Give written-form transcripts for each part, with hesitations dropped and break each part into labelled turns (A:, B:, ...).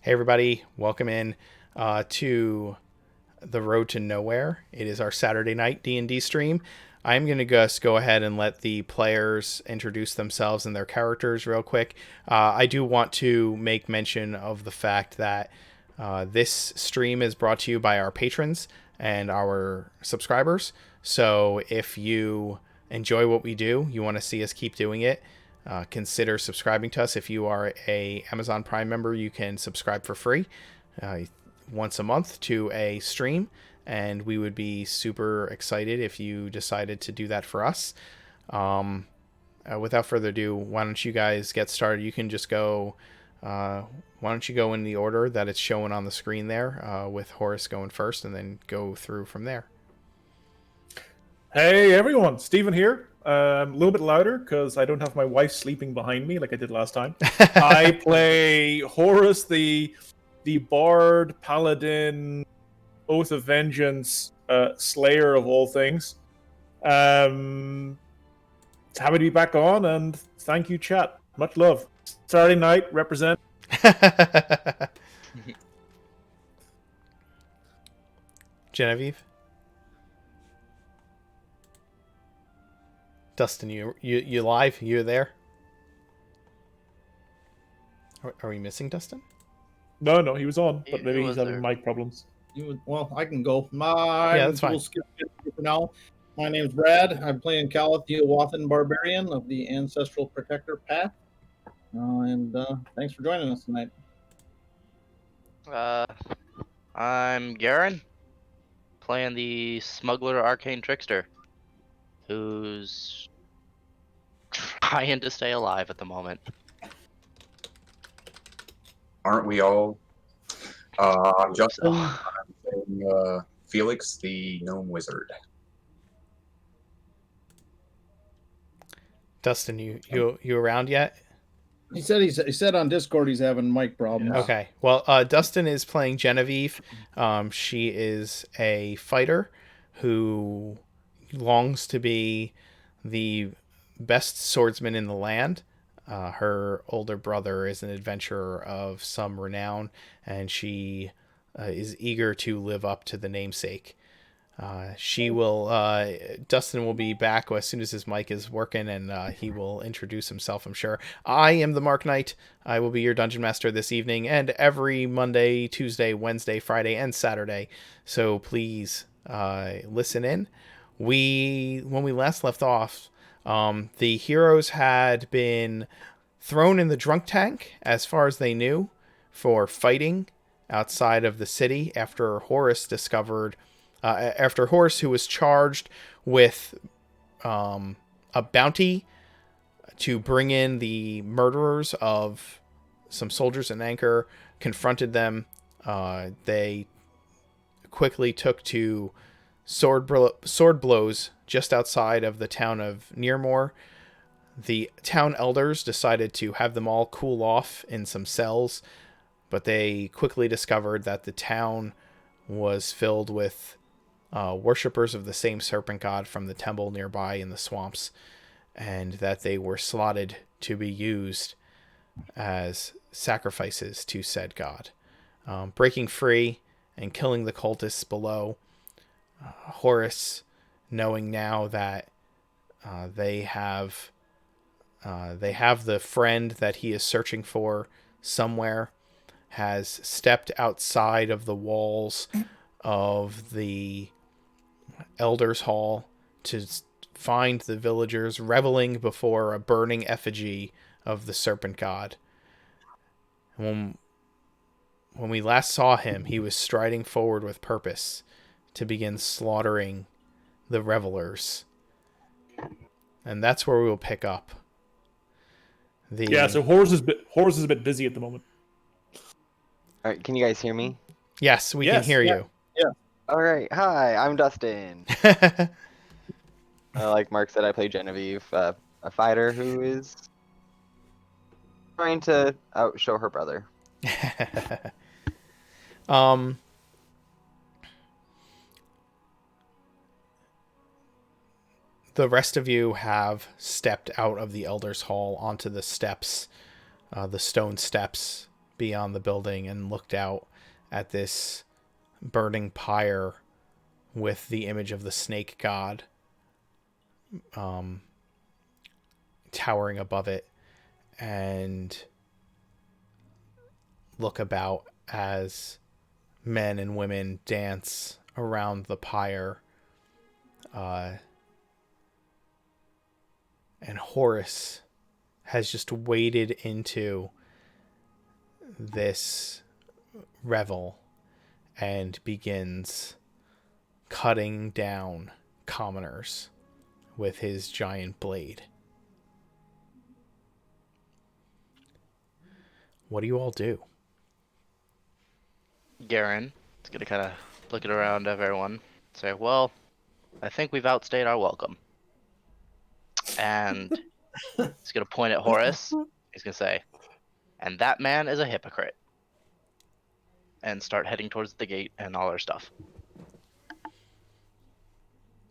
A: Hey everybody, welcome in to the Road to Nowhere. It is our Saturday night D&D stream. I'm going to just go ahead and let the players introduce themselves and their characters real quick. I do want to make mention of the fact that this stream is brought to you by our patrons and our subscribers. So if you enjoy what we do, you want to see us keep doing it, consider subscribing to us. If you are a Amazon Prime member, you can subscribe for free once a month to a stream, and we would be super excited if you decided to do that for us. Without further ado, why don't you guys get started? You can just go. Why don't you go in the order that it's showing on the screen there, with Horus going first, and then go through from there.
B: Hey everyone, Steven here. A little bit louder because I don't have my wife sleeping behind me like I did last time. I play Horus, the bard, paladin, oath of vengeance, slayer of all things. Happy to be back on, and thank you, chat. Much love. Saturday night, represent.
A: Genevieve? Dustin, you live? You there? Are we missing Dustin?
B: No, he was on, but maybe he's having
C: there.
B: mic problems.
C: Well, I can go.
A: Yeah, that's fine.
C: We'll skip it for now. My name's Brad. I'm playing Caliph Wathan Barbarian of the Ancestral Protector Path. And thanks for joining us tonight.
D: I'm Garen, playing the Smuggler Arcane Trickster, who's trying to stay alive at the moment.
E: Aren't we all? I'm Justin.
D: So-
E: I'm playing Felix, the gnome wizard.
A: Dustin, you around yet?
C: He said on Discord he's having mic problems.
A: Okay. Well, Dustin is playing Genevieve. She is a fighter who longs to be the best swordsman in the land. Her older brother is an adventurer of some renown, and she is eager to live up to the namesake. Dustin will be back as soon as his mic is working, and he will introduce himself, I'm sure. I am the Mark Knight. I will be your dungeon master this evening and every Monday, Tuesday, Wednesday, Friday, and Saturday. So please listen in. When we last left off, the heroes had been thrown in the drunk tank, as far as they knew, for fighting outside of the city after Horus, who was charged with a bounty to bring in the murderers of some soldiers in Anchor, confronted them. They quickly took to sword blows just outside of the town of Nearmoore. The town elders decided to have them all cool off in some cells, but they quickly discovered that the town was filled with worshippers of the same serpent god from the temple nearby in the swamps, and that they were slotted to be used as sacrifices to said god. Breaking free and killing the cultists below, Horus, knowing now that they have the friend that he is searching for somewhere, has stepped outside of the walls of the Elders' Hall to find the villagers reveling before a burning effigy of the serpent god. When we last saw him, he was striding forward with purpose to begin slaughtering the revelers. And that's where we will pick up.
B: So Horus is a bit busy at the moment.
F: All right, can you guys hear me?
A: Yes, we can hear you.
C: Yeah.
F: All right, hi, I'm Dustin. Like Mark said, I play Genevieve, a fighter who is trying to outshow her brother.
A: The rest of you have stepped out of the Elders' Hall onto the steps, the stone steps beyond the building and looked out at this burning pyre with the image of the snake god towering above it, and look about as men and women dance around the pyre. And Horus has just waded into this revel and begins cutting down commoners with his giant blade. What do you all do?
D: Garen is gonna kind of look it around at everyone, say, "Well, I think we've outstayed our welcome." And he's gonna point at Horus. He's gonna say, "And that man is a hypocrite." And start heading towards the gate and all our stuff.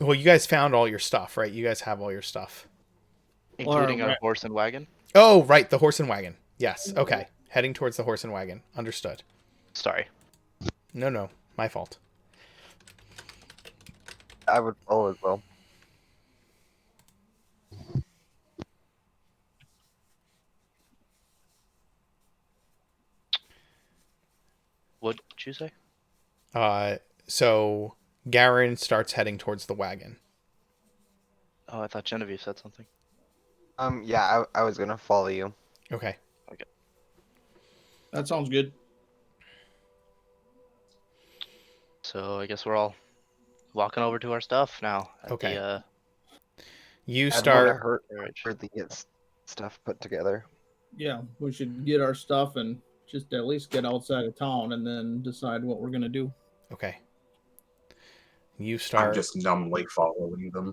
A: Well, you guys found all your stuff, right? You guys have all your stuff.
D: Including our horse and wagon?
A: Oh, right, the horse and wagon. Yes, okay. Heading towards the horse and wagon. Understood.
D: Sorry.
A: No, my fault.
F: I would follow as well.
D: What'd you say?
A: So Garen starts heading towards the wagon.
D: Oh, I thought Genevieve said something.
F: Yeah, I was gonna follow you.
A: Okay.
C: That sounds good.
D: So I guess we're all walking over to our stuff now. At
A: Okay.
D: The,
A: You
F: I'd wanna
A: start.
F: hurriedly get stuff put together.
C: Yeah, we should get our stuff and just at least get outside of town and then decide what we're gonna do.
A: Okay. You start.
E: I'm just numbly following them.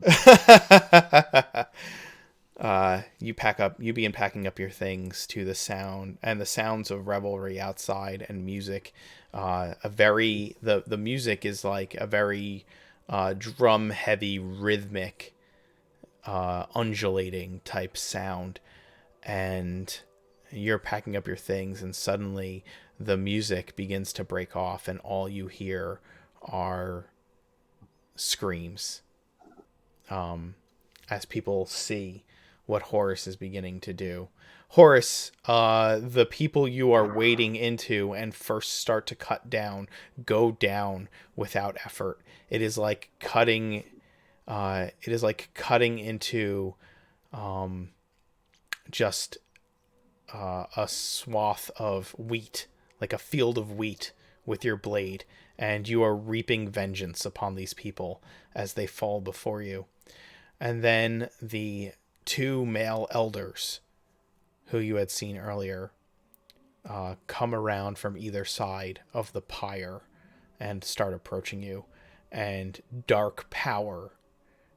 A: You begin packing up your things to the sound and the sounds of revelry outside and music. The music is like a very drum heavy, rhythmic, undulating type sound, and you're packing up your things, and suddenly the music begins to break off, and all you hear are screams as people see what Horus is beginning to do. Horus, the people you are wading into and first start to cut down go down without effort. It is like cutting into just a swath of wheat, like a field of wheat with your blade, and you are reaping vengeance upon these people as they fall before you. And then the two male elders who you had seen earlier come around from either side of the pyre and start approaching you, and dark power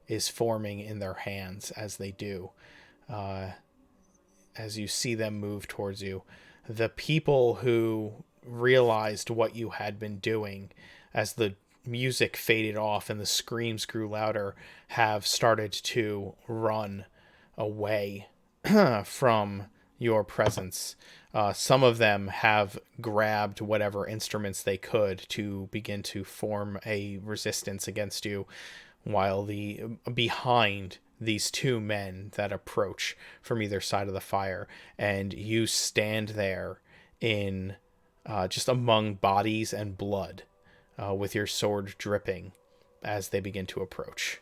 A: is forming in their hands as they do. As you see them move towards you, the people who realized what you had been doing as the music faded off and the screams grew louder have started to run away from your presence. Some of them have grabbed whatever instruments they could to begin to form a resistance against you, while behind these two men that approach from either side of the fire, and you stand there in just among bodies and blood, with your sword dripping as they begin to approach.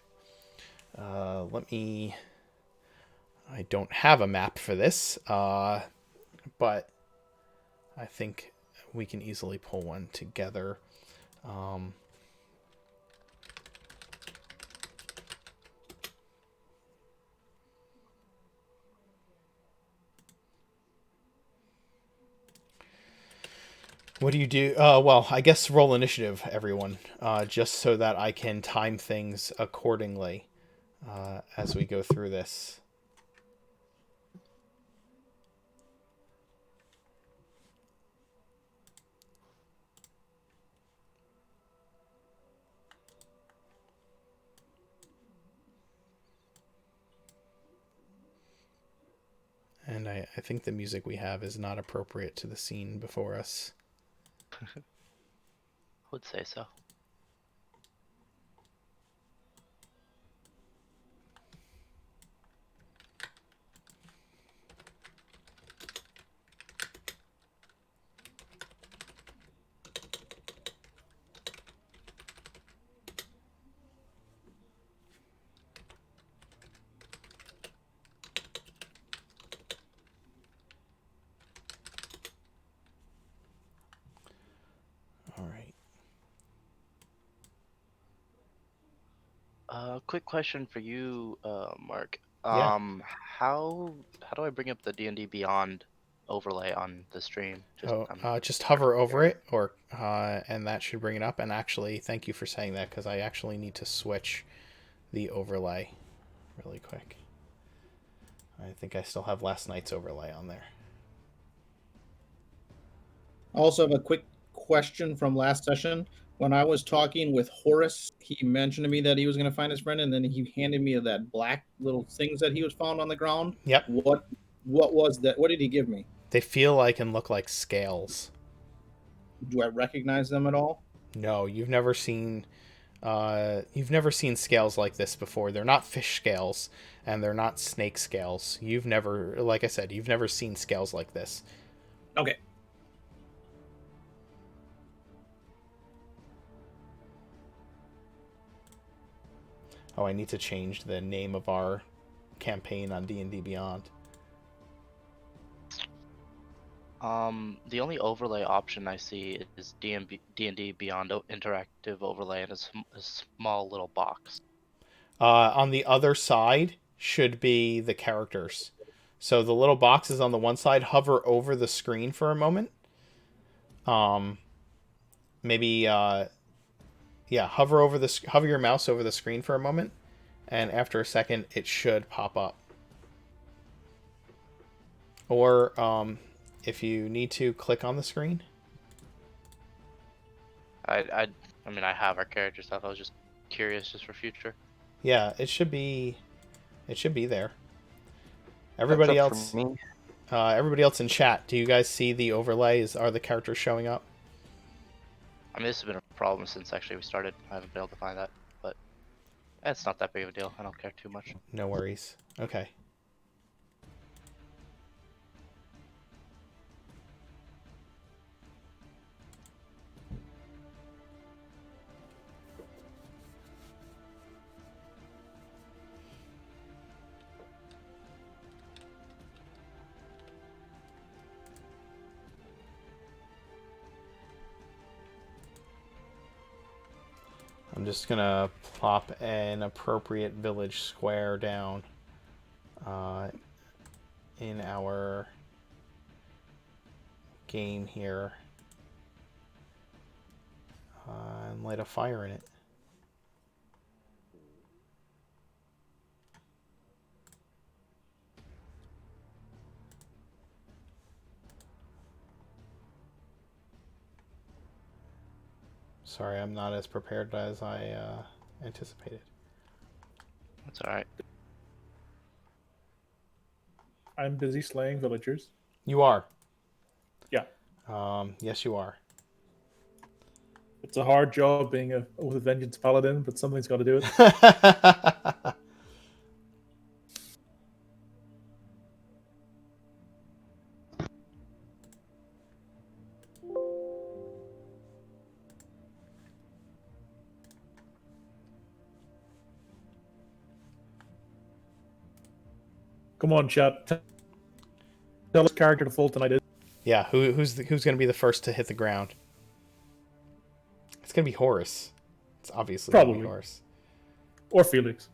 A: I don't have a map for this, but I think we can easily pull one together. What do you do? Well, I guess roll initiative, everyone, just so that I can time things accordingly as we go through this. And I I think the music we have is not appropriate to the scene before us.
D: I would say so.
A: All right.
D: Quick question for you, Mark.
A: Yeah.
D: How do I bring up the D&D Beyond overlay on the stream?
A: Just hover over it, or and that should bring it up. And actually, thank you for saying that, because I actually need to switch the overlay really quick. I think I still have last night's overlay on there.
C: I also have a quick question from last session. When I was talking with Horus, he mentioned to me that he was going to find his friend, and then he handed me that black little things that he was found on the ground.
A: Yep.
C: What was that? What did he give me?
A: They feel like and look like scales.
C: Do I recognize them at all?
A: No, you've never seen scales like this before. They're not fish scales, and they're not snake scales. You've never, like I said, you've never seen scales like this.
C: Okay.
A: Oh, I need to change the name of our campaign on D&D Beyond.
D: The only overlay option I see is D&D Beyond interactive overlay in a small little box.
A: On the other side should be the characters. So the little boxes on the one side, hover over the screen for a moment. Maybe hover your mouse over the screen for a moment, and after a second it should pop up. Or if you need to, click on the screen.
D: I mean, I have our character stuff. I was just curious, just for future.
A: Yeah, it should be there. Everybody else, everybody else in chat, do you guys see the overlays? Are the characters showing up?
D: I mean, this has been a problem since actually we started. I haven't been able to find that, but it's not that big of a deal. I don't care too much.
A: No worries. Okay. I'm just gonna plop an appropriate village square down in our game here and light a fire in it. Sorry, I'm not as prepared as I anticipated.
D: That's all right.
B: I'm busy slaying villagers.
A: You are.
B: Yeah.
A: Yes, you are.
B: It's a hard job being a Oath of Vengeance paladin, but something's got to do it. Come on, chat. Tell us character to Fulton I did.
A: Yeah, who's going to be the first to hit the ground? It's going to be Horus. It's obviously going to be
B: Probably.
A: Horus.
B: Or Felix.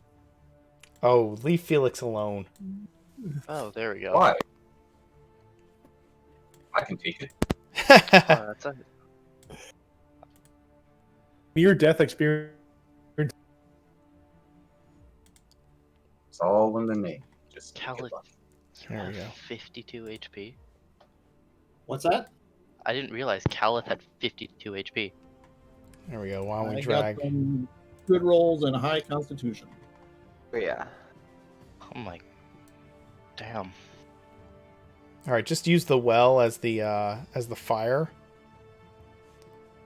A: Oh, leave Felix alone.
D: Oh, there we go.
E: Why? I can take it.
D: That's a...
B: Near death experience.
E: It's all in the name. Just take
D: Calic.
E: it up.
A: There we go.
D: 52 HP.
C: What's that?
D: I didn't realize Calith had 52 HP.
A: There we go. Why don't we
C: I
A: drag?
C: got some good rolls and a high constitution.
F: But yeah.
D: Oh my. Damn.
A: All right, just use the well as the fire.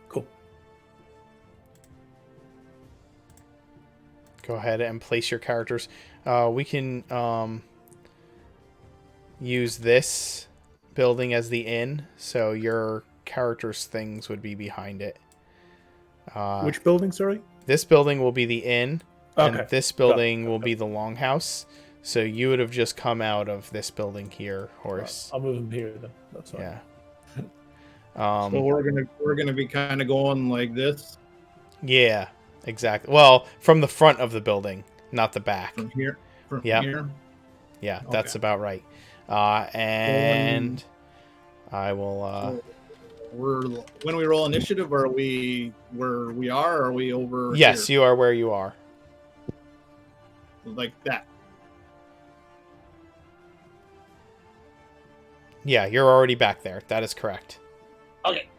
B: Cool.
A: Go ahead and place your characters. We can use this building as the inn, so your characters' things would be behind it.
B: Which building, sorry?
A: This building will be the inn,
B: Okay.
A: and this building will be the longhouse. So you would have just come out of this building here, Horus.
B: I'll move them here then. That's fine.
A: Yeah.
C: So we're gonna be kind of going like this
A: Yeah, exactly. Well, from the front of the building, not the back.
C: from here. From
A: Yep.
C: here.
A: Yeah, that's
C: Okay.
A: about right. And I will.
C: So when we roll initiative, are we where we are? Or are we over?
A: Yes,
C: here?
A: you are where you are.
C: Like that.
A: Yeah, you're already back there. That is correct.
C: Okay.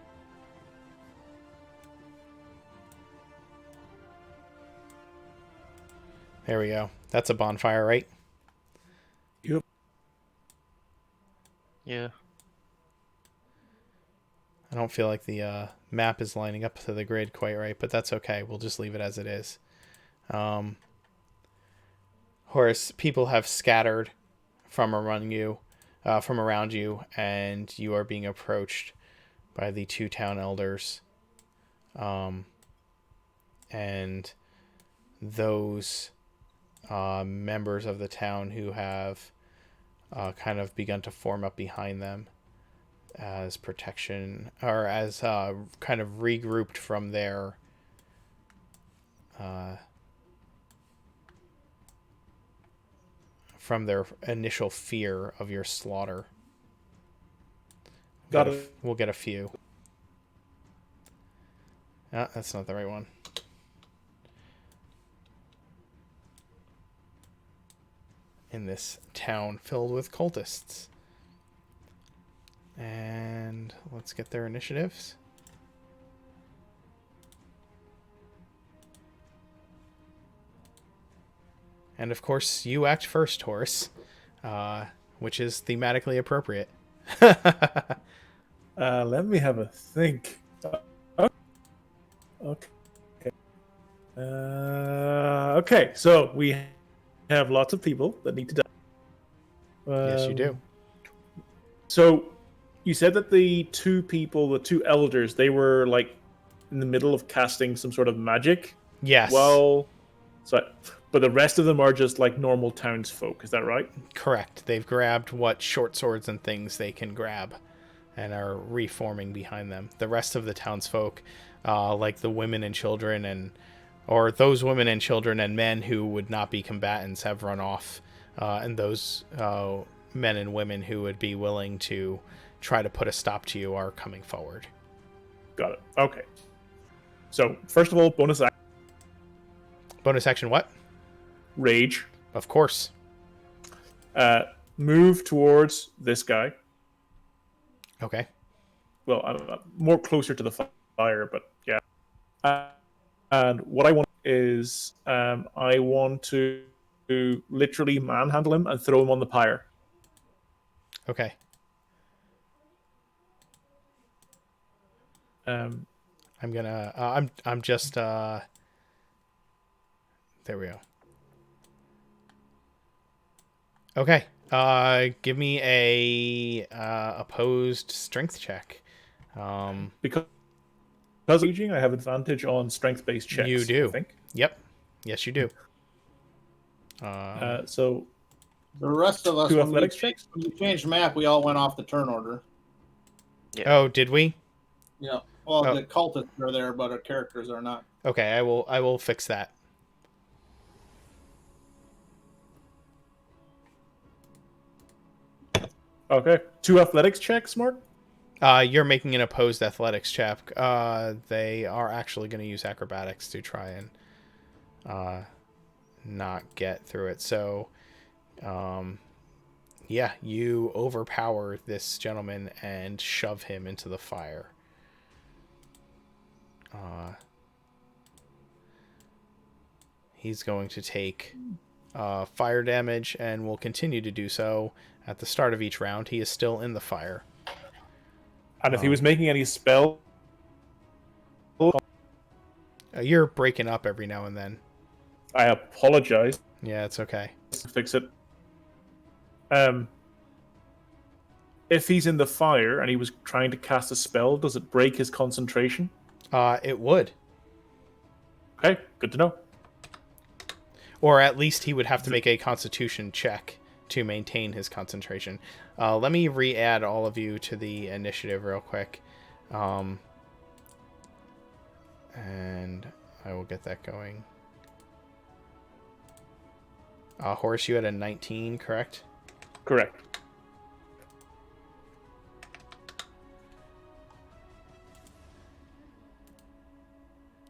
A: There we go. That's a bonfire, right?
D: Yeah.
A: I don't feel like the map is lining up to the grid quite right, but that's okay. We'll just leave it as it is. Horus, people have scattered from around you, and you are being approached by the two town elders. And those members of the town who have kind of begun to form up behind them as protection, or as kind of regrouped from their initial fear of your slaughter.
B: Got it.
A: We'll get a few. Ah, that's not the right one. In this town filled with cultists. And let's get their initiatives. And of course, you act first, Horus, which is thematically appropriate.
B: Let me have a think. Okay. Okay, so we have lots of people that need to die.
A: Yes, you do.
B: So you said that the two elders, they were like in the middle of casting some sort of magic.
A: Yes.
B: Well, but the rest of them are just like normal townsfolk. Is that right?
A: Correct. They've grabbed what short swords and things they can grab and are reforming behind them. The rest of the townsfolk, like the women and children or those women and children and men who would not be combatants, have run off. And those men and women who would be willing to try to put a stop to you are coming forward.
B: Got it. Okay. So, first of all, bonus action.
A: Bonus action what?
B: Rage.
A: Of course.
B: Move towards this guy.
A: Okay.
B: Well, I'm more closer to the fire, but yeah. And what I want is I want to literally manhandle him and throw him on the pyre.
A: Okay.
B: Um,
A: I'm gonna. I'm just. There we go. Okay. Give me a opposed strength check.
B: because of raging, I have advantage on strength-based checks.
A: You do.
B: I think.
A: Yep. Yes, you do.
B: So
C: The rest of us,
B: Two
C: when we
B: athletics
C: changed map, we all went off the turn order.
A: Oh, did we?
C: Yeah. Well,
A: Oh.
C: the cultists are there, but our characters are not.
A: Okay, I will fix that.
B: okay, 2 athletics checks, Mark.
A: You're making an opposed athletics check. They are actually going to use acrobatics to try and not get through it. So, yeah, you overpower this gentleman and shove him into the fire. He's going to take fire damage and will continue to do so at the start of each round, he is still in the fire.
B: And if he was making any spell,
A: You're breaking up every now and then.
B: I apologize.
A: Yeah, it's okay.
B: Fix it. If he's in the fire and he was trying to cast a spell, does it break his concentration?
A: It would.
B: Okay, good to know.
A: Or at least he would have to make a constitution check to maintain his concentration. Let me re-add all of you to the initiative real quick. And I will get that going. Horus, you had a 19, correct?
B: Correct.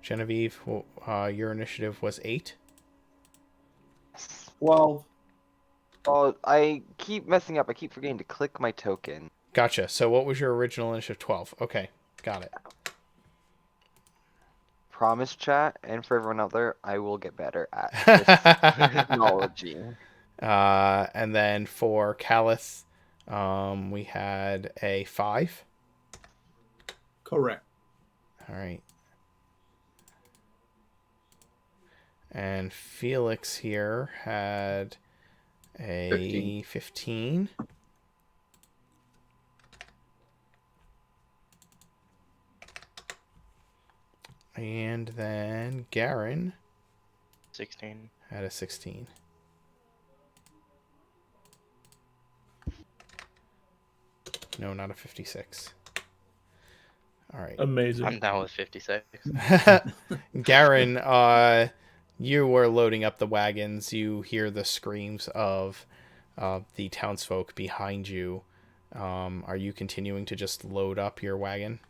A: Genevieve, your initiative was 8.
C: 12.
F: Well, I keep messing up. I keep forgetting to click my token.
A: Gotcha. So what was your original initiative? 12. Okay, got it.
F: Promise, chat, and for everyone out there, I will get better at this technology.
A: And then for Callith, we had a 5.
C: Correct.
A: All right. And Felix here had a 15. And then Garen
D: 16.
A: had a 16. No, not a 56. All right.
B: Amazing.
D: I'm down with 56.
A: Garen, you were loading up the wagons. You hear the screams of the townsfolk behind you. Are you continuing to just load up your wagon?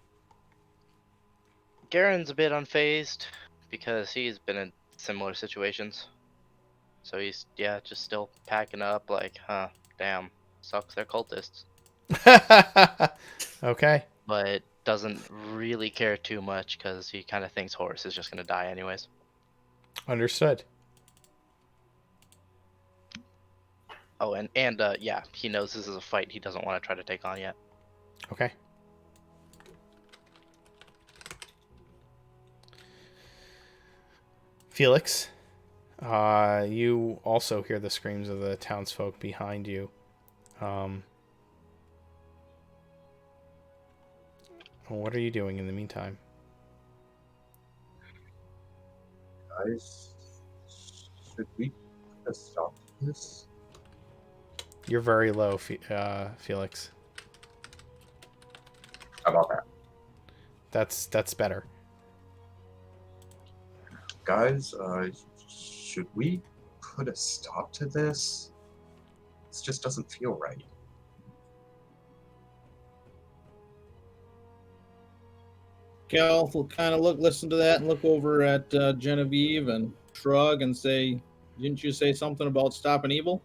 D: Garen's a bit unfazed because he's been in similar situations. So he's, just still packing up like, damn, sucks they're cultists.
A: Okay.
D: But doesn't really care too much because he kind of thinks Horus is just going to die anyways.
A: Understood.
D: Oh, and he knows this is a fight he doesn't want to try to take on yet.
A: Okay. Felix, you also hear the screams of the townsfolk behind you. What are you doing in the meantime?
E: Guys, should we put a stop to this?
A: You're very low, Felix.
E: How about that?
A: That's better.
E: Guys, should we put a stop to this? This just doesn't feel right.
C: Cal will kind of listen to that and look over at Genevieve and shrug and say, "Didn't you say something about stopping evil?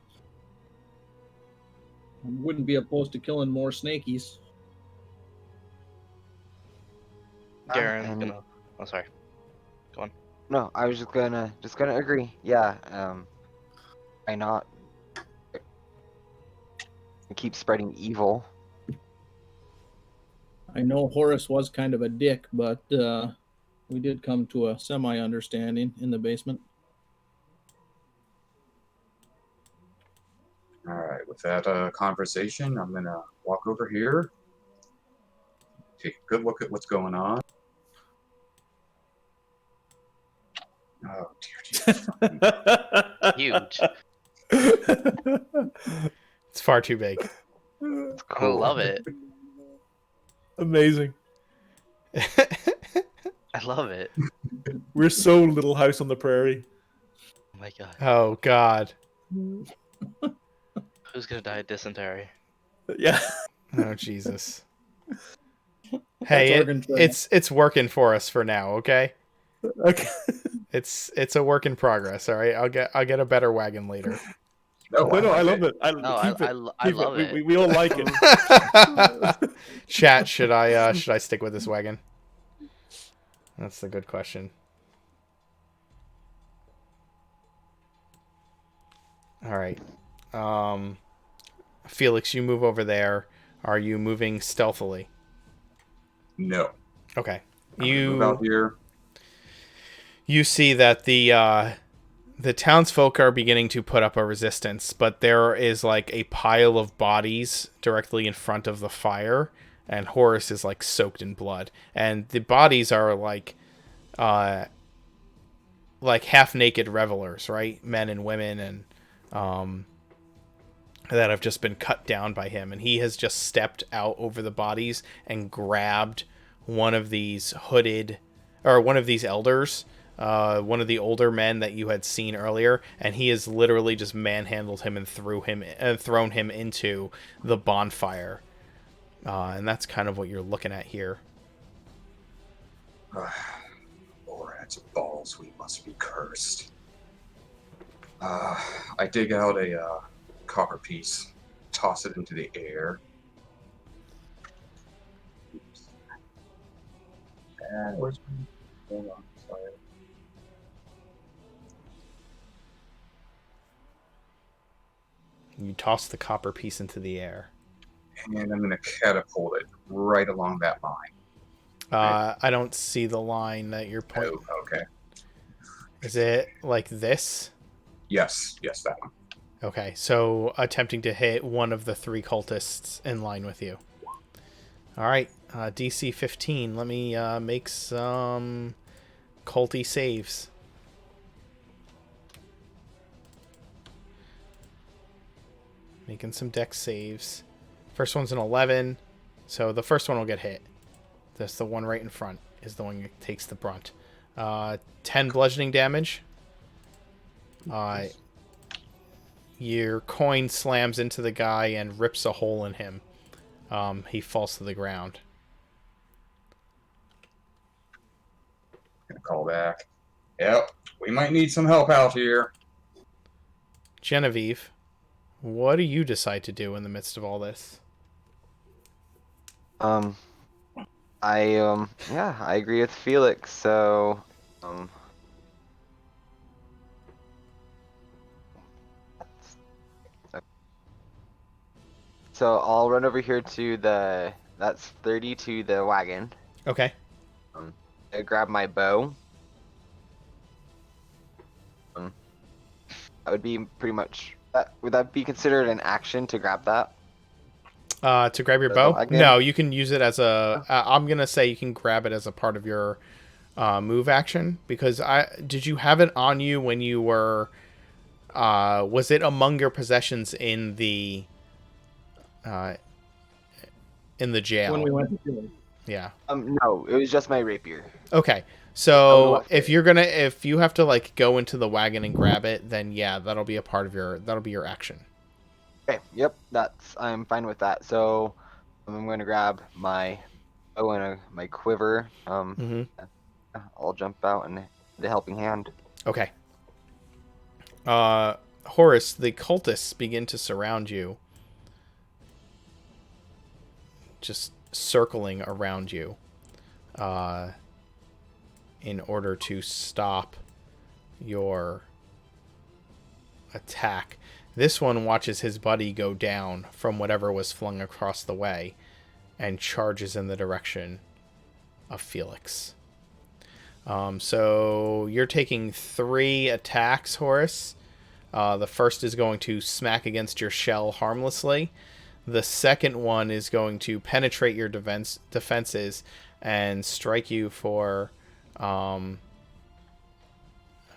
C: I wouldn't be opposed to killing more snakies."
D: Garen's
F: and-
D: gonna. Oh, sorry. Go on.
F: No, I was just gonna agree. Yeah. Why not keep spreading evil?
C: I know Horus was kind of a dick, but we did come to a semi-understanding in the basement.
E: All right, with that conversation, I'm gonna walk over here, take a good look at what's going on. Oh dear.
D: Huge.
A: It's far too big.
D: I love it.
B: Amazing.
D: I love it.
B: We're so Little House on the Prairie.
D: Oh my god.
A: Oh God.
D: Who's gonna die of dysentery?
B: Yeah.
A: Oh Jesus. Hey,
C: Oregon Trail.
A: it's working for us for now. Okay.
B: Okay.
A: It's a work in progress. All right. I'll get a better wagon later.
E: No,
B: No, I
E: like
B: love it.
D: I
B: Keep
D: love it.
B: We all like it.
A: Chat, should I stick with this wagon? That's the good question. All right. Felix, you move over there. Are you moving stealthily?
E: No.
A: Okay.
E: I'm gonna move out here.
A: You see that the townsfolk are beginning to put up a resistance, but there is like a pile of bodies directly in front of the fire, and Horus is like soaked in blood. And the bodies are like half naked revelers, right? Men and women, and that have just been cut down by him. And he has just stepped out over the bodies and grabbed one of these one of these elders, one of the older men that you had seen earlier, and he has literally just manhandled him and thrown him into the bonfire. And that's kind of what you're looking at here.
E: Borat's balls, we must be cursed. I dig out a copper piece, toss it into the air. Oops. And where's my... Hold on, sorry.
A: You toss the copper piece into the air.
E: And I'm going to catapult it right along that line.
A: I don't see the line that you're pointing.
E: Oh, okay.
A: Is it like this?
E: Yes, that one.
A: Okay, so attempting to hit one of the 3 cultists in line with you. All right, DC 15. Let me make some culty saves. Making some dex saves. First one's an 11, so the first one will get hit. That's the one right in front is the one that takes the brunt. 10 bludgeoning damage. Your coin slams into the guy and rips a hole in him. He falls to the ground.
E: Gonna call back. Yep, we might need some help out here.
A: Genevieve, what do you decide to do in the midst of all this?
F: I agree with Felix. So, I'll run over here to that's 30 to the wagon.
A: Okay.
F: I grab my bow. That would be pretty much. Would that be considered an action to grab that?
A: To grab your bow? No, you can use it as a... I'm going to say you can grab it as a part of your move action. Because did you have it on you when you were... was it among your possessions in the jail?
C: When we went to jail.
A: Yeah.
F: No, it was just my rapier.
A: Okay. So if you have to like go into the wagon and grab it, then yeah, that'll be your action.
F: Okay, yep, I'm fine with that. So I'm going to grab my bow and my quiver. I'll jump out and the helping hand.
A: Okay. Horus, the cultists begin to surround you. Just circling around you. In order to stop your attack. This one watches his buddy go down from whatever was flung across the way and charges in the direction of Felix. So you're taking 3 attacks, Horus. The first is going to smack against your shell harmlessly. The second one is going to penetrate your defenses and strike you for... hold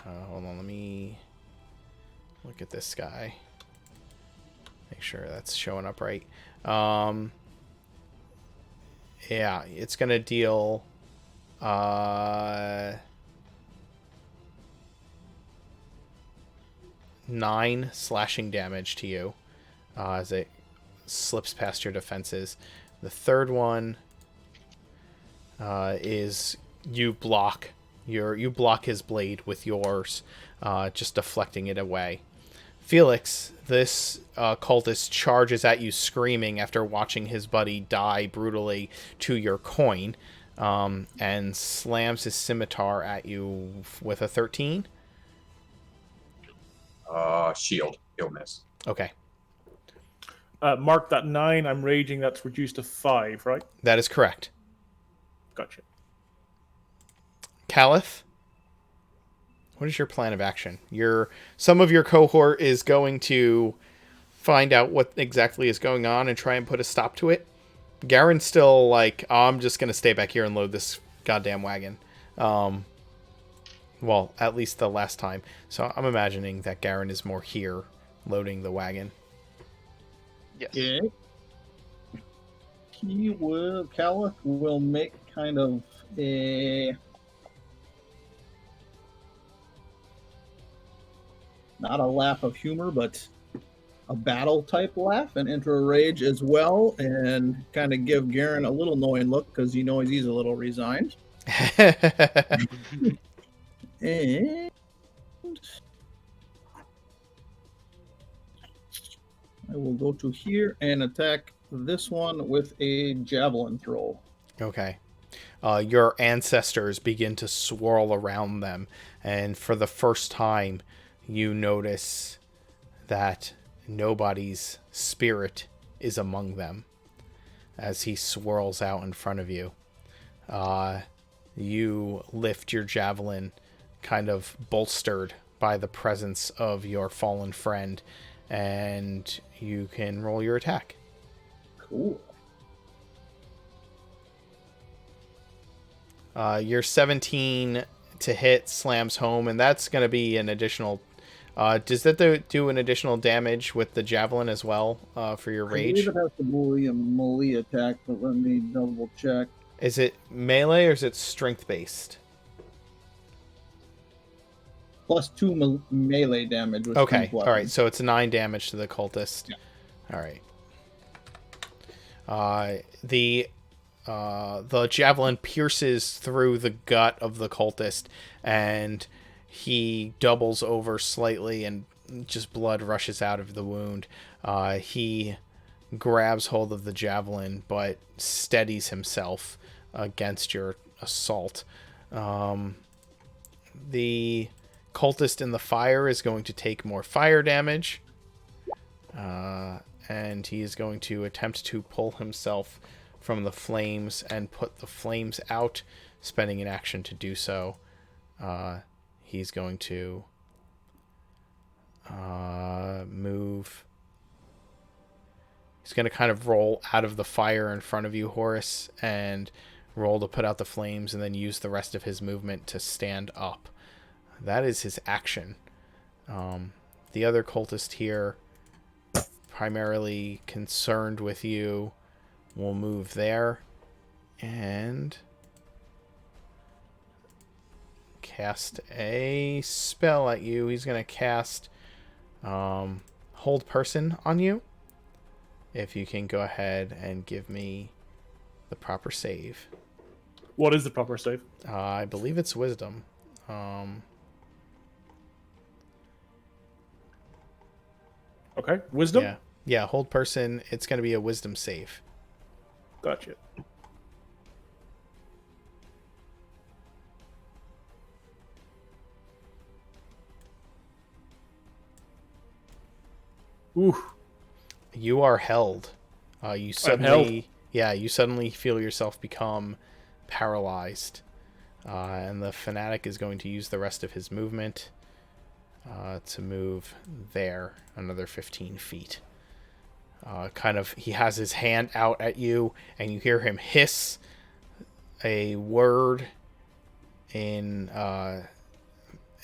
A: on, let me look at this guy. Make sure that's showing up right. Yeah, it's going to deal 9 slashing damage to you as it slips past your defenses. The third one is you block his blade with yours, just deflecting it away. Felix, this cultist charges at you screaming after watching his buddy die brutally to your coin, and slams his scimitar at you with a 13.
E: Shield. He'll miss.
A: Okay.
B: Mark that 9. I'm raging. That's reduced to 5, right?
A: That is correct.
B: Gotcha.
A: Caliph, what is your plan of action? Some of your cohort is going to find out what exactly is going on and try and put a stop to it. Garen's still like, oh, I'm just going to stay back here and load this goddamn wagon. Well, at least the last time. So I'm imagining that Garen is more here loading the wagon.
D: Yes.
C: Okay. Caliph will make kind of a, not a laugh of humor, but a battle type laugh and enter a rage as well, and kind of give Garen a little knowing look because he knows he's a little resigned. And I will go to here and attack this one with a javelin throw.
A: Okay. Your ancestors begin to swirl around them, and for the first time, you notice that nobody's spirit is among them as he swirls out in front of you. You lift your javelin, kind of bolstered by the presence of your fallen friend, and you can roll your attack.
C: Cool.
A: Your 17 to hit slams home, and that's going to be an additional... does that do an additional damage with the javelin as well for your
C: I
A: rage?
C: believe it has to be a melee attack, but let me double check.
A: Is it melee or is it strength-based?
C: +2 melee damage. With
A: Okay,
C: strength
A: all
C: weapon.
A: right, so it's 9 damage to the cultist.
C: Yeah.
A: All right. The javelin pierces through the gut of the cultist, and he doubles over slightly, and just blood rushes out of the wound. He grabs hold of the javelin, but steadies himself against your assault. The cultist in the fire is going to take more fire damage. And he is going to attempt to pull himself from the flames and put the flames out, spending an action to do so. He's going to move. He's going to kind of roll out of the fire in front of you, Horus, and roll to put out the flames, and then use the rest of his movement to stand up. That is his action. The other cultist here, primarily concerned with you, will move there and cast a spell at you. He's going to cast Hold Person on you. If you can go ahead and give me the proper save.
B: What is the proper save?
A: I believe it's Wisdom.
B: Okay, Wisdom?
A: Yeah, Hold Person, it's going to be a Wisdom save.
B: Gotcha. Ooh.
A: You are held. You suddenly feel yourself become paralyzed. And the fanatic is going to use the rest of his movement to move there another 15 feet. He has his hand out at you, and you hear him hiss a word in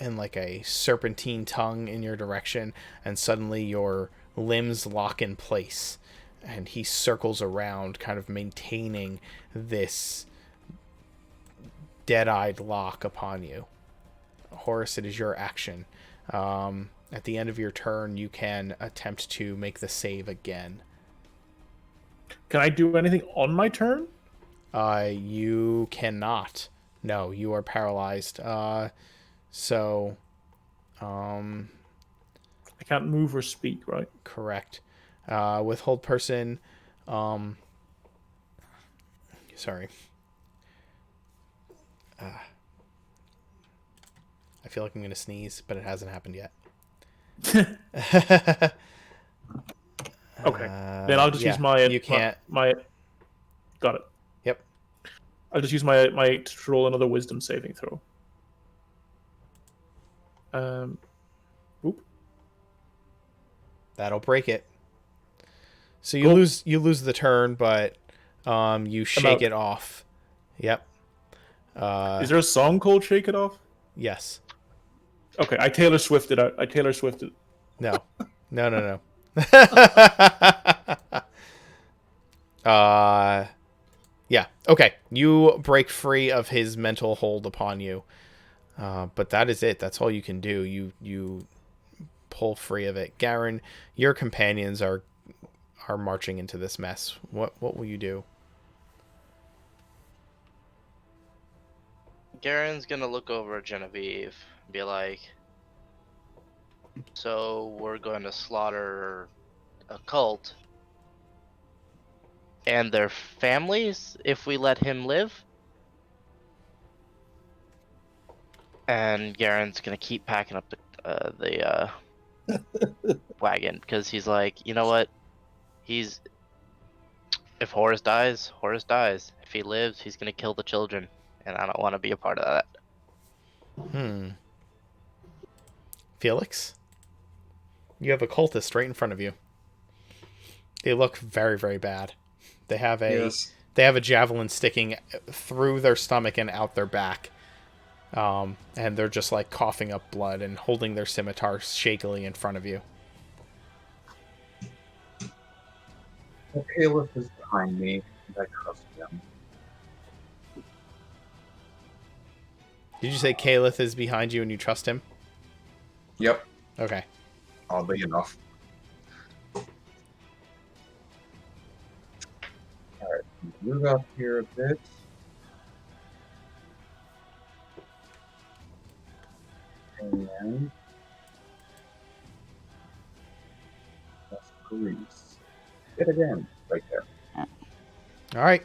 A: like a serpentine tongue in your direction, and suddenly your limbs lock in place, and he circles around, kind of maintaining this dead-eyed lock upon you. Horus, it is your action. At the end of your turn, you can attempt to make the save again.
B: Can I do anything on my turn?
A: You cannot. No, you are paralyzed. I
B: can't move or speak, right?
A: Correct. With Hold Person, sorry. I feel like I'm going to sneeze, but it hasn't happened yet.
B: Okay. Then I'll just use my.
A: You can't.
B: My. Got it.
A: Yep.
B: I'll just use my to roll another wisdom saving throw. Oop.
A: That'll break it. So
B: Cool.
A: you lose the turn, but you shake it off. Yep.
B: Is there a song called "Shake It Off"?
A: Yes.
B: Okay, I Taylor Swifted. I Taylor Swifted.
A: No. No. Yeah. Okay. You break free of his mental hold upon you. But that is it. That's all you can do. You pull free of it. Garen, your companions are marching into this mess. What will you do?
D: Garen's gonna look over at Genevieve and be like, so we're going to slaughter a cult and their families if we let him live? And Garen's gonna keep packing up the wagon, because he's like, you know what? If Horus dies, Horus dies. If he lives, he's gonna kill the children, and I don't want to be a part of that.
A: Felix? You have a cultist right in front of you. They look very, very bad. They have a javelin sticking through their stomach and out their back. And they're just like coughing up blood and holding their scimitars shakily in front of you.
E: Well, Caliph is behind me, and I trust him.
A: Did you say Caliph is behind you and you trust him?
E: Yep,
A: Okay.
E: oddly enough. Alright, move up here a bit. And that's Greece. Hit again, right there.
A: All right.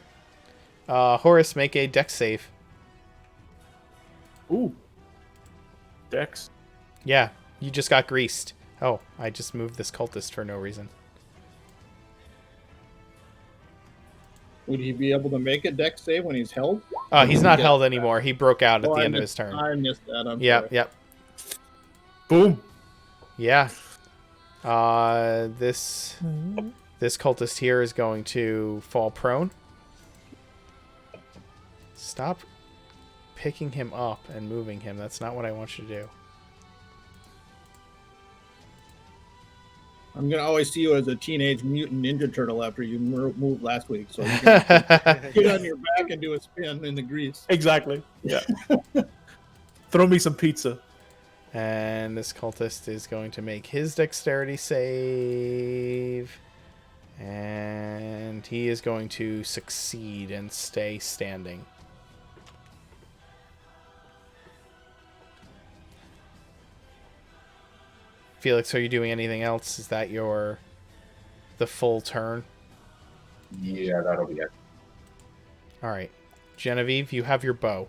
A: Horus, make a dex save.
B: Ooh. Dex.
A: Yeah, you just got greased. Oh, I just moved this cultist for no reason.
C: Would he be able to make a dex save when he's held?
A: He's not held anymore. He broke out at the end of his turn.
C: I missed that. I'm
A: Yep,
C: sorry.
A: yep.
B: Boom.
A: Yeah. This cultist here is going to fall prone. Stop picking him up and moving him. That's not what I want you to do.
C: I'm gonna always see you as a teenage mutant ninja turtle after you moved last week. So you can get on your back and do a spin in the grease.
B: Exactly. Yeah. Throw me some pizza.
A: And this cultist is going to make his dexterity save. And he is going to succeed and stay standing. Felix, are you doing anything else? Is that the full turn?
E: Yeah, that'll be it.
A: All right. Genevieve, you have your bow.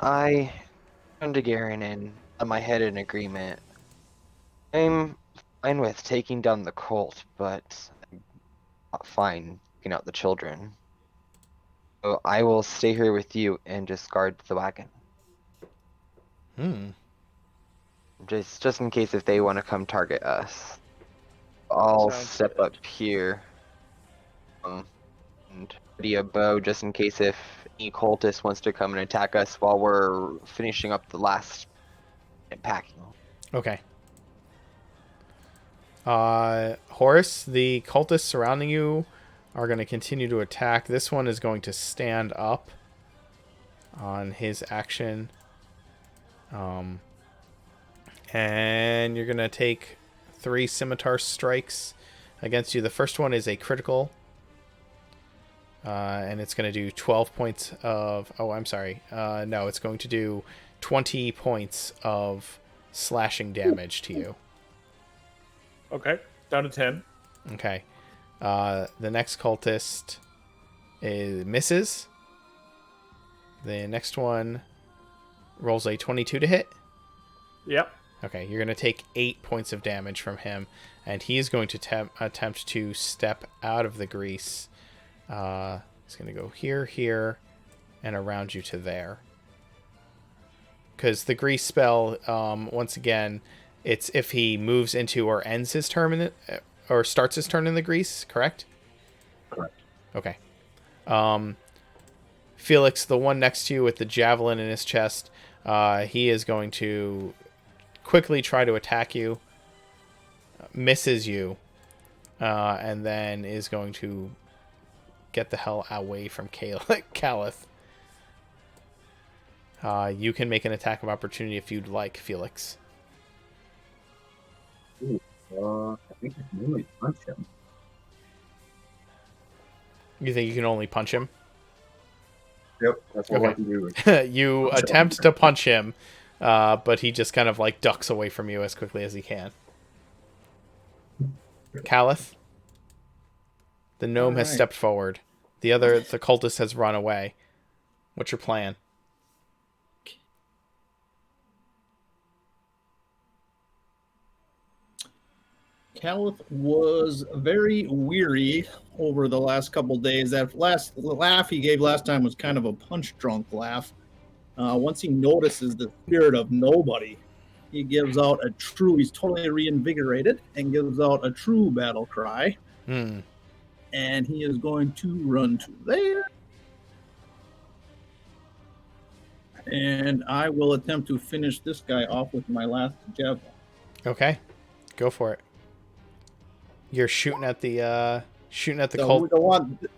F: I turned to Garen and on my head in agreement. I'm fine with taking down the cult, but I'm not fine taking out the children. So I will stay here with you and just guard the wagon. Just in case if they want to come target us. I'll
D: Sounds
F: step
D: good.
F: up here. And ready a bow just in case if any cultist wants to come and attack us while we're finishing up the last packing.
A: Okay. Horus, the cultists surrounding you are going to continue to attack. This one is going to stand up on his action. And you're going to take 3 scimitar strikes against you. The first one is a critical. And it's going to do 12 points of... Oh, I'm sorry. No, it's going to do 20 points of slashing damage to you.
B: Okay. Down to 10.
A: Okay. The next cultist misses. The next one rolls a 22 to hit.
B: Yep.
A: Okay, you're going to take 8 points of damage from him, and he is going to attempt to step out of the grease. He's going to go here, here, and around you to there. Because the grease spell, once again, it's if he moves into or ends his turn or starts his turn in the grease, correct?
E: Correct.
A: Okay. Felix, the one next to you with the javelin in his chest, he is going to quickly try to attack you, misses you, and then is going to get the hell away from Calith. You can make an attack of opportunity if you'd like, Felix.
E: Ooh, I think I can only punch him.
A: You think you can only punch him?
E: Yep, that's all I can do.
A: You attempt to punch him, but he just kind of like ducks away from you as quickly as he can. Calith, the gnome has stepped forward. The cultist has run away. What's your plan?
C: Calith was very weary over the last couple days. That last laugh he gave last time was kind of a punch-drunk laugh. Once he notices the spirit of nobody, he gives out he's totally reinvigorated and gives out a true battle cry.
A: Hmm.
C: And he is going to run to there. And I will attempt to finish this guy off with my last javelin.
A: Okay, go for it. You're shooting at the cult.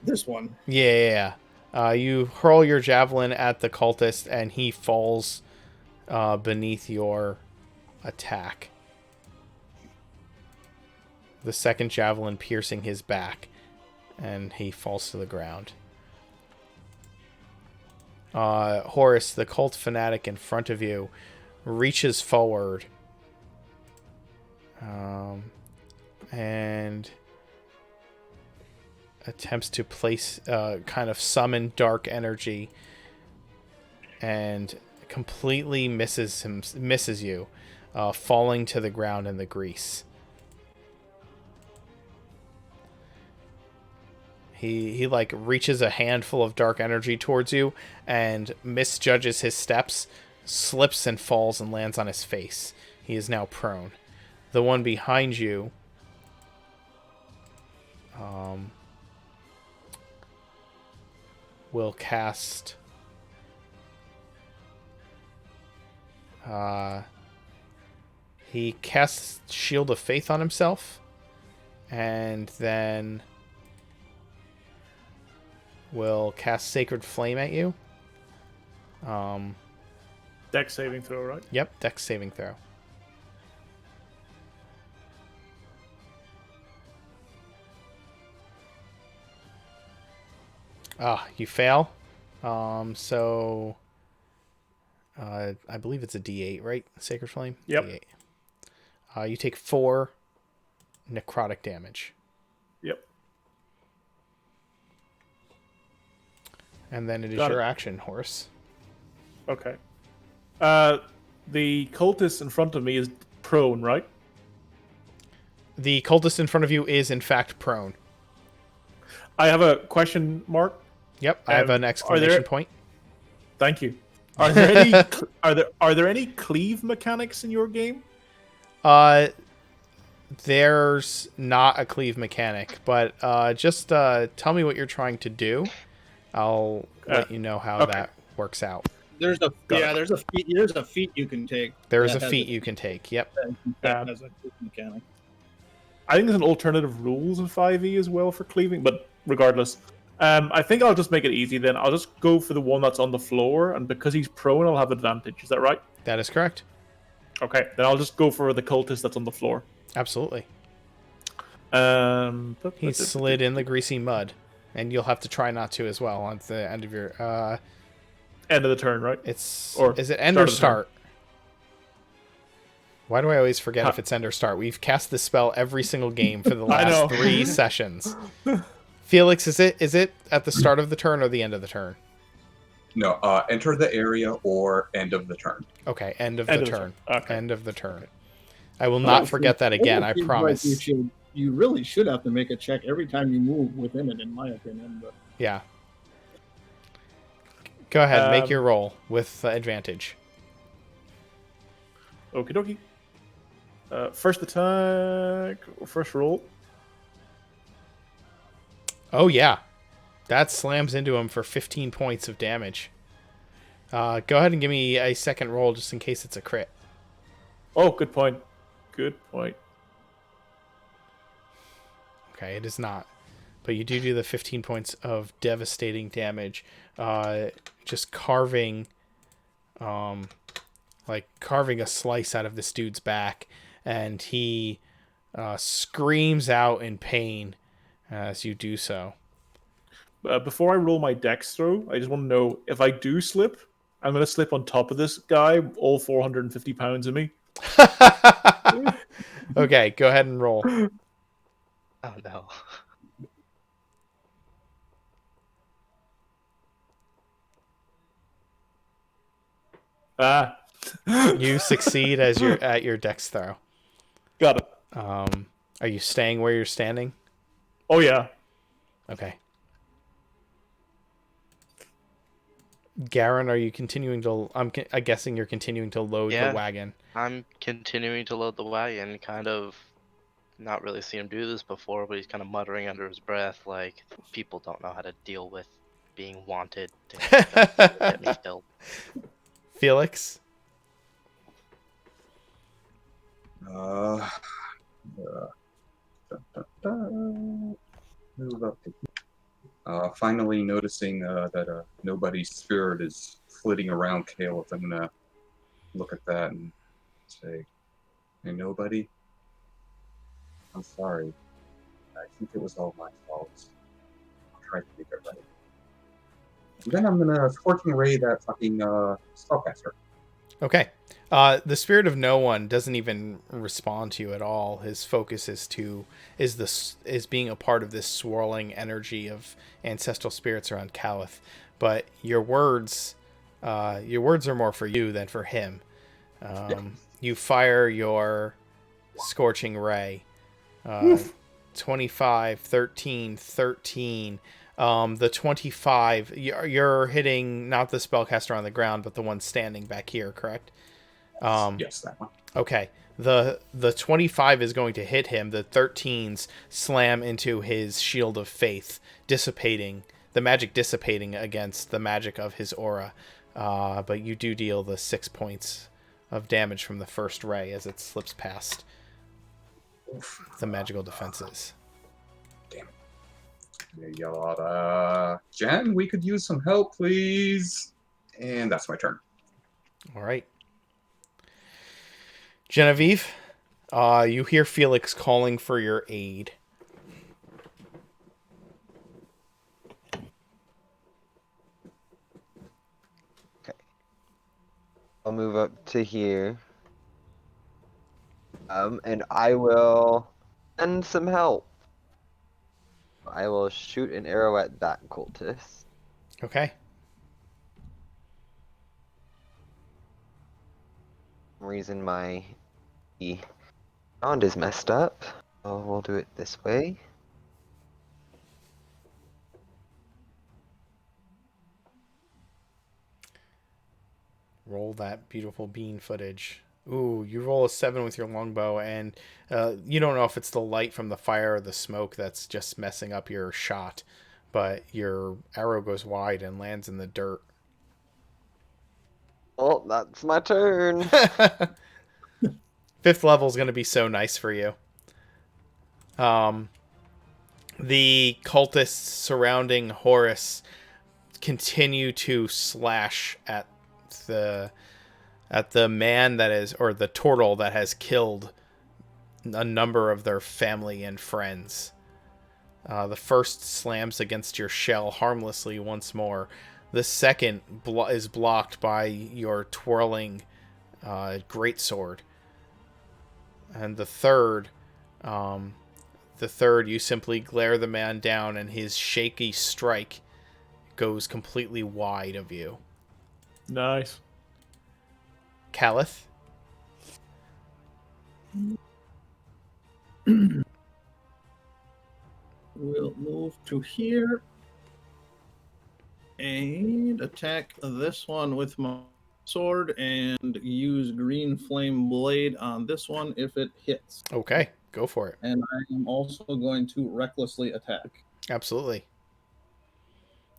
C: This one.
A: Yeah. You hurl your javelin at the cultist, and he falls beneath your attack. The second javelin piercing his back, and he falls to the ground. Horus, the cult fanatic in front of you, reaches forward. And attempts to place, kind of summon dark energy, and completely misses you, falling to the ground in the grease. He like reaches a handful of dark energy towards you and misjudges his steps, slips and falls and lands on his face. He is now prone. The one behind you will cast he casts Shield of Faith on himself, and then will cast Sacred Flame at you.
B: Dex saving throw, right?
A: Yep, Dex saving throw. You fail. I believe it's a D8, right? Sacred Flame?
B: Yep.
A: D8. You take 4 necrotic damage.
B: Yep.
A: And then it is your action, Horus.
B: Okay. The cultist in front of me is prone, right?
A: The cultist in front of you is, in fact, prone.
B: I have a question mark.
A: Yep, I have an exclamation point.
B: Thank you. Are there any are there any cleave mechanics in your game?
A: There's not a cleave mechanic, but just tell me what you're trying to do. I'll let you know how that works out.
C: There's a feat you can take.
A: There is a feat you can take. Yep.
C: That has a cleave mechanic.
B: I think there's an alternative rules in 5e as well for cleaving, but regardless. I think I'll just make it easy then. I'll just go for the one that's on the floor, and because he's prone, I'll have advantage. Is that right?
A: That is correct.
B: Okay, then I'll just go for the cultist that's on the floor.
A: Absolutely.
B: He
A: slid in the greasy mud, and you'll have to try not to as well on the end of your
B: end of the turn, right?
A: Is it end or start? Why do I always forget if it's end or start? We've cast this spell every single game for the last 3 sessions. Felix, is it at the start of the turn or the end of the turn?
E: No, enter the area or end of the turn.
A: Okay, end of
B: End
A: the
B: of the
A: turn.
B: turn. Okay.
A: End of the turn. I will not forget that again, I promise.
C: You really should have to make a check every time you move within it, in my opinion. But
A: Yeah. Go ahead, make your roll with advantage.
B: Okie dokie. First attack, first roll.
A: Oh, yeah. That slams into him for 15 points of damage. Go ahead and give me a second roll just in case it's a crit.
B: Oh, good point. Good point.
A: Okay, it is not. But you do the 15 points of devastating damage. Just carving a slice out of this dude's back. And he screams out in pain as you do so.
B: Before I roll my dex throw, I just want to know if I do slip, I'm going to slip on top of this guy, all 450 pounds of me.
A: Okay, go ahead and roll.
D: Oh no.
B: Ah.
A: You succeed as you're at your dex throw.
B: Got it.
A: Are you staying where you're standing?
B: Oh, yeah.
A: Okay. Garen, are you continuing to... I'm guessing you're continuing to load the wagon.
D: I'm continuing to load the wagon, kind of not really seen him do this before, but he's kind of muttering under his breath, like, people don't know how to deal with being wanted to get me killed.
A: Felix?
E: Move up to finally noticing that nobody's spirit is flitting around Caliph. I'm gonna look at that and say, "Hey, nobody. I'm sorry. I think it was all my fault. I'll try to make it right." And then I'm gonna Scorching Ray that fucking spellcaster.
A: Okay. The spirit of no one doesn't even respond to you at all. His focus is being a part of this swirling energy of ancestral spirits around Caliph. But your words are more for you than for him. You fire your Scorching Ray. 25, 13, 13. The 25, you're hitting not the spellcaster on the ground, but the one standing back here, correct?
E: Yes, that one.
A: Okay. The 25 is going to hit him. The 13s slam into his shield of faith, dissipating against the magic of his aura. But you do deal the 6 points of damage from the first ray as it slips past the magical defenses.
E: Damn it. Yada. Jen, we could use some help, please. And that's my turn.
A: All right. Genevieve, you hear Felix calling for your aid.
F: Okay. I'll move up to here. And I will send some help. I will shoot an arrow at that cultist.
A: Okay.
F: For some reason my sound is messed up. So we'll do it this way.
A: Roll that beautiful bean footage. Ooh, you roll a 7 with your longbow, and you don't know if it's the light from the fire or the smoke that's just messing up your shot, but your arrow goes wide and lands in the dirt.
F: Well, that's my turn.
A: 5th level is going to be so nice for you. The cultists surrounding Horus continue to slash at the man that is, or the turtle that has killed a number of their family and friends. The first slams against your shell harmlessly once more. The second is blocked by your twirling greatsword. And the third, you simply glare the man down, and his shaky strike goes completely wide of you.
B: Nice.
A: Calith?
C: We'll move to here and attack this one with my sword and use green flame blade on this one if it hits.
A: Okay, go for it.
C: And I am also going to recklessly attack.
A: Absolutely.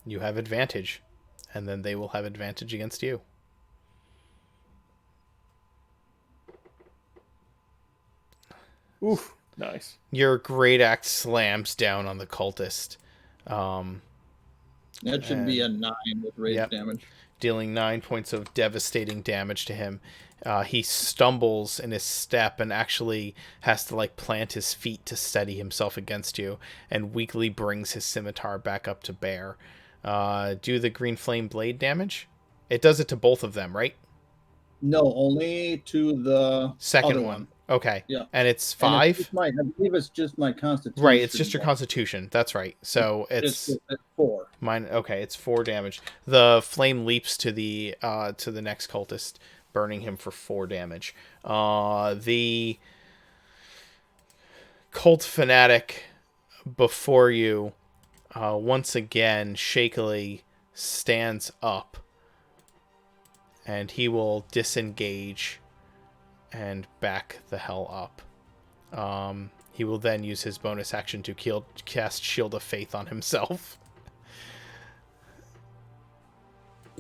A: You have advantage, and then they will have advantage against you.
B: Oof. Nice.
A: Your great axe slams down on the cultist,
C: That should be a 9 with rage
A: Yep.
C: damage.
A: dealing 9 points of devastating damage to him. He stumbles in his step and actually has to plant his feet to steady himself against you, and weakly brings his scimitar back up to bear. Do the green flame blade damage? It does it to both of them, right?
C: No, only to the
A: Second
C: other
A: one. Okay.
C: Yeah.
A: And it's
C: And
A: 5?
C: I believe it's just my constitution.
A: Right, it's just your constitution. That's right. So
C: It's
A: it's
C: 4.
A: mine. Okay, it's 4 damage. The flame leaps to the next cultist, burning him for 4 damage. The cult fanatic before you once again shakily stands up, and he will disengage and back the hell up. He will then use his bonus action to cast Shield of Faith on himself.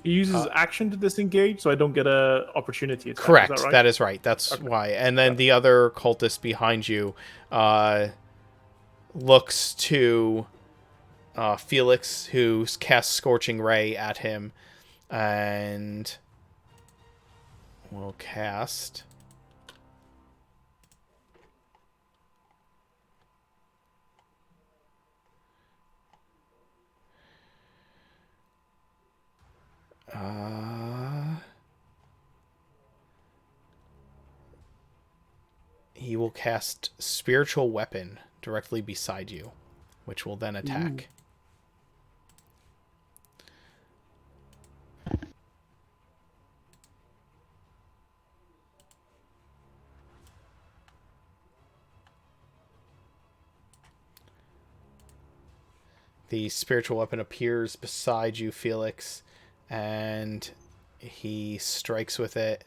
B: He uses action to disengage, so I don't get a opportunity attack.
A: Correct.
B: Is that right?
A: That is right. That's why. And then the other cultist behind you looks to Felix, who casts Scorching Ray at him, and will cast... he will cast Spiritual Weapon directly beside you, which will then attack. The spiritual weapon appears beside you, Felix, and he strikes with it.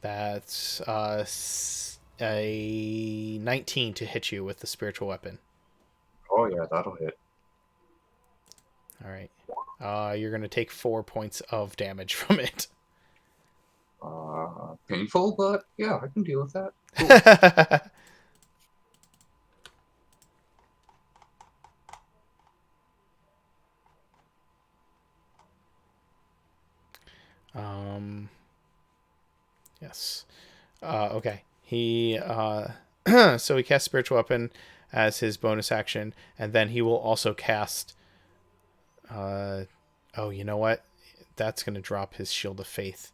A: That's a 19 to hit you with the spiritual weapon.
E: Oh yeah, that'll hit.
A: All right. You're going to take 4 points of damage from it.
E: Painful, but yeah, I can deal with that.
A: Yes. Okay. He so he casts spiritual weapon as his bonus action, and then he will also cast oh, you know what? That's going to drop his Shield of Faith.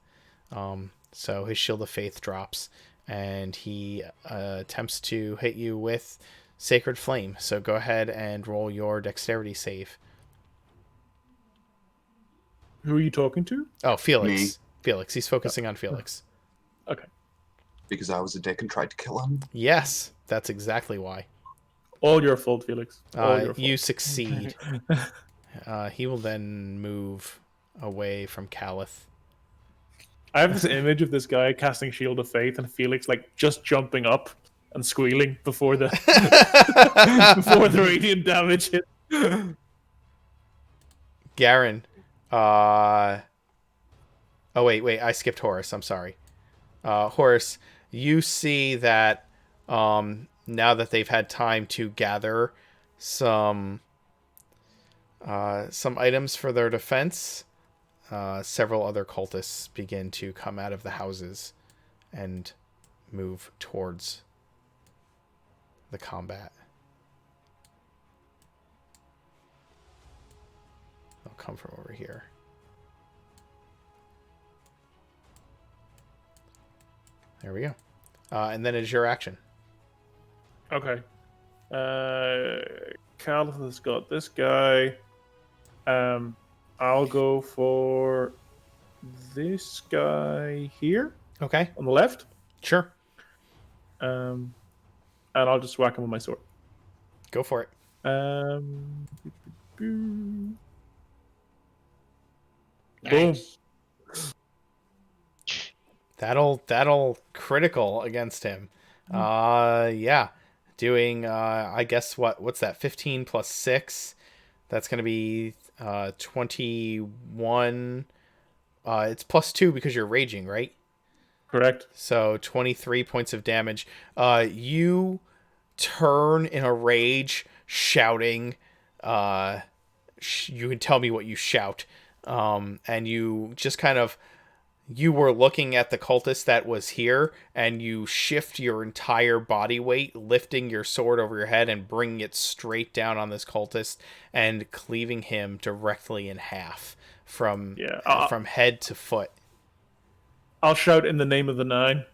A: So his Shield of Faith drops, and he attempts to hit you with Sacred Flame. So go ahead and roll your dexterity save.
B: Who are you talking to?
A: Oh, Felix.
E: Me.
A: Felix. He's focusing on Felix.
B: Okay.
E: Because I was a dick and tried to kill him.
A: Yes, that's exactly why.
B: All your fault, Felix. All your fault.
A: You succeed. He will then move away from Calith.
B: I have this image of this guy casting Shield of Faith and Felix just jumping up and squealing before the before the radiant damage hit.
A: Garen. Oh wait, I skipped Horus. I'm sorry. Horus, you see that now that they've had time to gather some items for their defense, several other cultists begin to come out of the houses and move towards the combat. They'll come from over here. There we go. And then it's your action.
B: Okay. Caliph has got this guy. I'll go for this guy here
A: Okay,
B: on the left.
A: sure.
B: And I'll just whack him with my sword.
A: Go for it.
B: Boom.
C: Nice.
A: That'll critical against him. Yeah. Doing I guess what's that? 15 plus 6. That's going to be 21. It's plus 2 because you're raging, right?
B: Correct.
A: So 23 points of damage. You turn in a rage, shouting. You can tell me what you shout. And you just kind of, you were looking at the cultist that was here, and you shift your entire body weight, lifting your sword over your head and bringing it straight down on this cultist and cleaving him directly in half from head to foot.
B: I'll shout in the name of the 9.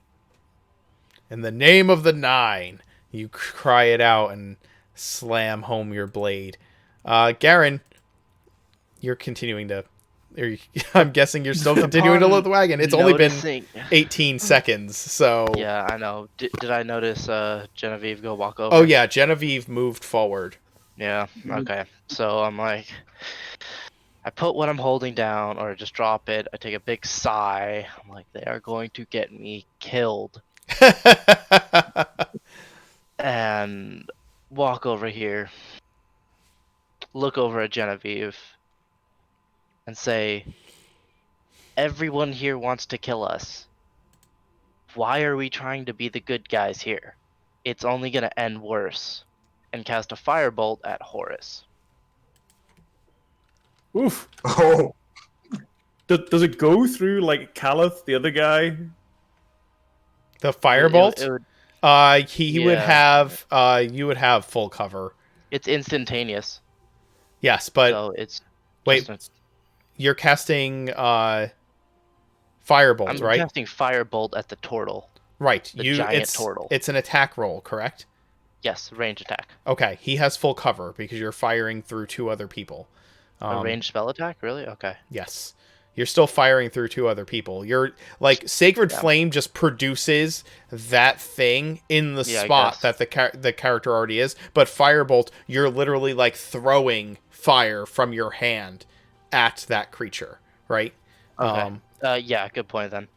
A: In the name of the 9, you cry it out and slam home your blade. Garen, you're continuing to... I'm guessing you're still continuing to load the wagon. It's only been 18 seconds, so...
D: Yeah, I know. Did I notice Genevieve go walk over?
A: Oh yeah, Genevieve moved forward.
D: Yeah, okay. So I'm like... I put what I'm holding down, or just drop it. I take a big sigh. I'm like, they are going to get me killed. And walk over here. Look over at Genevieve. And say, everyone here wants to kill us. Why are we trying to be the good guys here? It's only going to end worse. And cast a firebolt at Horus.
B: Oof.
E: Oh,
B: Does it go through like Caliph, the other guy?
A: The firebolt?
D: It would,
A: He would have you would have full cover.
D: it's instantaneous.
A: Yes, but
D: So it's
A: wait,
D: just
A: you're casting firebolt,
D: I'm
A: right?
D: casting firebolt at the turtle.
A: Right.
D: the giant turtle.
A: It's an attack roll, correct?
D: Yes, range attack.
A: Okay, he has full cover because you're firing through 2 other people.
D: A ranged spell attack? Really? Okay.
A: Yes. You're still firing through 2 other people. You're like Sacred Flame just produces that thing in the
D: Yeah, I
A: spot
D: guess.
A: that the character already is, but Firebolt, you're literally like throwing fire from your hand at that creature, right?
D: Okay. Yeah, good point then.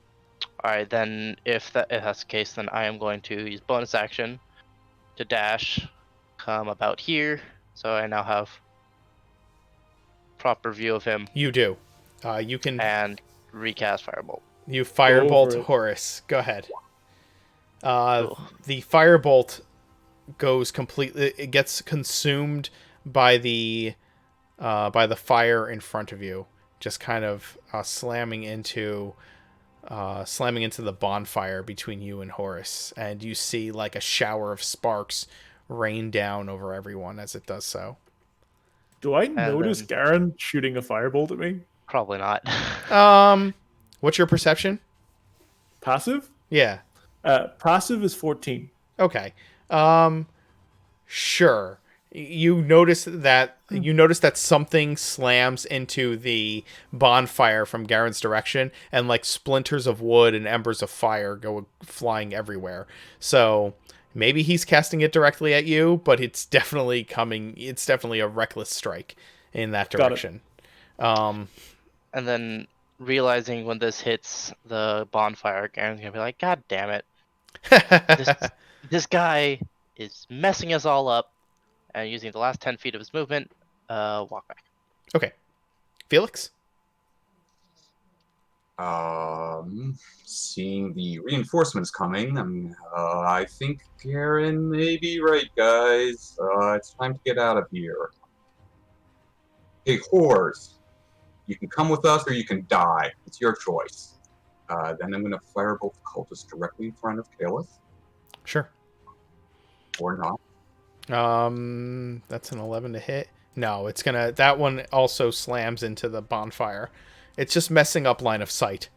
D: Alright, then if that's the case, then I am going to use bonus action to dash, come about here, so I now have proper view of him,
A: You do. You can
D: and recast firebolt.
A: you firebolt
B: Over it.
A: Horus. Go ahead.
D: Cool.
A: The firebolt goes completely. It gets consumed by the fire in front of you, just kind of slamming into the bonfire between you and Horus, and you see like a shower of sparks rain down over everyone as it does so.
B: Do I notice
D: then-
B: Garen shooting a firebolt at me?
D: Probably not.
A: What's your perception?
B: Passive?
A: Yeah.
B: Passive is 14.
A: Okay. Sure. You notice that something slams into the bonfire from Garen's direction, and like splinters of wood and embers of fire go flying everywhere. So maybe he's casting it directly at you, but it's definitely a reckless strike in that
B: Got it.
A: direction.
D: And then realizing when this hits the bonfire, Garen's gonna be like, God damn it. This guy is messing us all up, and using the last 10 feet of his movement, walk back.
A: Okay. Felix?
E: Seeing the reinforcements coming, I think Garen may be right, guys. It's time to get out of here. Hey, Horus, you can come with us or you can die. It's your choice. Then I'm going to firebolt the cultist directly in front of Caliph,
A: Sure.
E: or not.
A: That's an 11 to hit. No, that one also slams into the bonfire. It's just messing up line of sight.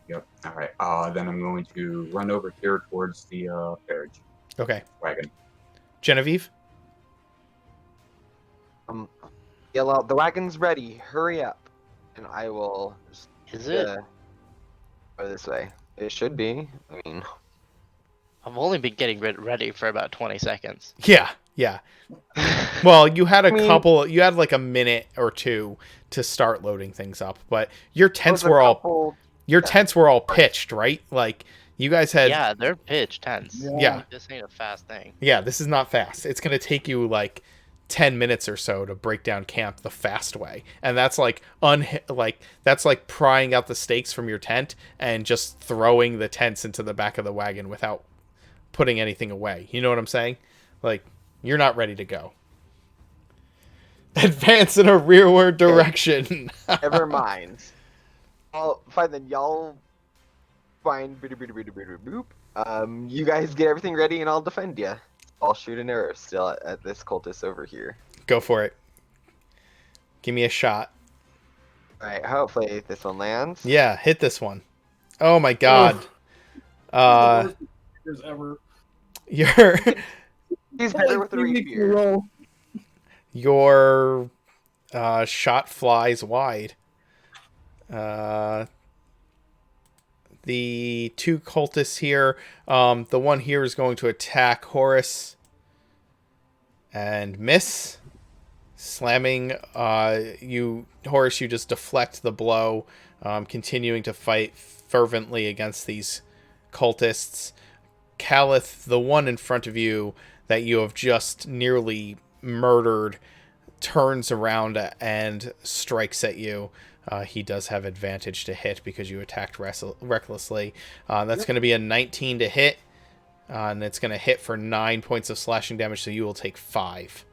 E: Yep. All right. Then I'm going to run over here towards the carriage
A: Okay.
E: wagon.
A: Genevieve?
F: Yell out, "The wagon's ready! Hurry up!" And I will just
D: Is it?
F: go this way. It should be. I mean,
D: I've only been getting ready for about 20 seconds.
A: Yeah. Well, you had
F: I mean-
A: you had like a minute or two to start loading things up, but your tents
F: there's a
A: were
F: couple-
A: tents were all pitched, right? Like you guys had
D: Yeah, they're pitch tense.
A: Yeah.
D: Like, this ain't a fast thing.
A: Yeah, this is not fast. It's going to take you like 10 minutes or so to break down camp the fast way. And that's like that's like prying out the stakes from your tent and just throwing the tents into the back of the wagon without putting anything away. You know what I'm saying? Like you're not ready to go. Advance in a rearward direction.
F: Never mind. Well, fine then. Y'all find boop. You guys get everything ready, and I'll defend you. I'll shoot an arrow still at this cultist over here.
A: Go for it. Give me a shot.
F: All right. Hopefully this one lands.
A: Yeah, hit this one. Oh my god.
B: The worst ever.
A: Your
F: He's better with the rapier.
A: your shot flies wide. The two cultists here, the one here is going to attack Horus and miss, slamming Horus, you just deflect the blow, continuing to fight fervently against these cultists. Calith, the one in front of you that you have just nearly murdered, turns around and strikes at you. He does have advantage to hit because you attacked recklessly. That's going to be a 19 to hit, and it's going to hit for 9 points of slashing damage, so you will take 5.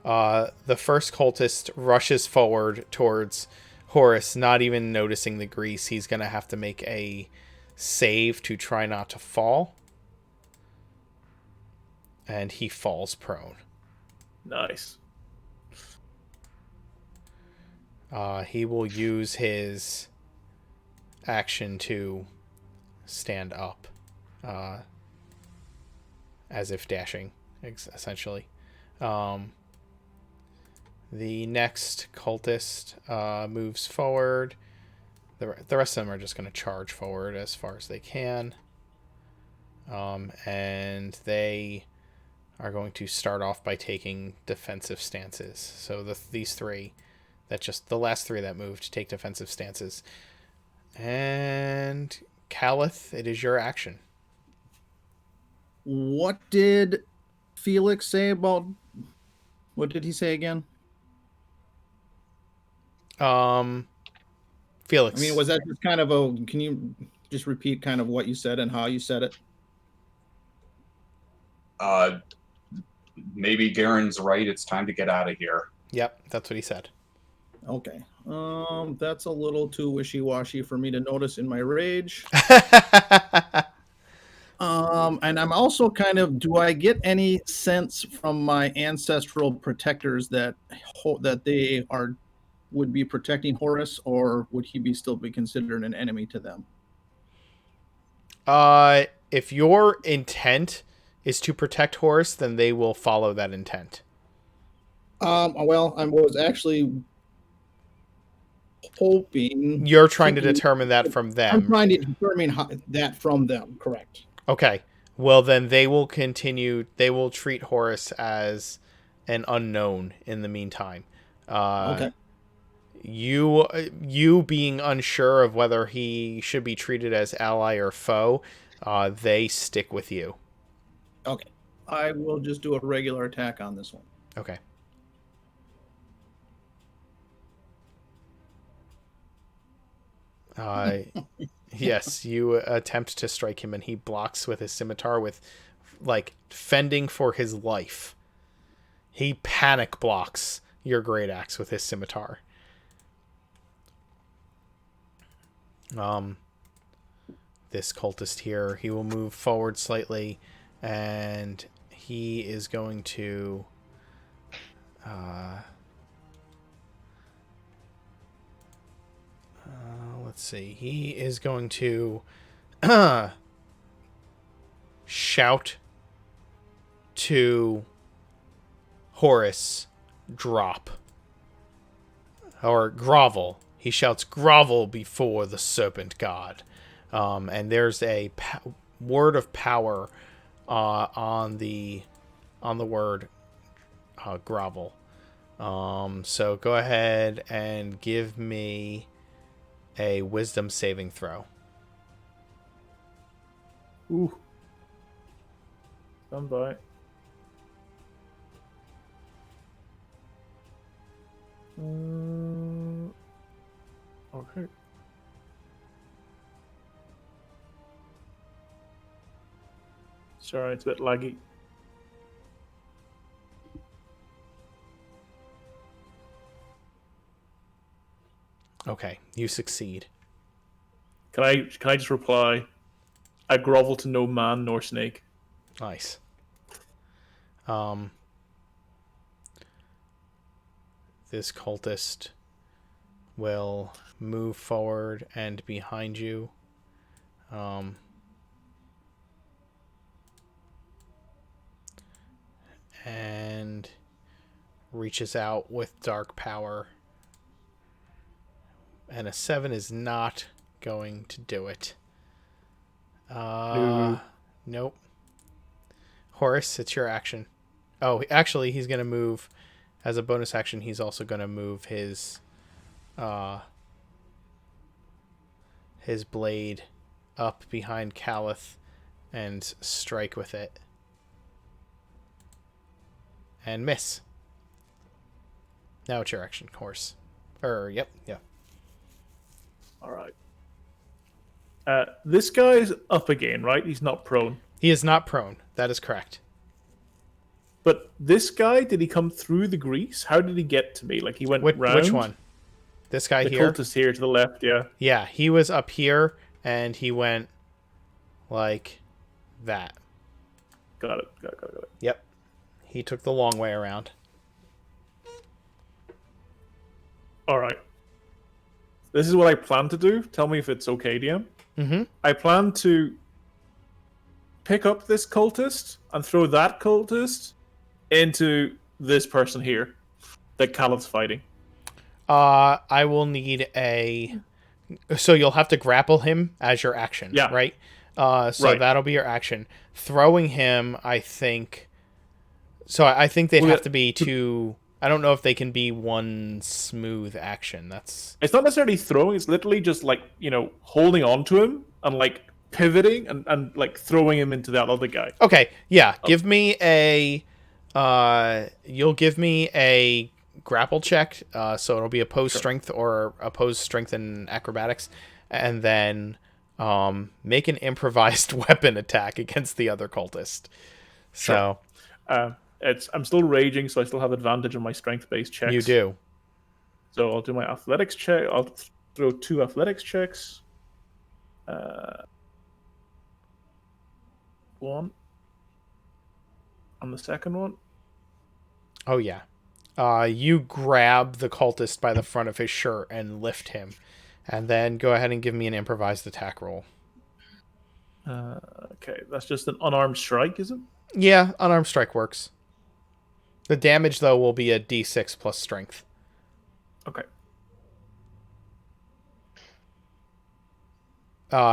A: The first cultist rushes forward towards Horus, not even noticing the grease. He's going to have to make a save to try not to fall. And he falls prone.
B: Nice.
A: He will use his action to stand up, as if dashing, essentially. The next cultist moves forward. The rest of them are just going to charge forward as far as they can. And they are going to start off by taking defensive stances. So these three, the last three that moved, take defensive stances. And Calith, it is your action.
C: What did Felix say about? What did he say again?
A: Felix.
C: I mean, was that just kind of a? Can you just repeat kind of what you said and how you said it?
E: Maybe Garen's right. It's time to get out of here.
A: Yep, that's what he said.
C: Okay. That's a little too wishy-washy for me to notice in my rage. And I'm also kind of, do I get any sense from my ancestral protectors that they would be protecting Horus, or would he still be considered an enemy to them?
A: If your intent is to protect Horus, then they will follow that intent.
C: Well, I was actually hoping.
A: You're trying to determine that from them.
C: I'm trying to determine that from them, correct.
A: Okay. Well, then they will continue. They will treat Horus as an unknown in the meantime.
C: Okay.
A: You being unsure of whether he should be treated as ally or foe, they stick with you.
C: Okay. I will just do a regular attack on this one.
A: Okay. Yes, you attempt to strike him, and he blocks with his scimitar with, like, fending for his life. He panic blocks your great axe with his scimitar. This cultist here, he will move forward slightly, and he is going to let's let's see. He is going to shout to Horus, drop. Or grovel. He shouts, grovel before the serpent god. And there's a word of power on the word grovel. So go ahead and give me a wisdom saving throw.
B: Ooh. Stand by. Okay. Sorry, it's a bit laggy.
A: Okay, you succeed.
B: Can I just reply? I grovel to no man nor snake.
A: Nice. This cultist will move forward and behind you. And reaches out with dark power. And a 7 is not going to do it.
B: No.
A: Nope. Horus, it's your action. Oh, actually, he's going to move. As a bonus action, he's also going to move his blade up behind Caliph and strike with it. And miss. Now it's your action, Horse. Yep.
B: All right. This guy's up again, right? He's not prone.
A: He is not prone. That is correct.
B: But this guy, did he come through the grease? How did he get to me? Like he went round?
A: Which one? This guy
B: the
A: here?
B: The cultist here to the left, yeah.
A: Yeah, he was up here, and he went like that.
B: Got it.
A: Yep. He took the long way around.
B: All right. This is what I plan to do. Tell me if it's okay, DM.
A: Mm-hmm.
B: I plan to pick up this cultist and throw that cultist into this person here that Caliph's fighting.
A: I will need a... So you'll have to grapple him as your action,
B: yeah.
A: Right? So
B: right.
A: That'll be your action. Throwing him, I think... So I think they'd have to be two... I don't know if they can be one smooth action.
B: It's not necessarily throwing. It's literally just like, holding on to him and like pivoting and like throwing him into that other guy.
A: Okay, yeah. Give me a... you'll give me a grapple check. So it'll be opposed strength or opposed strength and acrobatics. And then make an improvised weapon attack against the other cultist. So...
B: Sure. I'm still raging, so I still have advantage on my strength-based checks.
A: You do.
B: So I'll do my athletics check. I'll throw 2 athletics checks. 1. On the second one.
A: Oh, yeah. You grab the cultist by the front of his shirt and lift him. And then go ahead and give me an improvised attack roll.
B: Okay, that's just an unarmed strike, is it?
A: Yeah, unarmed strike works. The damage, though, will be a d6 plus strength.
B: Okay.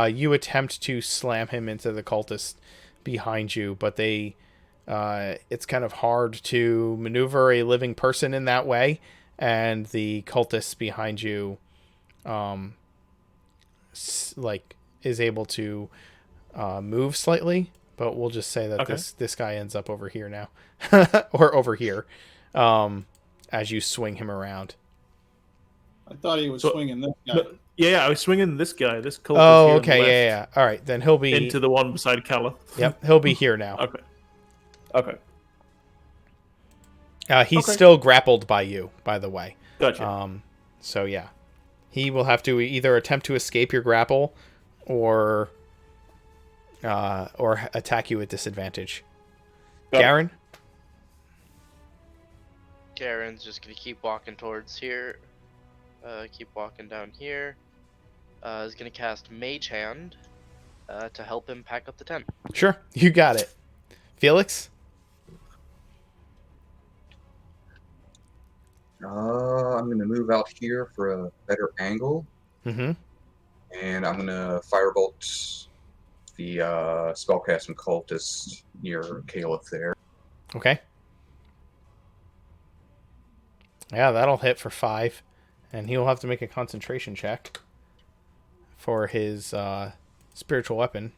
A: You attempt to slam him into the cultist behind you, but it's kind of hard to maneuver a living person in that way, and the cultist behind you is able to move slightly. But we'll just say that this guy ends up over here now. Or over here. As you swing him around.
C: I thought he was swinging this guy.
B: Yeah, I was swinging this guy. This cultist
A: Oh,
B: here
A: okay, yeah. All right, then he'll be...
B: into the one beside Calla.
A: Yep, he'll be here now.
B: Okay.
A: He's still grappled by you, by the way.
B: Gotcha.
A: So, yeah. He will have to either attempt to escape your grapple or attack you at disadvantage. Garen?
D: Garen's just gonna keep walking towards here. Keep walking down here. is gonna cast Mage Hand to help him pack up the tent.
A: Sure, you got it. Felix?
E: I'm going to move out here for a better angle,
A: Mm-hmm.
E: and I'm going to firebolt the spellcasting cultist near Caliph there.
A: Okay. Yeah, that'll hit for 5. And he'll have to make a concentration check for his spiritual weapon.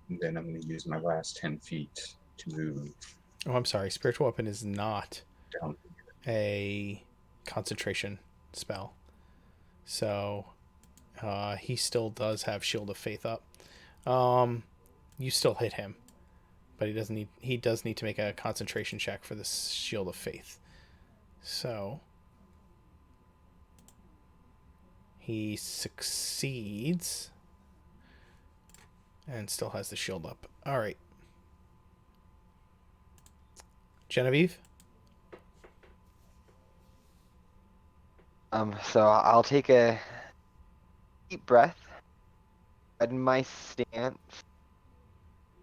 E: And then I'm going to use my last 10 feet to move
A: Oh, I'm sorry. Spiritual weapon is not
E: down.
A: a concentration spell. So he still does have Shield of Faith up. You still hit him, but he does need to make a concentration check for this Shield of Faith. So he succeeds and still has the shield up. All right. Genevieve?
F: So I'll take a deep breath in my stance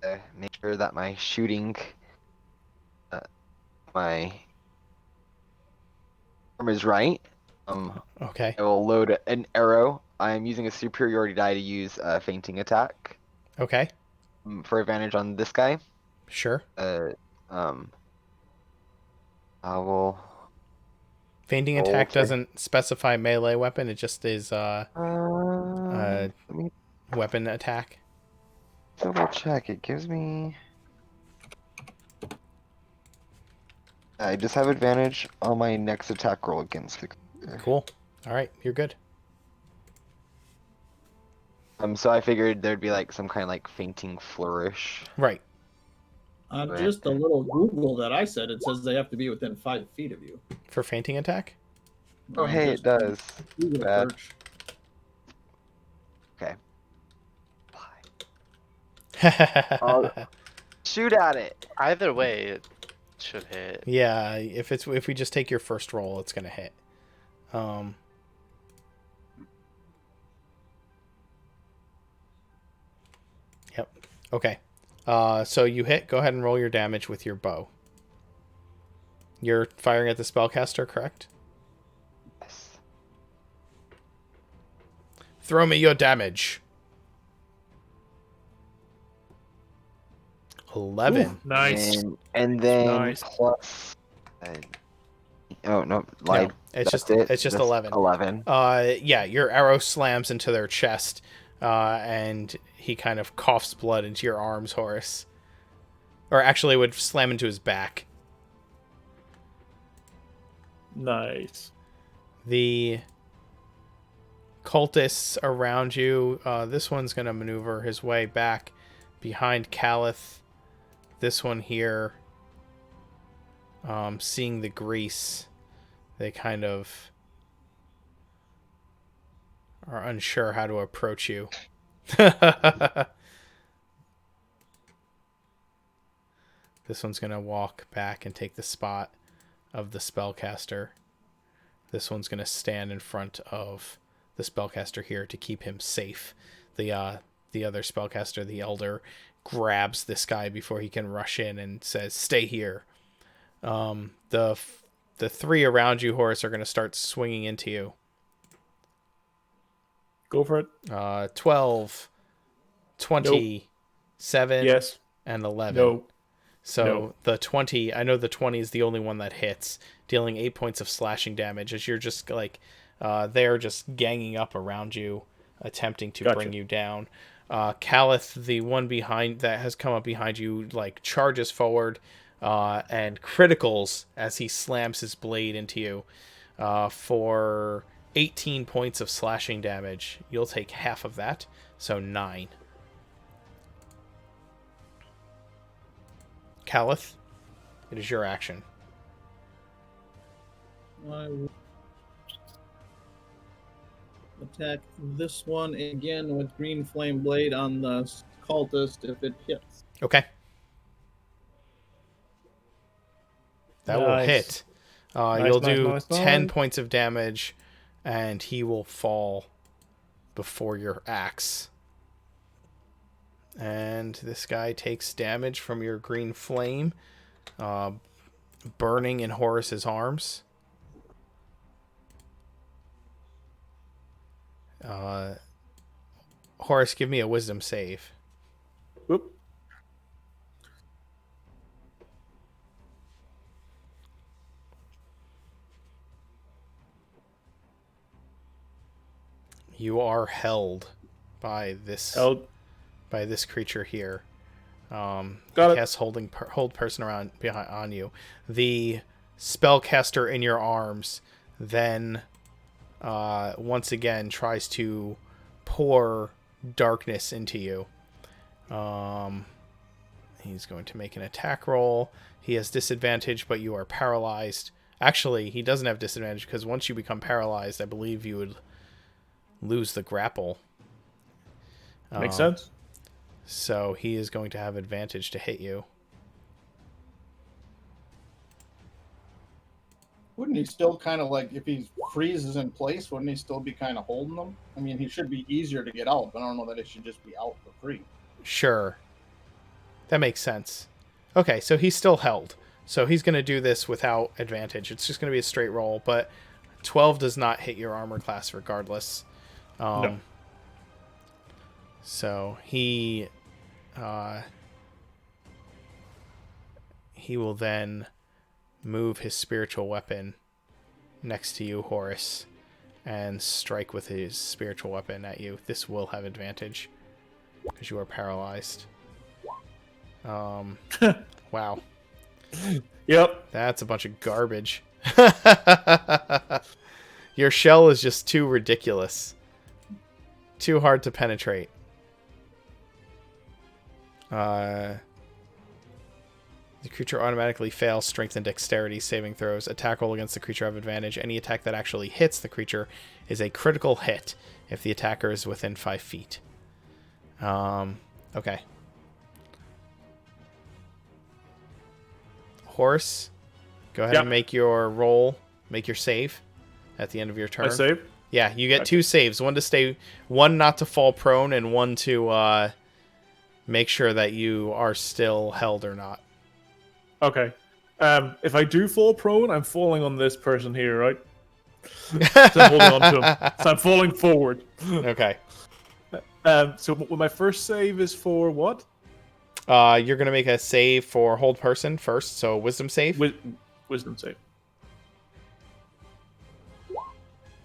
F: to make sure that my shooting, my arm is right.
A: Okay.
F: I will load an arrow. I'm using a superiority die to use a fainting attack
A: Okay.
F: for advantage on this guy.
A: Sure.
F: I will.
A: Fainting attack doesn't specify melee weapon. It just is
F: Let me
A: weapon attack.
F: double check. It gives me. I just have advantage on my next attack roll against the creature.
A: Cool. All right. You're good.
F: So I figured there'd be like some kind of like fainting flourish.
A: Right.
C: On just a little Google that I said, it says they have to be within 5 feet of you.
A: For fainting attack?
F: Oh, hey, it does.
C: Google
F: Bad.
C: search.
F: Okay. I'll shoot at it.
D: Either way, it should hit.
A: Yeah, if we just take your first roll, it's gonna hit. Yep. Okay. So you hit. Go ahead and roll your damage with your bow. You're firing at the spellcaster, correct?
F: Yes.
A: Throw me your damage. 11.
B: Ooh, nice.
F: And then
B: Nice.
F: plus. Oh no! Like
A: No, it's just 11.
F: 11.
A: Yeah, your arrow slams into their chest, and he kind of coughs blood into your arms, Horus. Or actually, it would slam into his back.
B: Nice.
A: The cultists around you, this one's going to maneuver his way back behind Caliph. This one here, seeing the grease, they kind of are unsure how to approach you. This one's going to walk back and take the spot of the spellcaster. This one's going to stand in front of the spellcaster here to keep him safe. The other spellcaster, the elder, grabs this guy before he can rush in and says, "Stay here." The 3 around you, Horus, are going to start swinging into you.
B: Go for it.
A: 12, 20, 7,
B: Yes.
A: and 11.
B: No.
A: So
B: No.
A: the 20, I know the 20 is the only one that hits, dealing 8 points of slashing damage as you're just like, they're just ganging up around you, attempting to
B: Gotcha.
A: bring you down. Caliph, the one behind that has come up behind you, like charges forward and criticals as he slams his blade into you for 18 points of slashing damage. You'll take half of that, so 9. Caliph, it is your action.
C: attack this one again with green flame blade on the cultist if it hits.
A: Okay. That will
B: Nice.
A: hit.
B: Nice,
A: You'll
B: nice,
A: do
B: nice,
A: 10
B: nice.
A: points of damage, and he will fall before your axe. And this guy takes damage from your green flame, burning in Horus's arms. Horus, give me a wisdom save.
B: Whoop.
A: You are held by this
B: Held.
A: by this creature here.
B: Got it.
A: Cast hold person around behind on you. The spellcaster in your arms then once again tries to pour darkness into you. He's going to make an attack roll. He has disadvantage, but you are paralyzed. Actually, he doesn't have disadvantage because once you become paralyzed, I believe you would lose the grapple.
B: Makes sense.
A: So he is going to have advantage to hit you.
C: Wouldn't he still kind of like, if he freezes in place, wouldn't he still be kind of holding them? I mean, he should be easier to get out, but I don't know that it should just be out for free.
A: Sure. That makes sense. Okay, so he's still held. So he's going to do this without advantage. It's just going to be a straight roll, but 12 does not hit your armor class regardless.
B: No.
A: So he will then move his spiritual weapon next to you, Horus, and strike with his spiritual weapon at you. This will have advantage because you are paralyzed. Wow.
B: Yep.
A: That's a bunch of garbage. Your shell is just too ridiculous. Too hard to penetrate. The creature automatically fails strength and dexterity saving throws. Attack roll against the creature have advantage. Any attack that actually hits the creature is a critical hit if the attacker is within 5 feet. Okay. Horse, go ahead and make your roll. Make your save at the end of your turn.
B: I save?
A: Yeah, you get 2 saves. One not to fall prone, and one to make sure that you are still held or not.
B: Okay. If I do fall prone, I'm falling on this person here, right? So I'm holding on to him. So I'm falling forward.
A: Okay.
B: So my first save is for what?
A: You're going to make a save for hold person first, so wisdom save.
B: Wisdom save.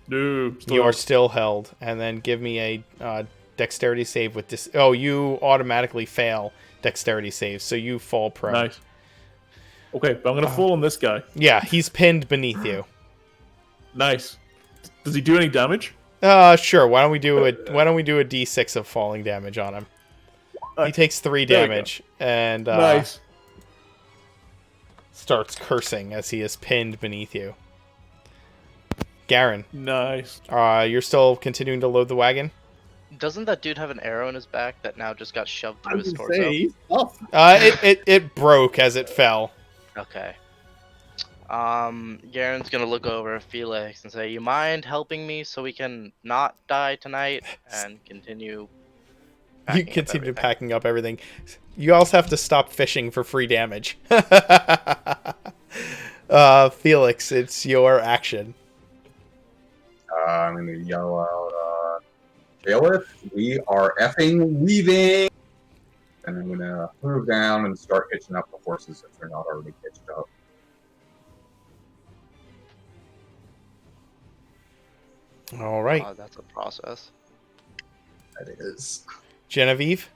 B: No.
A: You are still held. And then give me a dexterity save with you automatically fail dexterity saves, so you fall prone.
B: Nice. Okay, but I'm going to fall on this guy.
A: Yeah, he's pinned beneath you.
B: Nice. Does he do any damage?
A: Sure. Why don't we do a D6 of falling damage on him? He takes 3 damage and
B: nice.
A: Starts cursing as he is pinned beneath you. Garen.
B: Nice.
A: You're still continuing to load the wagon?
D: Doesn't that dude have an arrow in his back that now just got shoved through his torso?
A: It broke as it fell.
D: Okay. Garen's gonna look over at Felix and say, "You mind helping me so we can not die tonight?" And continue.
A: You continue packing up everything. You also have to stop fishing for free damage. Felix, it's your action.
E: I'm going to yell out, Caliph, we are effing leaving! And I'm going to move down and start hitching up the horses if they're not already hitched up.
A: All right.
D: That's a process.
E: That is.
A: Genevieve?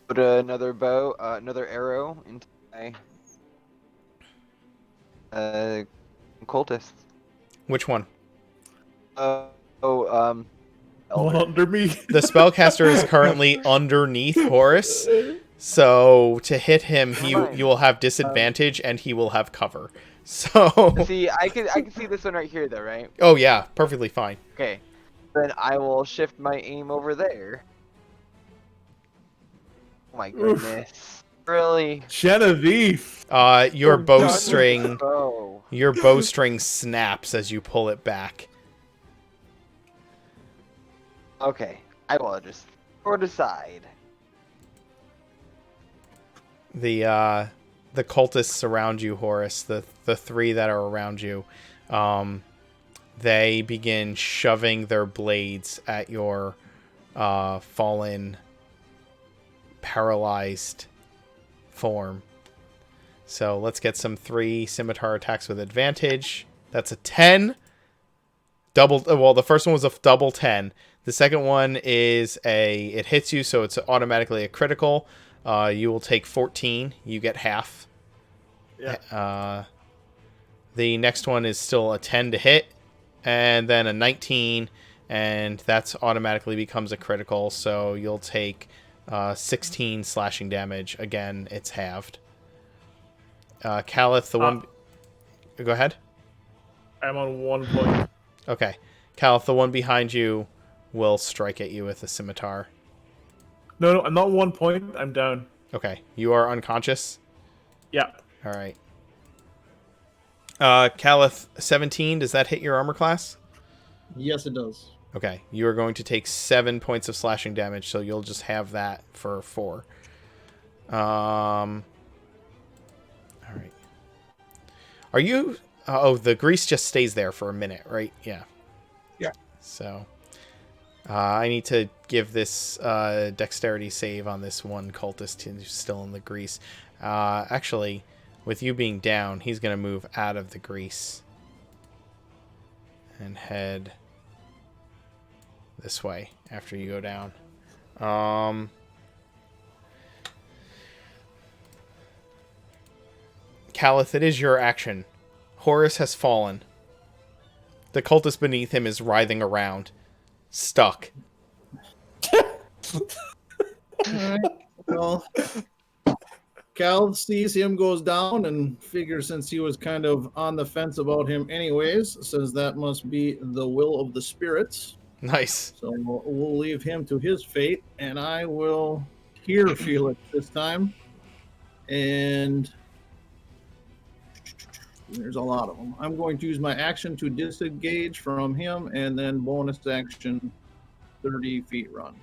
F: Put another another arrow into my cultist.
A: Which one?
B: Elder. Under me.
A: The spellcaster is currently underneath Horus, so to hit him, you will have disadvantage and he will have cover. So,
F: See, I can see this one right here, though, right?
A: oh yeah, perfectly fine.
F: Okay. Then I will shift my aim over there. Oh my
B: Oof.
F: goodness. Really?
B: Genevieve.
A: Your
B: Oh, God.
F: Oh.
A: your bowstring snaps as you pull it back.
F: Okay. I will just throw it aside.
A: The cultists surround you, Horus. The three that are around you, they begin shoving their blades at your fallen, paralyzed form. So let's get some 3 scimitar attacks with advantage. That's a 10. Double. Well, the first one was a double 10. The second one is it hits you, so it's automatically a critical. You will take 14. You get half.
B: Yeah.
A: The next one is still a 10 to hit, and then a 19, and that's automatically becomes a critical, so you'll take 16 slashing damage. Again, it's halved. Calith, the one... Go ahead.
B: I'm on 1 point.
A: Okay. Calith, the one behind you will strike at you with a scimitar.
B: No, I'm not 1 point. I'm down.
A: Okay. You are unconscious?
B: Yeah.
A: All right. Calith, 17, does that hit your armor class?
C: Yes, it does.
A: Okay. You are going to take 7 points of slashing damage, so you'll just have that for 4. All right. Are you... oh, the grease just stays there for a minute, right? Yeah.
E: Yeah.
A: So... I need to give this dexterity save on this one cultist who's still in the grease. Actually, with you being down, he's going to move out of the grease and head this way after you go down. Calith, it is your action. Horus has fallen. The cultist beneath him is writhing around. Stuck.
C: Alright. Well, Cal sees him, goes down, and figures since he was kind of on the fence about him anyways, says that must be the will of the spirits.
A: Nice.
C: So we'll leave him to his fate, and I will hear Felix this time. And there's a lot of them. I'm going to use my action to disengage from him, and then bonus action 30 feet run.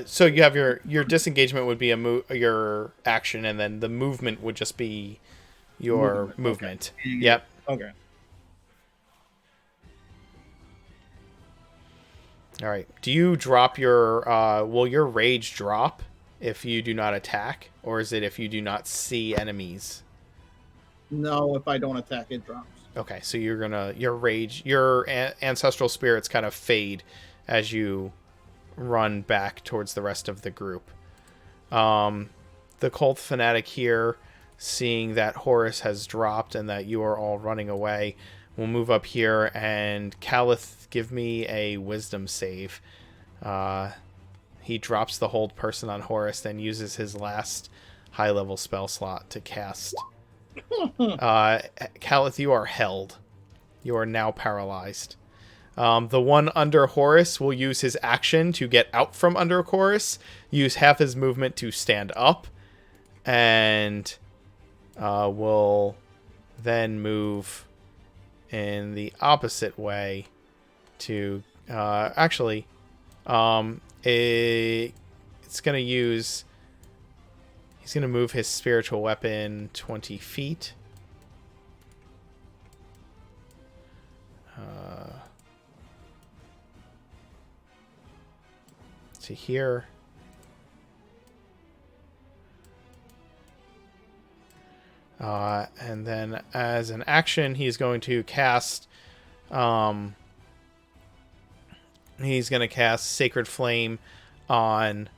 A: So you have your disengagement would be your action, and then the movement would just be your movement.
C: Okay.
A: Yep.
C: Okay.
A: All right. Do you drop your will your rage drop if you do not attack, or is it if you do not see enemies?
C: No, if I don't attack, it drops.
A: Okay, so you're gonna your ancestral spirits kind of fade as you run back towards the rest of the group. The cult fanatic here, seeing that Horus has dropped and that you are all running away, will move up here, and Calith, give me a wisdom save. He drops the hold person on Horus, then uses his last high level spell slot to cast. Calith, you are held. You are now paralyzed. The one under Horus will use his action to get out from under Horus, use half his movement to stand up, and will then move in the opposite way to... it's going to use... He's going to move his spiritual weapon 20 feet. To here. And then as an action, he's going to cast... he's going to cast Sacred Flame on...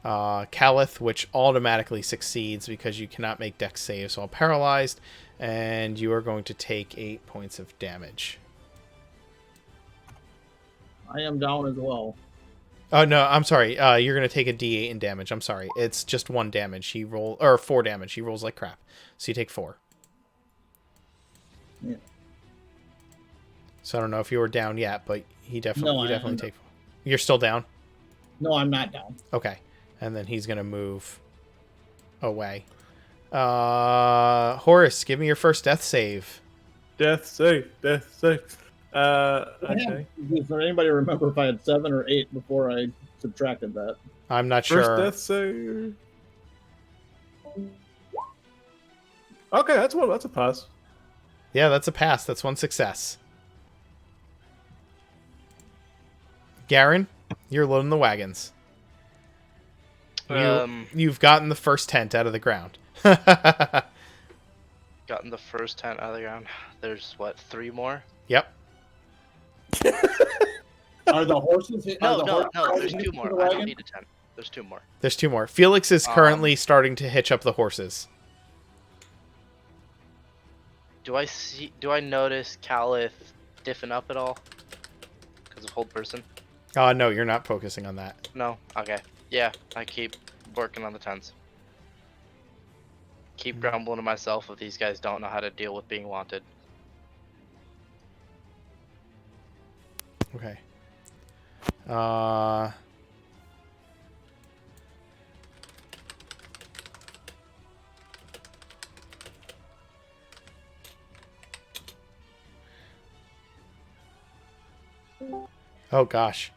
A: Calith, which automatically succeeds because you cannot make dex saves while paralyzed, and you are going to take 8 points of damage.
C: I am down as well.
A: Oh no, I'm sorry. You're going to take a d8 in damage. I'm sorry. It's just 1 damage. 4 damage. He rolls like crap. So you take 4.
C: Yeah.
A: So I don't know if you were down yet, but you definitely
C: I'm
A: take. You're still down.
C: No, I'm not down.
A: Okay, and then he's gonna move away. Horus, give me your first death save.
B: Death save. Death save.
C: Yeah.
B: Okay.
C: Does anybody remember if I had 7 or 8 before I subtracted that?
A: I'm not
B: First
A: sure.
B: death save. Okay, that's a pass.
A: Yeah, that's a pass. That's one success. Garen, you're loading the wagons. You've gotten the first tent out of the ground.
D: Gotten the first tent out of the ground. There's what, 3 more?
A: Yep.
C: Are the horses hit?
D: No,
C: are the
D: no,
C: horses
D: no. There's
C: hitting
D: 2
C: the
D: more. I
C: wagon?
D: don't need a tent. There's 2 more.
A: There's 2 more. Felix is currently starting to hitch up the horses.
D: Do I notice Caliph stiffen up at all? Because of hold person?
A: No, you're not focusing on that.
D: No? Okay. Yeah, I keep working on the tents. Keep grumbling to myself if these guys don't know how to deal with being wanted.
A: Okay. Oh gosh.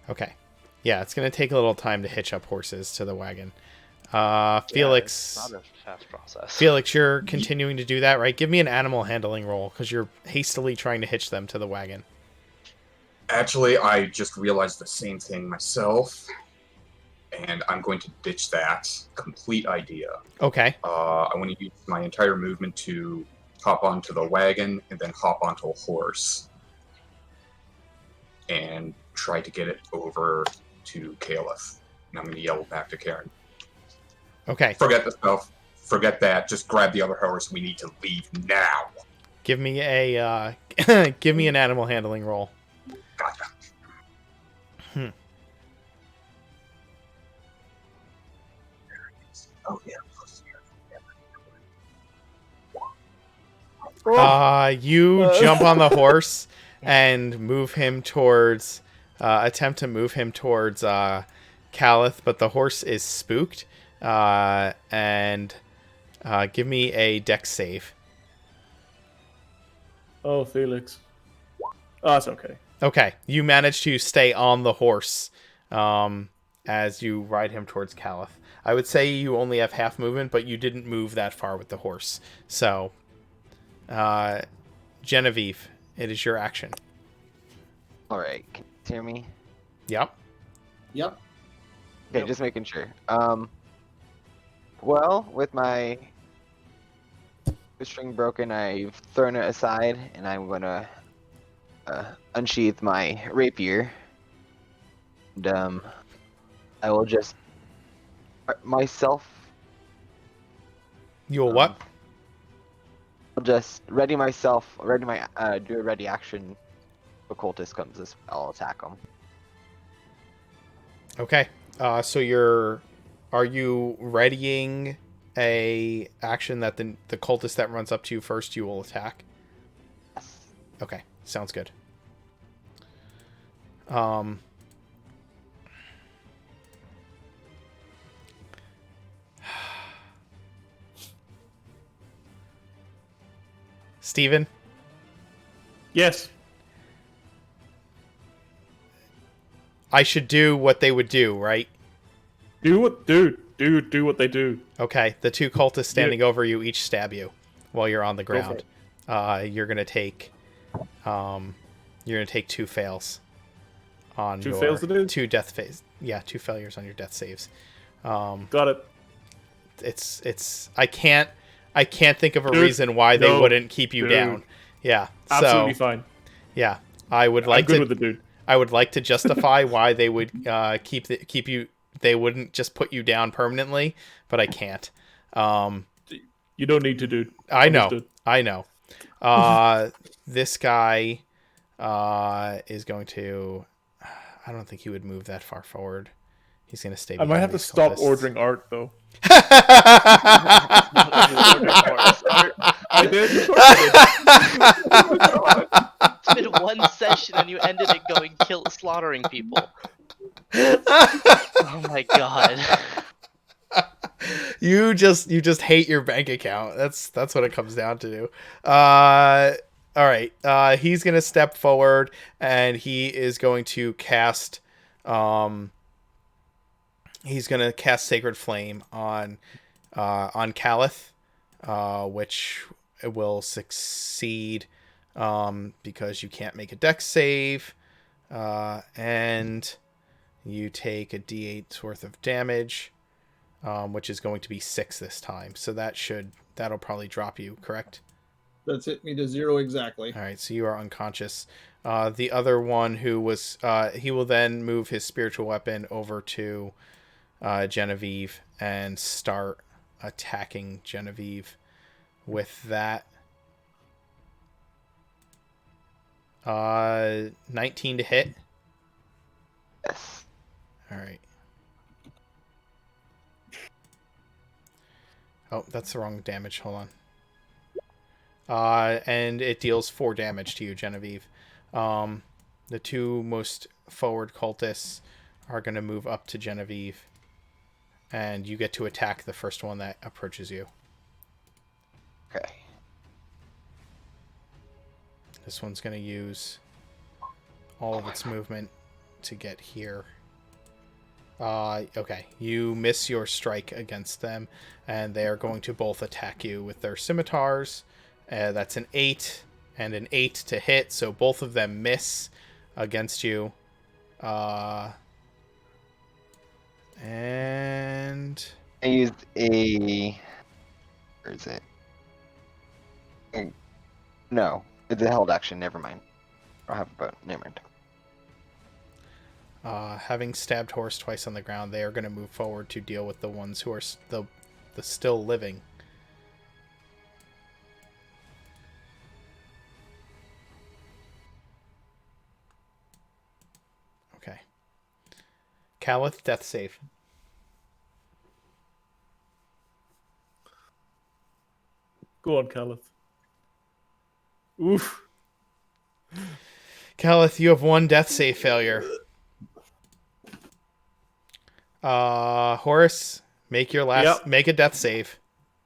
A: Okay. Yeah, it's gonna take a little time to hitch up horses to the wagon. Felix.
D: Yeah, it's not a fast process.
A: Felix, you're continuing to do that, right? Give me an animal handling roll because you're hastily trying to hitch them to the wagon.
E: Actually, I just realized the same thing myself, and I'm going to ditch that complete idea.
A: Okay.
E: I want to use my entire movement to hop onto the wagon and then hop onto a horse and try to get it over to Caliph. And I'm going to yell back to Karen.
A: Okay.
E: Forget the stuff. Forget that. Just grab the other horse. We need to leave now.
A: Give me a give me an animal handling roll.
E: Gotcha. Oh yeah.
A: You jump on the horse and move him towards attempt to move him towards Caliph, but the horse is spooked. And give me a dex save.
B: Oh, Felix. Oh, that's okay.
A: Okay, you manage to stay on the horse as you ride him towards Caliph. I would say you only have half movement, but you didn't move that far with the horse. So, Genevieve, it is your action.
F: All right, can you hear me?
A: Yep.
C: Yep.
F: Okay, just making sure. Well, with my string broken, I've thrown it aside, and I'm gonna unsheath my rapier, and I will just myself.
A: You will what?
F: I'll just ready myself, ready my do a ready action. If a cultist comes, I'll attack him.
A: Okay. So are you readying a action that the cultist that runs up to you first you will attack?
F: Yes.
A: Okay, sounds good. Steven?
B: Yes.
A: I should do what they would do, right?
B: Do what they do.
A: Okay, the 2 cultists standing over you each stab you while you're on the
B: for
A: ground. You're gonna take 2 fails on
B: 2
A: your
B: fails to do?
A: 2 death phase. Yeah, 2 failures on your death saves.
B: Got it.
A: It's I can't think of a reason why they wouldn't keep you down. Yeah,
B: Absolutely
A: so
B: fine.
A: yeah, I would like
B: I'm good
A: to.
B: with the dude.
A: I would like to justify why they would keep you. They wouldn't just put you down permanently, but I can't.
B: You don't need to, dude.
A: I know.
B: Understood.
A: I know. This guy is going to. I don't think he would move that far forward. He's gonna stay.
B: I might have to
A: these
B: stop
A: cultists.
B: ordering art though.
D: You ordered Horus art.
B: I did. Of course I did. Oh my god.
D: It's been one session and you ended it going slaughtering people. Oh my god.
A: You just hate your bank account. That's what it comes down to. All right. He's gonna step forward and he is going to cast. He's gonna cast Sacred Flame on Calith, which will succeed because you can't make a dex save, and you take a d8's worth of damage. Which is going to be 6 this time. So that'll probably drop you, correct?
C: That's hit me to 0 exactly.
A: All right, so you are unconscious. The other one who was, he will then move his spiritual weapon over to Genevieve and start attacking Genevieve with that. 19 to hit.
F: Yes.
A: All right. Oh, that's the wrong damage. Hold on. And it deals 4 damage to you, Genevieve. The 2 most forward cultists are going to move up to Genevieve. And you get to attack the first one that approaches you.
F: Okay.
A: This one's going to use all of its movement to get here. Okay, you miss your strike against them, and they are going to both attack you with their scimitars. That's an 8 and an 8 to hit, so both of them miss against you. And
F: I used a... Where is it? No, it's a held action, never mind. I don't have a boat, never mind.
A: having stabbed Horus twice on the ground, they are going to move forward to deal with the ones who are the still living. Okay. Calith, death save.
B: Go on, Calith. Oof.
A: Calith, you have one death save failure. Horus, make your last.
B: Yep.
A: Make a death save.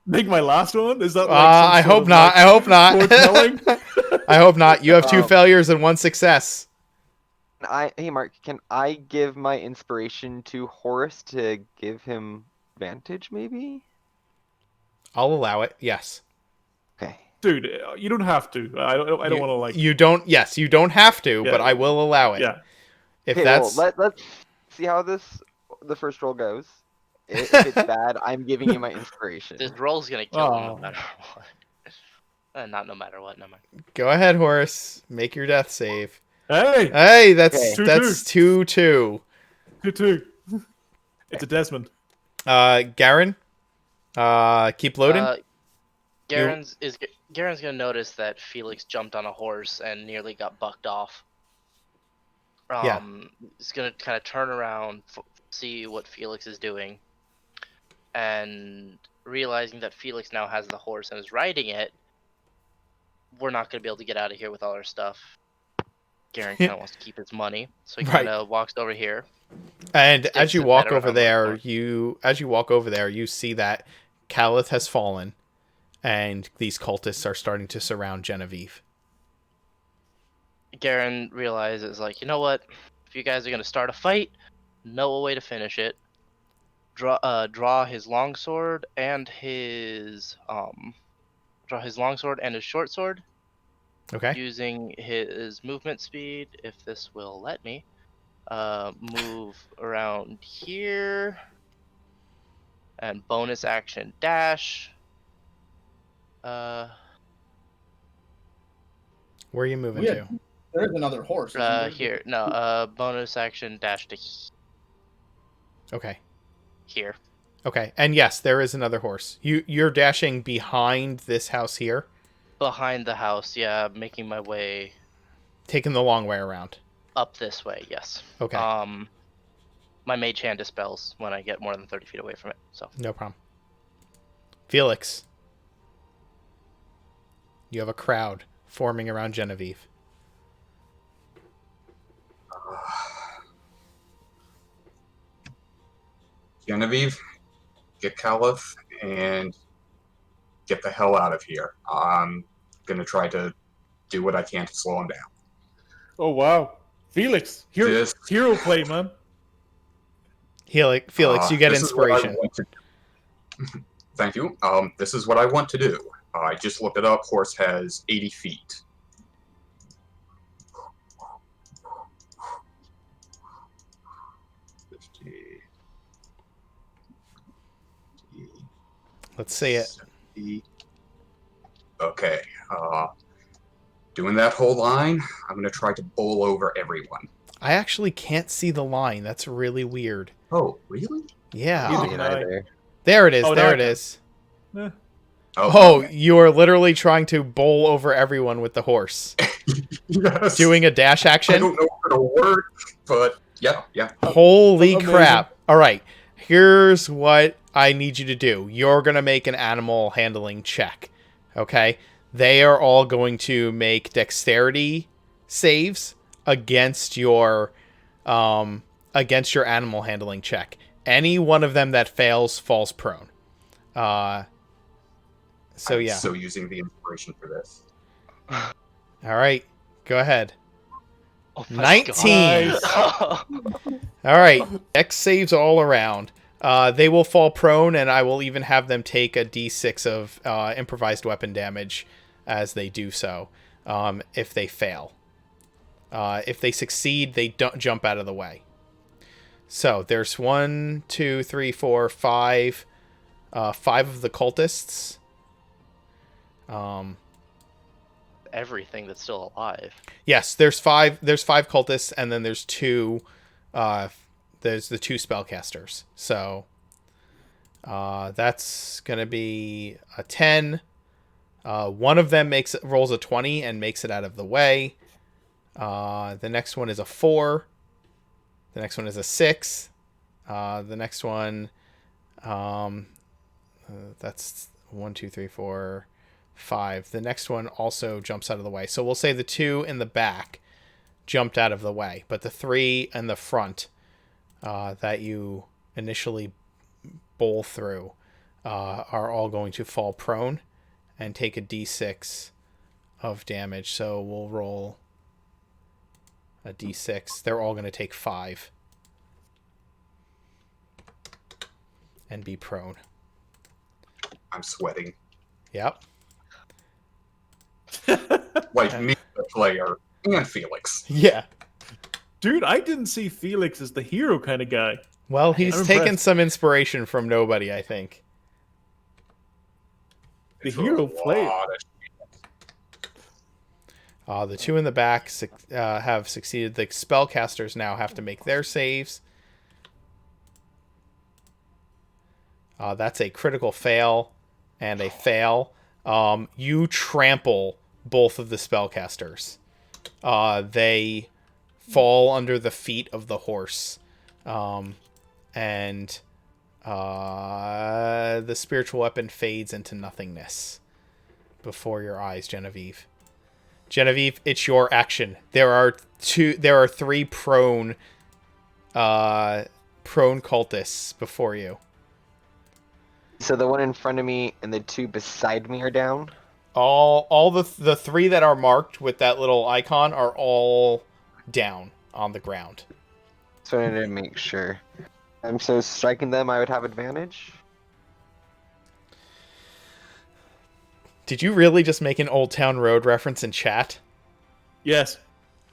B: Make my last one? Is that like
A: I hope not. I hope not.
B: foretelling?
A: I hope not. You have two failures and one success.
F: Hey Mark, can I give my inspiration to Horus to give him advantage, maybe?
A: I'll allow it. Yes.
F: Okay.
B: Dude, you don't have to. I don't want to like.
A: You don't. Yes, you don't have to,
B: Yeah.
A: but I will allow it.
B: Yeah.
A: If
F: Okay,
A: that's
F: well, let's see how the first roll goes. If it's bad, I'm giving you my inspiration.
D: This roll's gonna kill him
B: Oh.
D: no matter what. Not no matter what. Never mind.
A: go ahead, Horus. Make your death save.
B: Hey,
A: Hey, that's
F: Okay.
A: that's 2-2.
B: 2-2. It's a Desmond.
A: Garen, keep loading.
D: Garen's gonna notice that Felix jumped on a horse and nearly got bucked off.
A: Yeah.
D: He's gonna kind of turn around, see what Felix is doing, and realizing that Felix now has the horse and is riding it, we're not gonna be able to get out of here with all our stuff. Garen kind of wants to keep his money, so he
A: Right.
D: kind of walks over here.
A: And as
D: Sticks
A: you
D: it
A: walk
D: better
A: over
D: on the
A: there,
D: floor.
A: you see that Calith has fallen, and these cultists are starting to surround Genevieve.
D: Garen realizes, like, you know what? If you guys are gonna start a fight, know a way to finish it. Draw his longsword and his short sword.
A: Okay.
D: Using his movement speed, if this will let me, move around here, and bonus action dash.
A: Where are you moving
C: Yeah.
A: to?
C: There's another horse. isn't there?
D: Here, no, bonus action dash to
A: Okay.
D: here.
A: Okay. And yes, there is another horse. You're dashing behind this house here,
D: Behind the house, yeah, making my way
A: taking the long way around.
D: up this way, yes.
A: Okay.
D: my mage hand dispels when I get more than 30 feet away from it. So
A: No problem. Felix, you have a crowd forming around Genevieve.
E: Genevieve, get Caliph, and get the hell out of here. I'm gonna try to do what I can to slow him down.
B: Oh wow, Felix, hero play, man.
A: Felix, you get
E: This is what I
A: inspiration.
E: want to- Thank you. This is what I want to do. I just looked it up. Horse has 80 feet.
A: Let's see it.
E: 70. Okay. Doing that whole line, I'm going to try to bowl over everyone.
A: I actually can't see the line. That's really weird.
E: Oh, really?
A: Yeah.
B: Neither
F: Me
B: can I.
F: neither.
A: There it is.
B: Oh,
A: there
B: now
A: it
B: I can.
A: is.
B: Eh.
A: Oh, you are literally trying to bowl over everyone with the horse.
E: Yes.
A: Doing a dash
E: I
A: action?
E: don't know if it'll work, but yeah.
A: Holy
B: Amazing.
A: crap. All right. Here's what I need you to do. You're going to make an animal handling check. Okay? They are all going to make dexterity saves against your animal handling check. Any one of them that fails falls prone. So
E: I'm
A: yeah.
E: so using the inspiration for this.
A: All right. Go ahead.
D: oh my
A: 19.
D: God.
A: All right. Dex saves all around. They will fall prone, and I will even have them take a d6 of improvised weapon damage as they do so, if they fail. If they succeed, they don't jump out of the way. So there's 1, 2, 3, 4, 5. 5 of the cultists.
D: Everything that's still alive.
A: Yes, there's 5 cultists, and then there's 2 there's the 2 spellcasters. So that's gonna be a 10. One of them rolls a 20 and makes it out of the way. The next one is a 4. The next one is a 6. The next one, that's 1, 2, 3, 4, 5. The next one also jumps out of the way. So we'll say the 2 in the back jumped out of the way, but the 3 in the front that you initially bowl through are all going to fall prone and take a d6 of damage. So we'll roll a d6. They're all going to take 5 and be prone.
E: I'm sweating.
A: Yep.
E: Like me, the player, and Felix.
A: Yeah.
B: Dude, I didn't see Felix as the hero kind of guy.
A: Well, he's
B: I'm
A: taken
B: impressed.
A: some inspiration from nobody, I think.
B: The
E: It's a
B: hero play.
E: lot of
A: The 2 in the back have succeeded. The spellcasters now have to make their saves. That's a critical fail and a fail. You trample both of the spellcasters. They fall under the feet of the horse. And the spiritual weapon fades into nothingness before your eyes, Genevieve. Genevieve, it's your action. There are 3 prone cultists before you.
F: So the one in front of me and the 2 beside me are down.
A: All the 3 that are marked with that little icon are all down on the ground.
F: So I wanted to make sure. So striking them, I would have advantage.
A: Did you really just make an Old Town Road reference in chat?
B: Yes.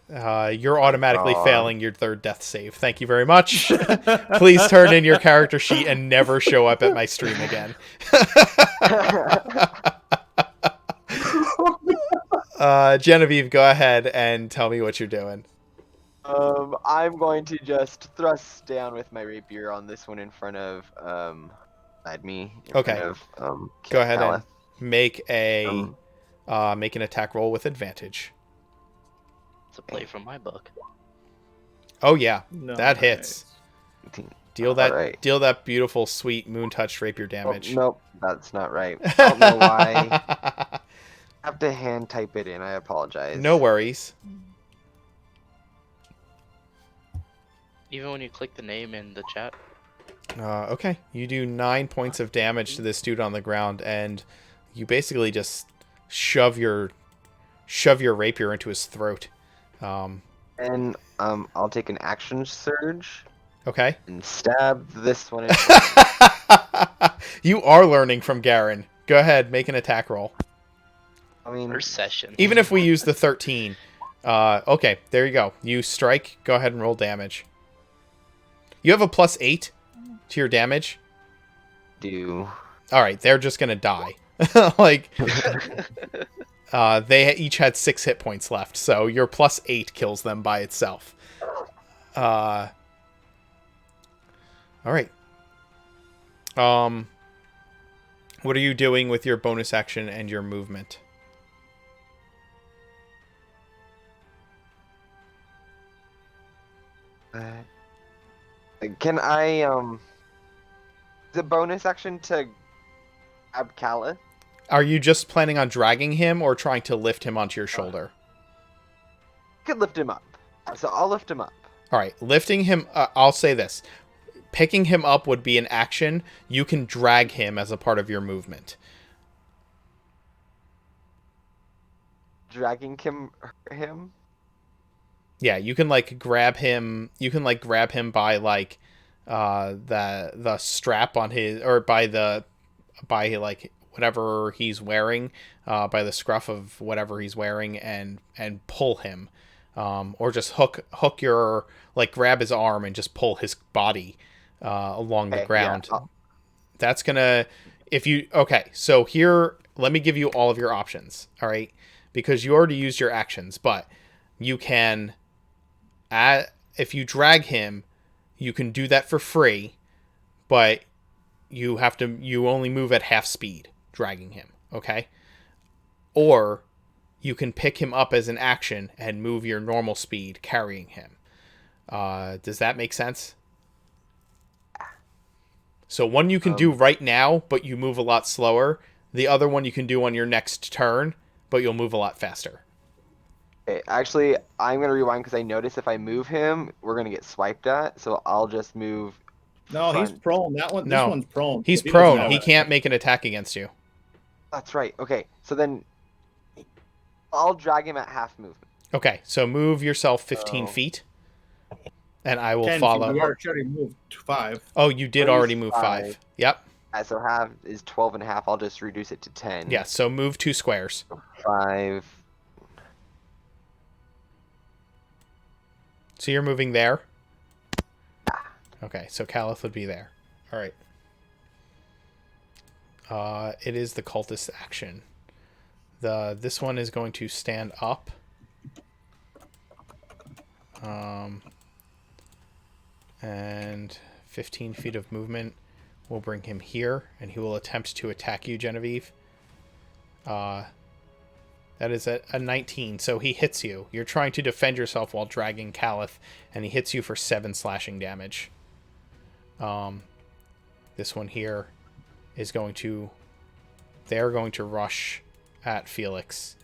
A: You're automatically failing your 3rd death save. Thank you very much. Please turn in your character sheet and never show up at my stream again. Genevieve, go ahead and tell me what you're doing.
F: I'm going to just thrust down with my rapier on this one in front of beside me.
A: Okay. Go ahead and make an attack roll with advantage.
D: It's a play from my book.
A: Oh yeah,
B: No,
A: that hits. Deal that
F: Alright.
A: deal that beautiful, sweet moon touch rapier
F: Oh,
A: damage.
F: nope, that's not right. I don't know why. I have to hand type it in. I apologize.
A: No worries.
D: Even when you click the name in the chat.
A: Okay, you do 9 points of damage to this dude on the ground, and you basically just shove your rapier into his throat.
F: And I'll take an action surge
A: Okay.
F: and stab this one. In
A: You are learning from Garen. Go ahead, make an attack roll.
F: I mean,
D: First session.
A: Even if we use the 13. Okay, there you go. You strike. Go ahead and roll damage. You have a +8 to your damage.
F: do
A: All right, they're just gonna die. Like, they each had 6 hit points left, so your +8 kills them by itself. All right. What are you doing with your bonus action and your movement?
F: can I the bonus action to grab Calla?
A: Are you just planning on dragging him or trying to lift him onto your shoulder?
F: I could lift him up, so I'll lift him up.
A: All right, lifting him. I'll say this: picking him up would be an action. You can drag him as a part of your movement.
F: Dragging him.
A: Yeah, you can like grab him. You can like grab him by like the strap on his, or by like whatever he's wearing, by the scruff of whatever he's wearing, and pull him, or just hook your, like, grab his arm and just pull his body along the ground.
F: Yeah,
A: That's gonna, okay, so here, let me give you all of your options, all right? Because you already used your actions, but you can, if you drag him, you can do that for free, but you only move at half speed dragging him, okay? Or you can pick him up as an action and move your normal speed carrying him. Does that make sense? So one you can do right now, but you move a lot slower. The other one you can do on your next turn, but you'll move a lot faster.
F: Okay, actually, I'm gonna rewind because I noticed if I move him, we're gonna get swiped at. So I'll just move.
C: No, he's
F: front.
C: prone. That one.
A: No,
C: This one's prone.
A: He's
C: He doesn't
A: prone.
C: have
A: He
C: it.
A: can't make an attack against you.
F: That's right. Okay, so then I'll drag him at half movement.
A: Okay, so move yourself 15
F: Oh.
A: feet, and I will
C: 10 feet.
A: follow.
C: We already moved to 5.
A: Oh, you did
F: Where's
A: already move 5.
F: 5?
A: Yep.
F: So half is 12 and a half. I'll just reduce it to 10.
A: Yeah, so move 2 squares.
F: 5.
A: So you're moving there? Okay, so Caliph would be there. All right. It is the cultist action. This one is going to stand up. And 15 feet of movement will bring him here, and he will attempt to attack you, Genevieve. That is a 19, so he hits you. You're trying to defend yourself while dragging Caliph, and he hits you for 7 slashing damage. This one here is going to... They're going to rush at Felix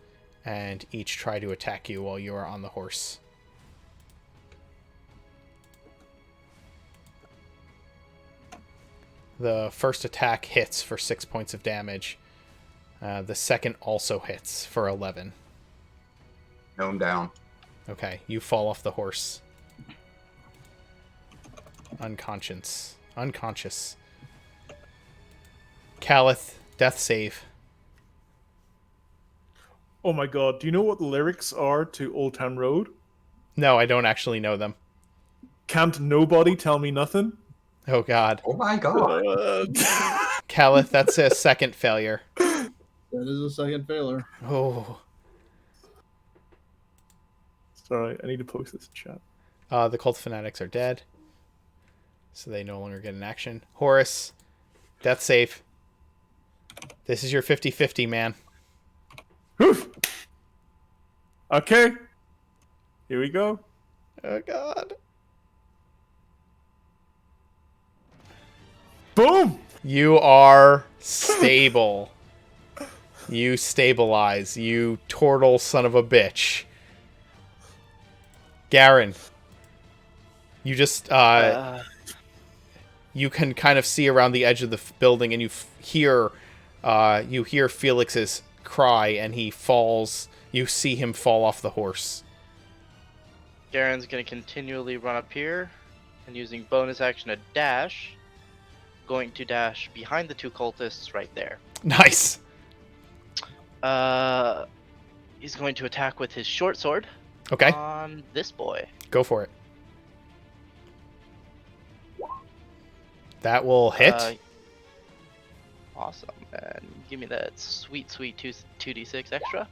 A: and each try to attack you while you are on the horse. The first attack hits for 6 points of damage. The second also hits for 11.
E: Gnome down.
A: Okay, you fall off the horse. Unconscious. Calith, death save.
B: Oh my god, do you know what the lyrics are to Old Town Road?
A: No, I don't actually know them.
B: Can't nobody tell me nothing?
A: Oh god.
E: Oh my god.
A: Calith, that's a second failure.
C: That is a second failure.
A: Oh.
B: Sorry, I need to post this in chat.
A: The cult fanatics are dead, so they no longer get an action. Horus, death save. This is your 50-50, man.
B: Whew. Okay. Here we go.
A: Oh god.
B: Boom!
A: You are stable. You stabilize. You turtle son of a bitch. Garen. You just, you can kind of see around the edge of the building, and you hear Felix's cry, and he falls. You see him fall off the horse.
D: Garen's gonna continually run up here, and using bonus action to dash, going to dash behind the two cultists right there.
A: Nice.
D: He's going to attack with his short sword.
A: Okay.
D: On this boy.
A: Go for it. That will hit.
D: Awesome. And give me that sweet 2d6 extra.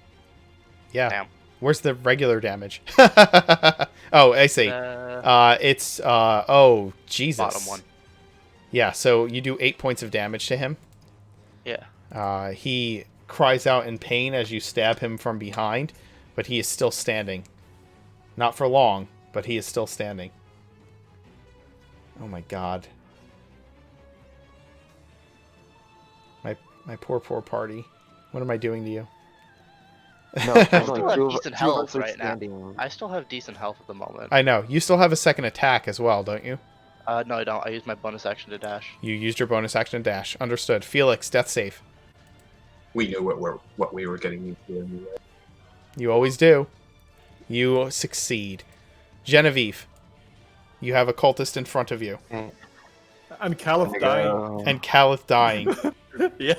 A: Yeah.
D: Damn.
A: Where's the regular damage? Oh, I see. It's oh, Jesus.
D: Bottom one.
A: Yeah, so you do 8 points of damage to him.
D: Yeah.
A: He cries out in pain as you stab him from behind, but he is still standing. Not for long, but he is still standing. Oh my god. My poor party. What am I doing to you?
F: No,
D: I
F: there's
D: still
F: only
D: have decent health
F: are
D: right now.
F: standing.
D: I still have decent health at the moment.
A: I know. You still have a second attack as well, don't you?
D: No, I don't. I use my bonus action to dash.
A: You used your bonus action to dash. Understood. Felix, death save.
E: We knew what we were getting into anyway.
A: You always do. You succeed. Genevieve, you have a cultist in front of you.
F: Okay.
B: And Caliph dying.
A: And Caliph dying.
B: Yeah.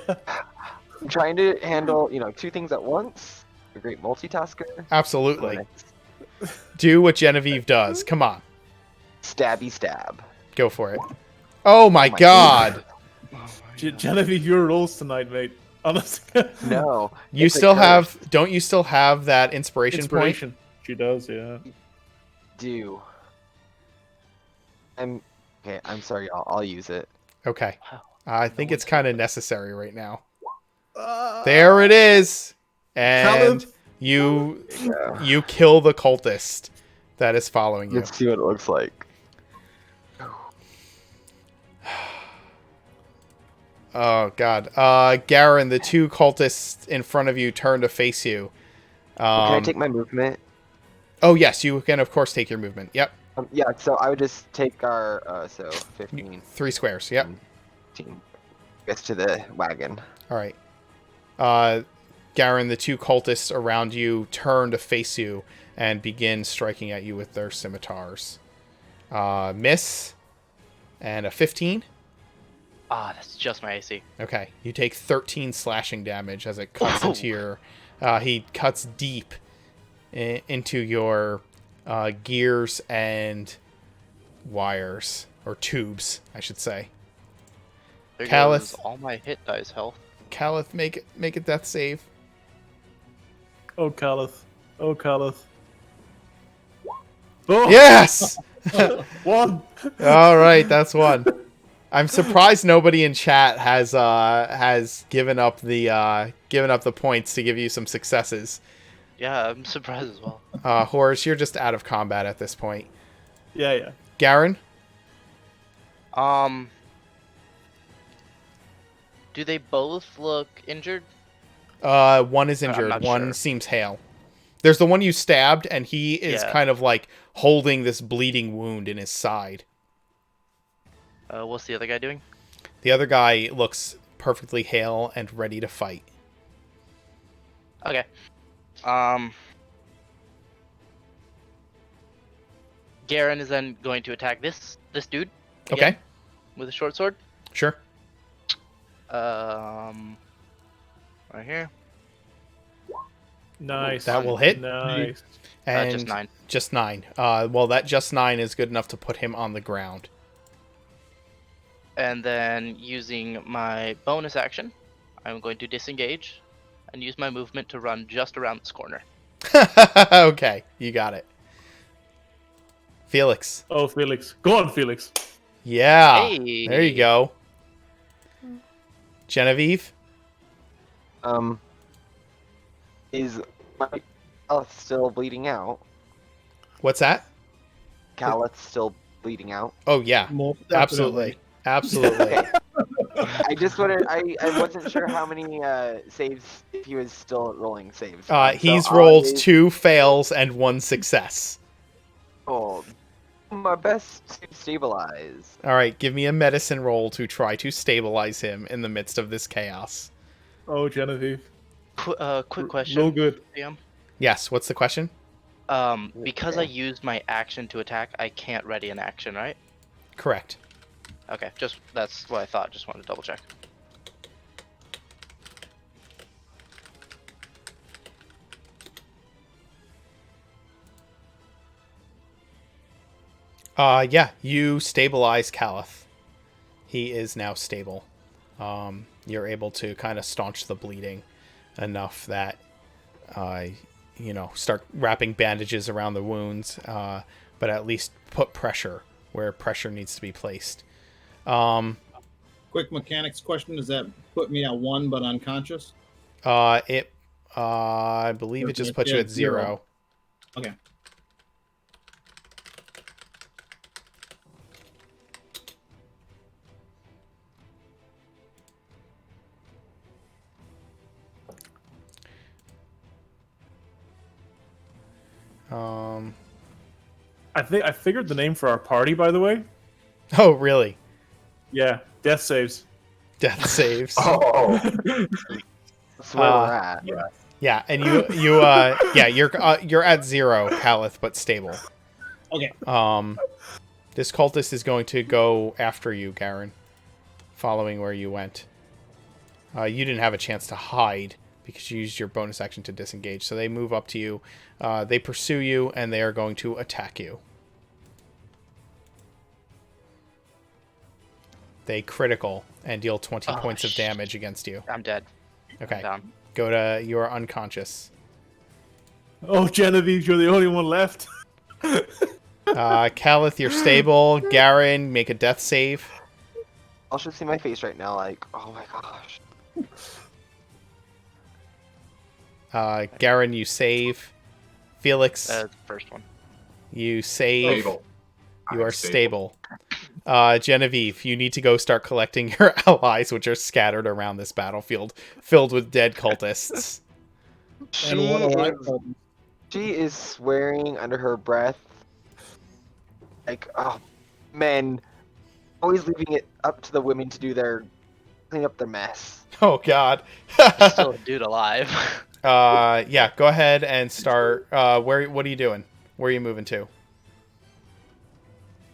F: I'm trying to handle, two things at once. A great multitasker.
A: Absolutely.
F: But
A: Do what Genevieve does. Come on.
F: stabby stab.
A: Go for it. Oh my
F: my
A: god.
B: Genevieve, your rolls tonight, mate. Honestly.
F: No.
A: You
F: it's a
A: still
F: curse.
A: have... Don't you still have that inspiration point?
B: Inspiration. She does, yeah.
F: Do. Okay, I'm sorry, I'll use it.
A: Okay.
D: Wow.
A: I think
D: No
A: it's
D: one's
A: kind of
D: got
A: necessary right now. There it is. And
B: Caliph.
A: you kill the cultist that is following you.
F: Let's see what it looks like.
A: Oh god. Garen, the two cultists in front of you turn to face you.
F: Can I take my movement?
A: Oh yes, you can of course take your movement. Yep.
F: Yeah, so I would just take our, 15,
A: 3 squares. Yep.
F: 15. Gets to the wagon.
A: All right. Garen, the two cultists around you turn to face you and begin striking at you with their scimitars. Miss and a 15.
D: Ah, that's just my AC.
A: Okay, you take 13 slashing damage as it cuts into your... he cuts deep into your gears and wires, or tubes, I should say.
D: There
A: Caliph.
D: goes all my hit dice health.
A: Caliph, make a death save.
B: Oh, Caliph. Oh, Caliph. Oh!
A: Yes!
B: One!
A: All right, that's one. I'm surprised nobody in chat has given up the points to give you some successes.
D: Yeah, I'm surprised as well.
A: Horus, you're just out of combat at this point.
B: Yeah.
A: Garen?
D: Do they both look injured?
A: One is
D: I'm
A: injured.
D: not
A: One
D: sure.
A: seems hale. There's the one you stabbed, and he is
D: Yeah.
A: kind of like holding this bleeding wound in his side.
D: What's the other guy doing?
A: The other guy looks perfectly hale and ready to fight.
D: Okay. Garen is then going to attack this dude. Again,
A: Okay,
D: with a short sword.
A: sure.
D: Right here.
B: Nice.
A: That will hit.
B: Nice.
A: And
D: Just 9.
A: Just 9. Well, that just 9 is good enough to put him on the ground.
D: And then using my bonus action, I'm going to disengage and use my movement to run just around this corner.
A: Okay, you got it. Felix.
B: Oh, Felix. Go on, Felix.
A: Yeah.
D: Hey.
A: There you go. Genevieve?
F: Is my Caliph still bleeding out?
A: What's that?
F: Caliph still bleeding out?
A: Oh, yeah.
C: Most
A: Absolutely.
C: definitely.
A: Absolutely.
F: I just wanted. I wasn't sure how many saves if he was still rolling saves.
A: He's
F: So
A: rolled
F: I
A: 2 fails and 1 success.
F: rolled my best to stabilize.
A: All right, give me a medicine roll to try to stabilize him in the midst of this chaos.
B: Oh, Genevieve.
D: Quick question.
B: Real good.
D: Liam.
A: Yes, what's the question?
D: Because I used my action to attack, I can't ready an action, right?
A: Correct.
D: Okay, that's what I thought. Just wanted to double check.
A: Yeah, you stabilize Caliph. He is now stable. You're able to kind of staunch the bleeding enough that, start wrapping bandages around the wounds, but at least put pressure where pressure needs to be placed.
C: Quick mechanics question: does that put me at 1 but unconscious?
A: I believe it just puts you at 0.
C: Okay.
B: I figured the name for our party, by the way.
A: Oh, really?
B: Yeah, death saves.
A: Death saves.
E: Oh,
F: That's where we're at.
A: Yeah, and you're at 0, Caliph, but stable.
C: Okay.
A: This cultist is going to go after you, Garen, following where you went. You didn't have a chance to hide because you used your bonus action to disengage. So they move up to you. They pursue you, and they are going to attack you. They critical and deal 20 points of damage against you.
D: I'm dead.
A: Okay.
D: I'm down.
A: Go to... You're unconscious.
B: Oh, Genevieve, you're the only one left.
A: Caliph, you're stable. Garen, make a death save.
F: I'll just see my face right now, like, oh my gosh.
A: Garen, you save. Felix,
D: First one.
A: you save.
E: stable.
A: You
E: I'm
A: are stable. Genevieve, you need to go start collecting your allies, which are scattered around this battlefield filled with dead cultists.
C: And one alive.
F: She is swearing under her breath, like, oh, men, always leaving it up to the women to clean up their mess.
A: Oh, God.
D: There's still a dude alive.
A: Yeah, go ahead and start. What are you doing? Where are you moving to?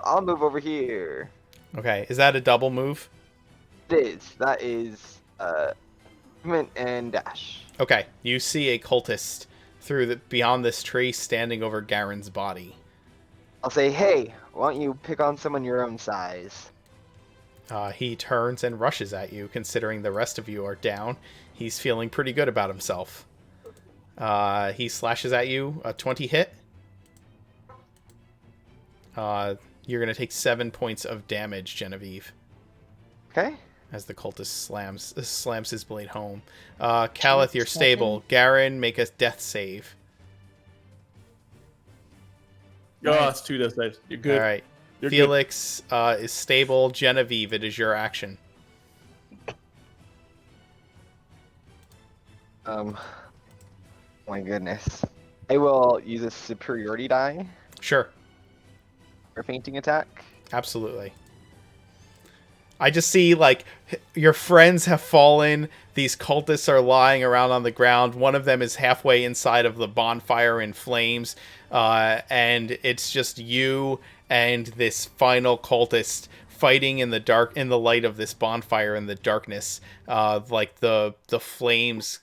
F: I'll move over here.
A: Okay, is that a double move?
F: It is. That is, movement and dash.
A: Okay, you see a cultist beyond this tree standing over Garen's body.
F: I'll say, hey, why don't you pick on someone your own size?
A: He turns and rushes at you, considering the rest of you are down. He's feeling pretty good about himself. He slashes at you, a 20 hit. You're going to take 7 points of damage, Genevieve.
F: Okay.
A: As the cultist slams his blade home. Caliph, you're stable. Garen, make a death save.
B: Oh, it's 2 death saves. You're good.
A: All right.
B: You're
A: Felix is stable. Genevieve, it is your action.
F: My goodness. I will use a superiority die
A: Sure.
F: for fainting attack.
A: Absolutely. I just see, like, your friends have fallen. These cultists are lying around on the ground. One of them is halfway inside of the bonfire in flames. And it's just you and this final cultist fighting in the dark, in the light of this bonfire in the darkness. Like, the flames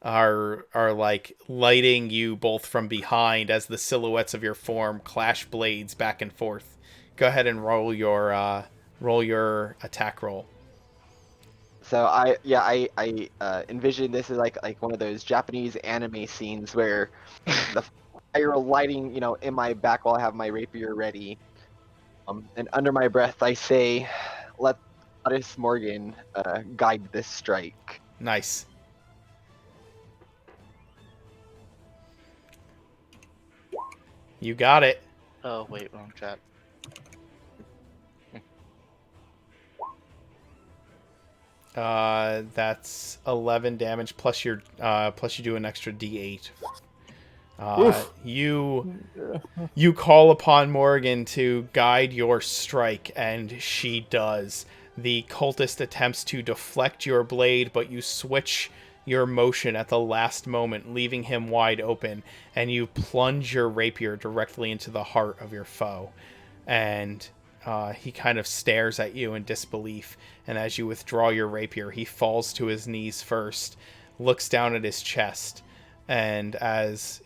A: are like lighting you both from behind as the silhouettes of your form clash blades back and forth. Go ahead and roll your attack roll.
F: So I envision this as like one of those Japanese anime scenes where the fire lighting, in my back while I have my rapier ready. And under my breath I say, let Goddess Morgan guide this strike.
A: Nice. You got it.
D: Oh, wait, wrong chat.
A: That's 11 damage plus your plus you do an extra D8.
B: Oof.
A: You call upon Morgan to guide your strike, and she does. The cultist attempts to deflect your blade, but you switch your motion at the last moment, leaving him wide open, and you plunge your rapier directly into the heart of your foe. And he kind of stares at you in disbelief, and as you withdraw your rapier, he falls to his knees first, looks down at his chest, and as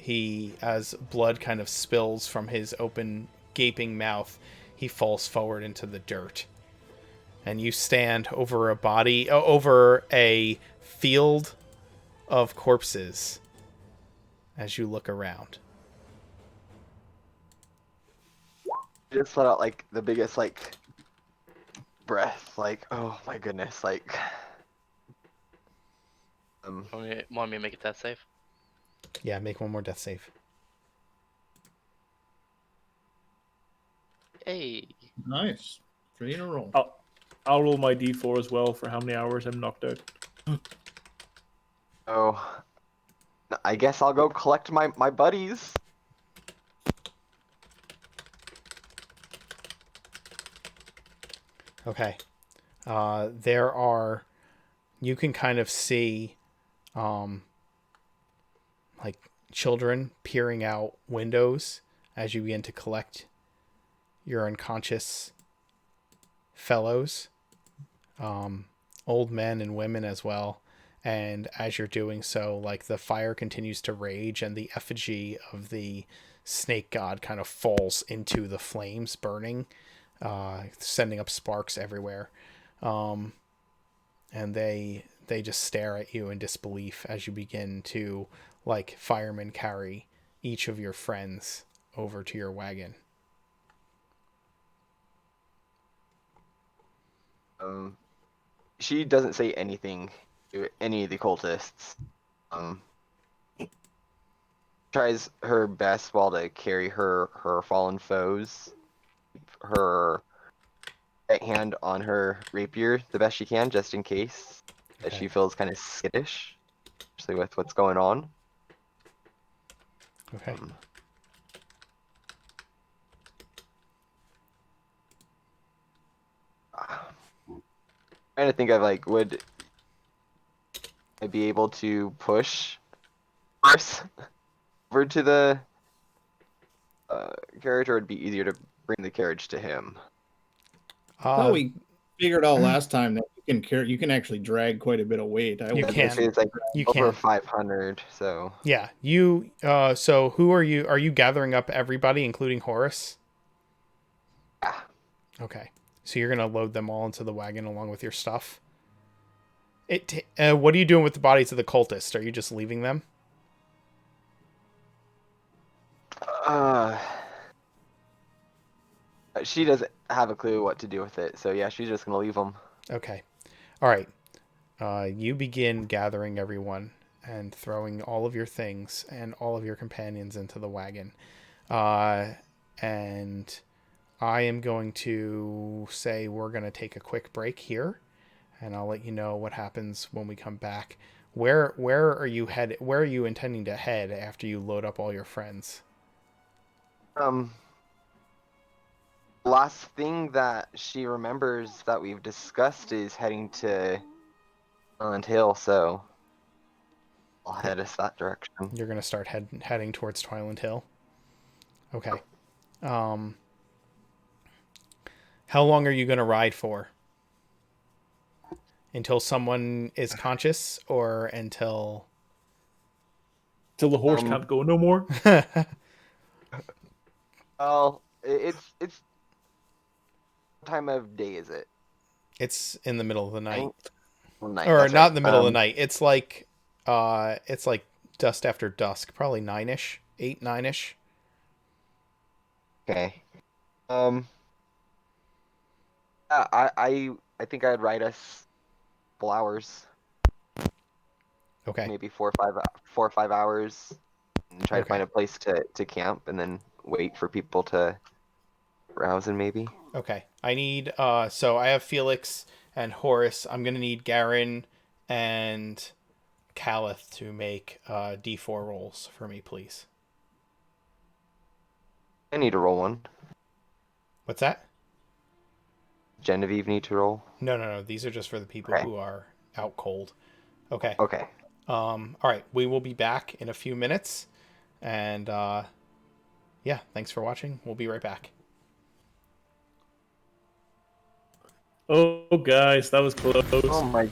A: blood kind of spills from his open, gaping mouth, he falls forward into the dirt. And you stand over a field of corpses as you look around.
F: Just let out like the biggest like breath, like oh my goodness, like
D: Want me to make it that safe?
A: Yeah, make one more death save.
D: Hey.
C: Nice. 3 in a row.
B: I'll roll my d4 as well for how many hours I'm knocked out.
F: oh, I guess I'll go collect my buddies.
A: Okay. You can kind of see, like children peering out windows as you begin to collect your unconscious fellows, old men and women as well. And as you're doing so, like the fire continues to rage, and the effigy of the snake god kind of falls into the flames, burning, sending up sparks everywhere. And they just stare at you in disbelief as you begin to, like firemen, carry each of your friends over to your wagon.
F: She doesn't say anything to any of the cultists. Tries her best while to carry her fallen foes. Her right hand on her rapier the best she can, just in case that she feels kind of skittish, especially with what's going on.
A: Okay.
F: Trying to think of like, would I be able to push Horus over to the carriage, or it'd be easier to bring the carriage to him?
C: I thought we figured out last time that you can actually drag quite a bit of weight.
A: You can.
F: It's like
A: You
F: over
A: can.
F: 500, so
A: Yeah, you. So who are you? Are you gathering up everybody, including Horus?
F: yeah.
A: Okay, so you're gonna load them all into the wagon along with your stuff. What are you doing with the bodies of the cultists? Are you just leaving them?
F: She doesn't have a clue what to do with it, so yeah, she's just gonna leave them.
A: Okay, all right. You begin gathering everyone and throwing all of your things and all of your companions into the wagon. And I am going to say we're going to take a quick break here, and I'll let you know what happens when we come back. Where are you headed? Where are you intending to head after you load up all your friends?
F: Last thing that she remembers that we've discussed is heading to Island Hill, so I'll head us that direction.
A: You're going to start heading towards Twiland Hill. Okay. How long are you going to ride for? Until someone is conscious, or until
B: Till the horse can't go no more.
F: Well, it's what time of day is it?
A: It's in the middle of the night.
F: Night,
A: Or
F: that's
A: not
F: right.
A: in the middle of the night. It's like dust after dusk, probably 9ish, 8, 9ish.
F: Okay. I think I'd ride us a couple hours.
A: Okay.
F: Maybe 4 or 5 hours, and try to
A: Okay.
F: find a place to camp, and then wait for people to browse and maybe.
A: Okay. I need so I have Felix And Horus, I'm gonna need Garen and Caliph to make D4 rolls for me, please.
F: I need to roll one.
A: What's that?
F: Genevieve need to roll.
A: No. These are just for the people
F: Okay.
A: who are out cold. Okay.
F: Okay.
A: All right. We will be back in a few minutes. And yeah, thanks for watching. We'll be right back.
B: Oh, guys, that was close.
F: Oh my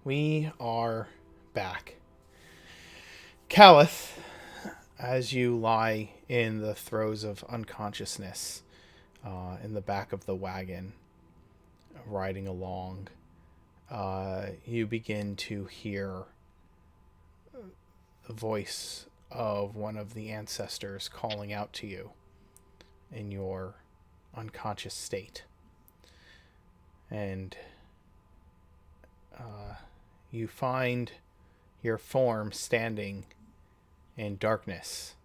A: We are back. Caliph, as you lie in the throes of unconsciousness in the back of the wagon, riding along, you begin to hear the voice of one of the ancestors calling out to you in your unconscious state. And you find your form standing in darkness,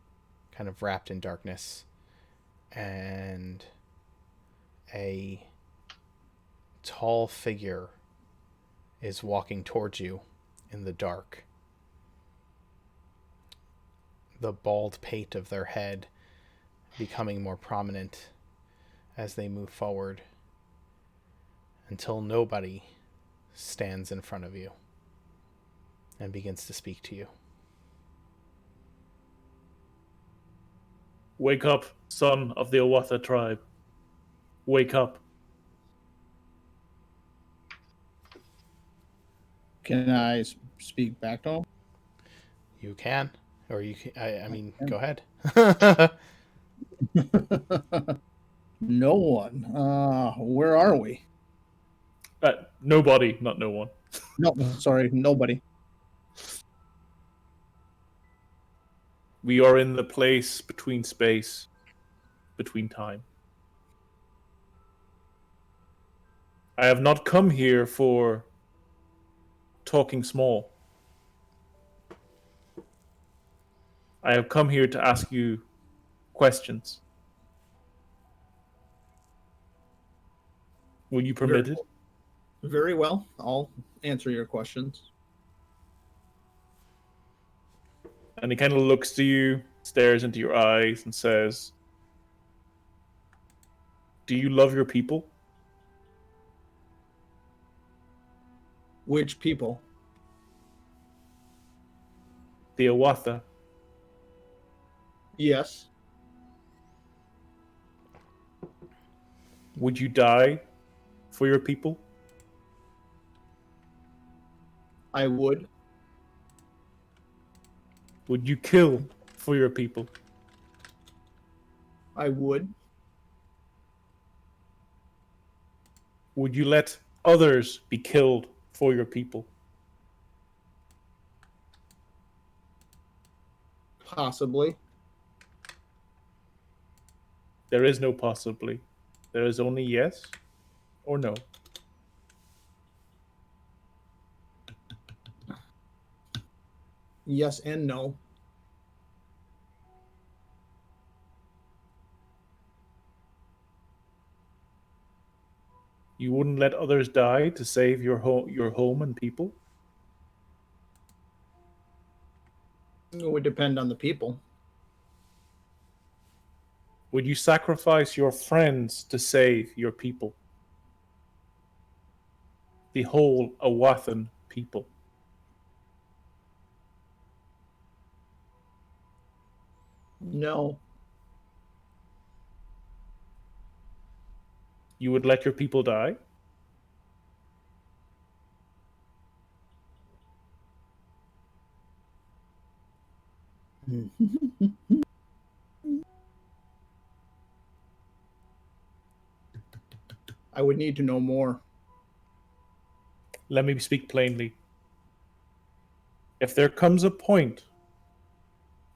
A: kind of wrapped in darkness, and a tall figure is walking towards you in the dark. The bald pate of their head becoming more prominent as they move forward until nobody stands in front of you and begins to speak to you.
B: Wake up, son of the Awatha tribe. Wake up.
C: Can I speak back to him?
A: You can, or you can, I mean, go ahead.
C: No one. Where are we?
B: Nobody, not no one.
C: No, sorry, nobody.
B: We are in the place between space, between time. I have not come here for talking small. I have come here to ask you questions. Will you permit it?
C: Very well. I'll answer your questions.
B: And he kind of looks to you, stares into your eyes, and says, "Do you love your people?"
C: Which people?
B: The Awatha.
C: Yes,
B: Would you die for your people?
C: I would.
B: Would you kill for your people?
C: I would.
B: Would you let others be killed for your people?
C: Possibly.
B: There is no possibly. There is only yes or no.
C: Yes and no.
B: You wouldn't let others die to save your home and people?
C: It would depend on the people.
B: Would you sacrifice your friends to save your people? The whole Awathan people.
C: No.
B: You would let your people die?
C: I would need to know more.
B: Let me speak plainly. If there comes a point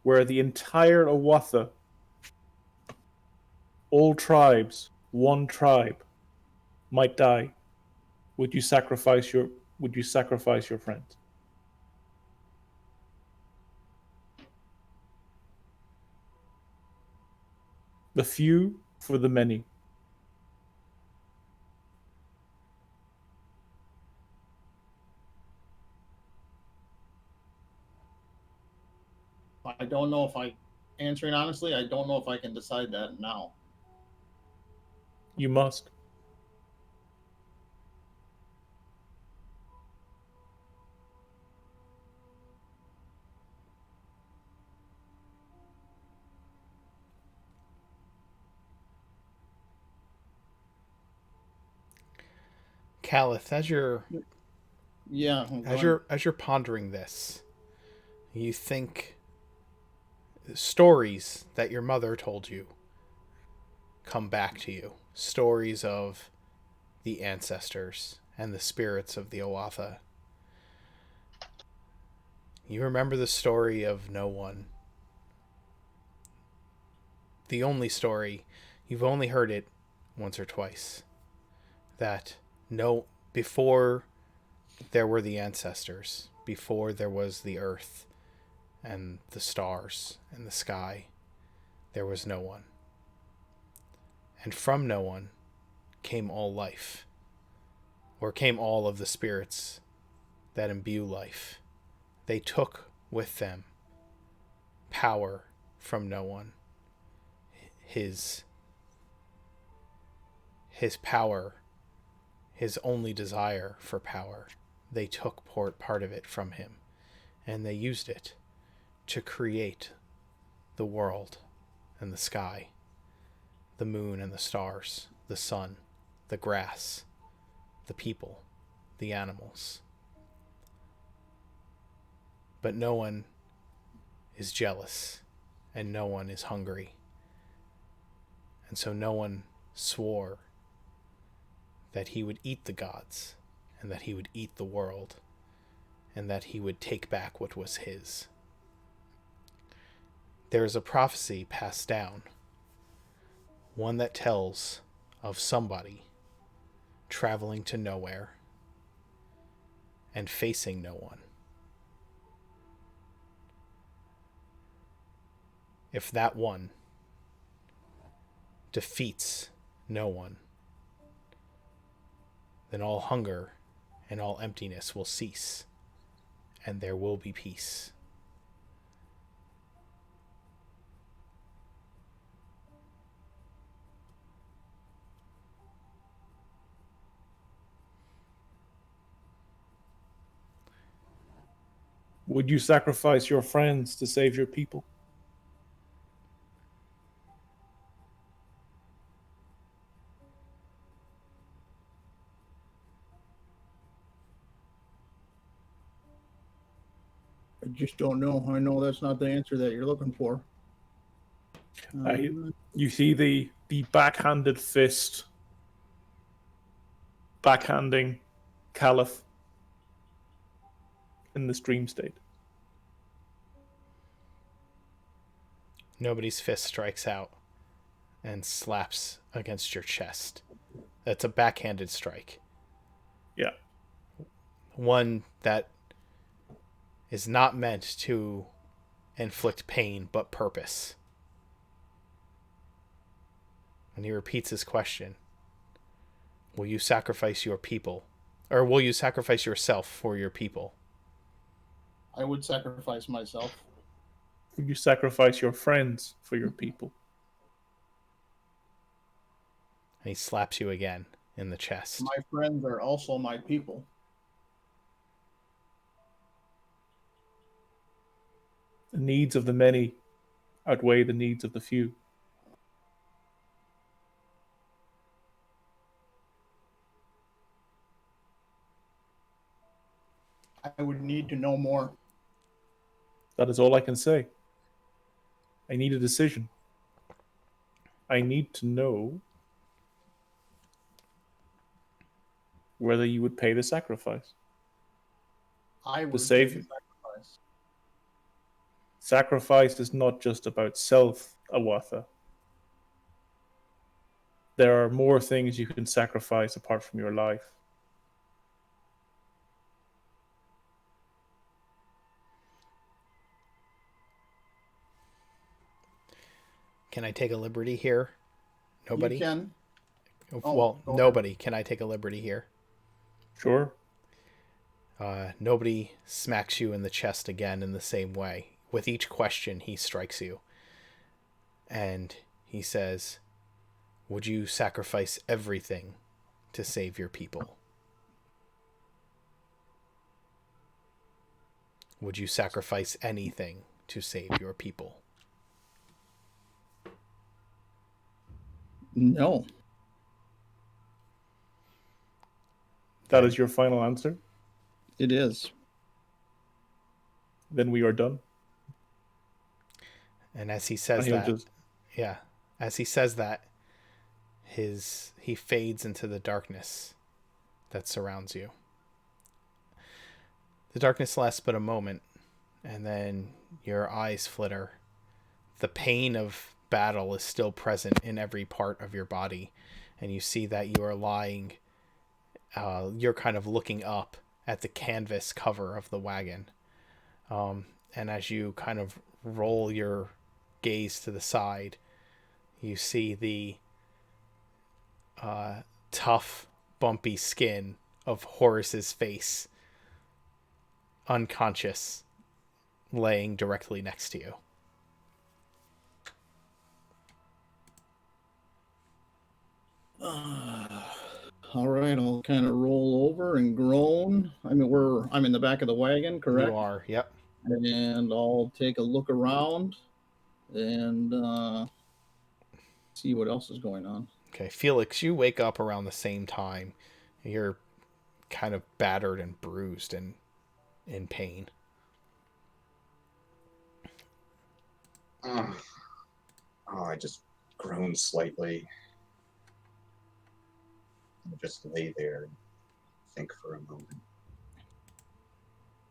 B: where the entire Awatha, all tribes, one tribe, might die, would you sacrifice your friends? The few for the many.
C: I don't know if answering honestly, I don't know if I can decide that now.
B: You must.
A: Caliph, as you're
C: Yeah.
A: As you're pondering this, you think stories that your mother told you come back to you. Stories of the ancestors and the spirits of the Oatha. You remember the story of no one. The only story, you've only heard it once or twice. That no, before there were the ancestors, before there was the earth and the stars and the sky, there was no one. And from no one came all life, or came all of the spirits that imbue life. They took with them power from no one. His power, his only desire for power, they took part of it from him, and they used it to create the world and the sky, the moon and the stars, the sun, the grass, the people, the animals. But no one is jealous, and no one is hungry. And so no one swore that he would eat the gods, and that he would eat the world, and that he would take back what was his. There is a prophecy passed down, one that tells of somebody traveling to nowhere and facing no one. If that one defeats no one, then all hunger and all emptiness will cease, and there will be peace.
B: Would you sacrifice your friends to save your people?
C: I just don't know. I know that's not the answer that you're looking for.
B: You see the backhanded fist backhanding Caliph in this dream state.
A: Nobody's fist strikes out and slaps against your chest. That's a backhanded strike.
B: Yeah.
A: One that is not meant to inflict pain, but purpose. And he repeats his question. Will you sacrifice your people? Or will you sacrifice yourself for your people?
C: I would sacrifice myself.
B: Would you sacrifice your friends for your people?
A: And he slaps you again in the chest.
C: My friends are also my people.
B: The needs of the many outweigh the needs of the few.
C: I would need to know more.
B: That is all I can say. I need a decision. I need to know whether you would pay the sacrifice.
C: I would
B: save
C: pay the
B: you.
C: sacrifice.
B: Sacrifice is not just about self, Awatha. There are more things you can sacrifice apart from your life.
A: Can I take a liberty here? Nobody?
C: You can.
A: Well,
C: go
A: nobody. Can I take a liberty here?
B: Sure.
A: Nobody smacks you in the chest again in the same way. With each question, he strikes you. And he says, would you sacrifice everything to save your people? Would you sacrifice anything to save your people?
C: No.
B: That is your final answer?
C: It is.
B: Then we are done.
A: And as he
B: And
A: says
B: he'll
A: that,
B: just
A: yeah, as he says that, he fades into the darkness that surrounds you. The darkness lasts but a moment, and then your eyes flitter. The pain of battle is still present in every part of your body, and you see that you are lying. You're kind of looking up at the canvas cover of the wagon, and as you kind of roll your gaze to the side, you see the tough, bumpy skin of Horus's face, unconscious, laying directly next to you.
C: All right, I'll kind of roll over and groan. I mean, I'm in the back of the wagon, correct?
A: You are, yep.
C: And I'll take a look around and see what else is going on.
A: Okay, Felix, you wake up around the same time. You're kind of battered and bruised and in pain.
E: Oh, I just groan slightly. I just lay there and think for a moment.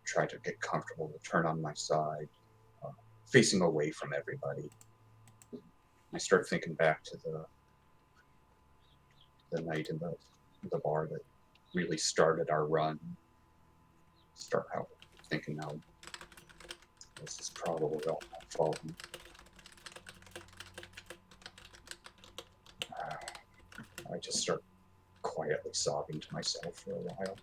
E: Try to get comfortable, to turn on my side, facing away from everybody. I start thinking back to the night in the bar that really started our run. Start out thinking now, this is probably all my fault. I just start quietly sobbing to myself for a while.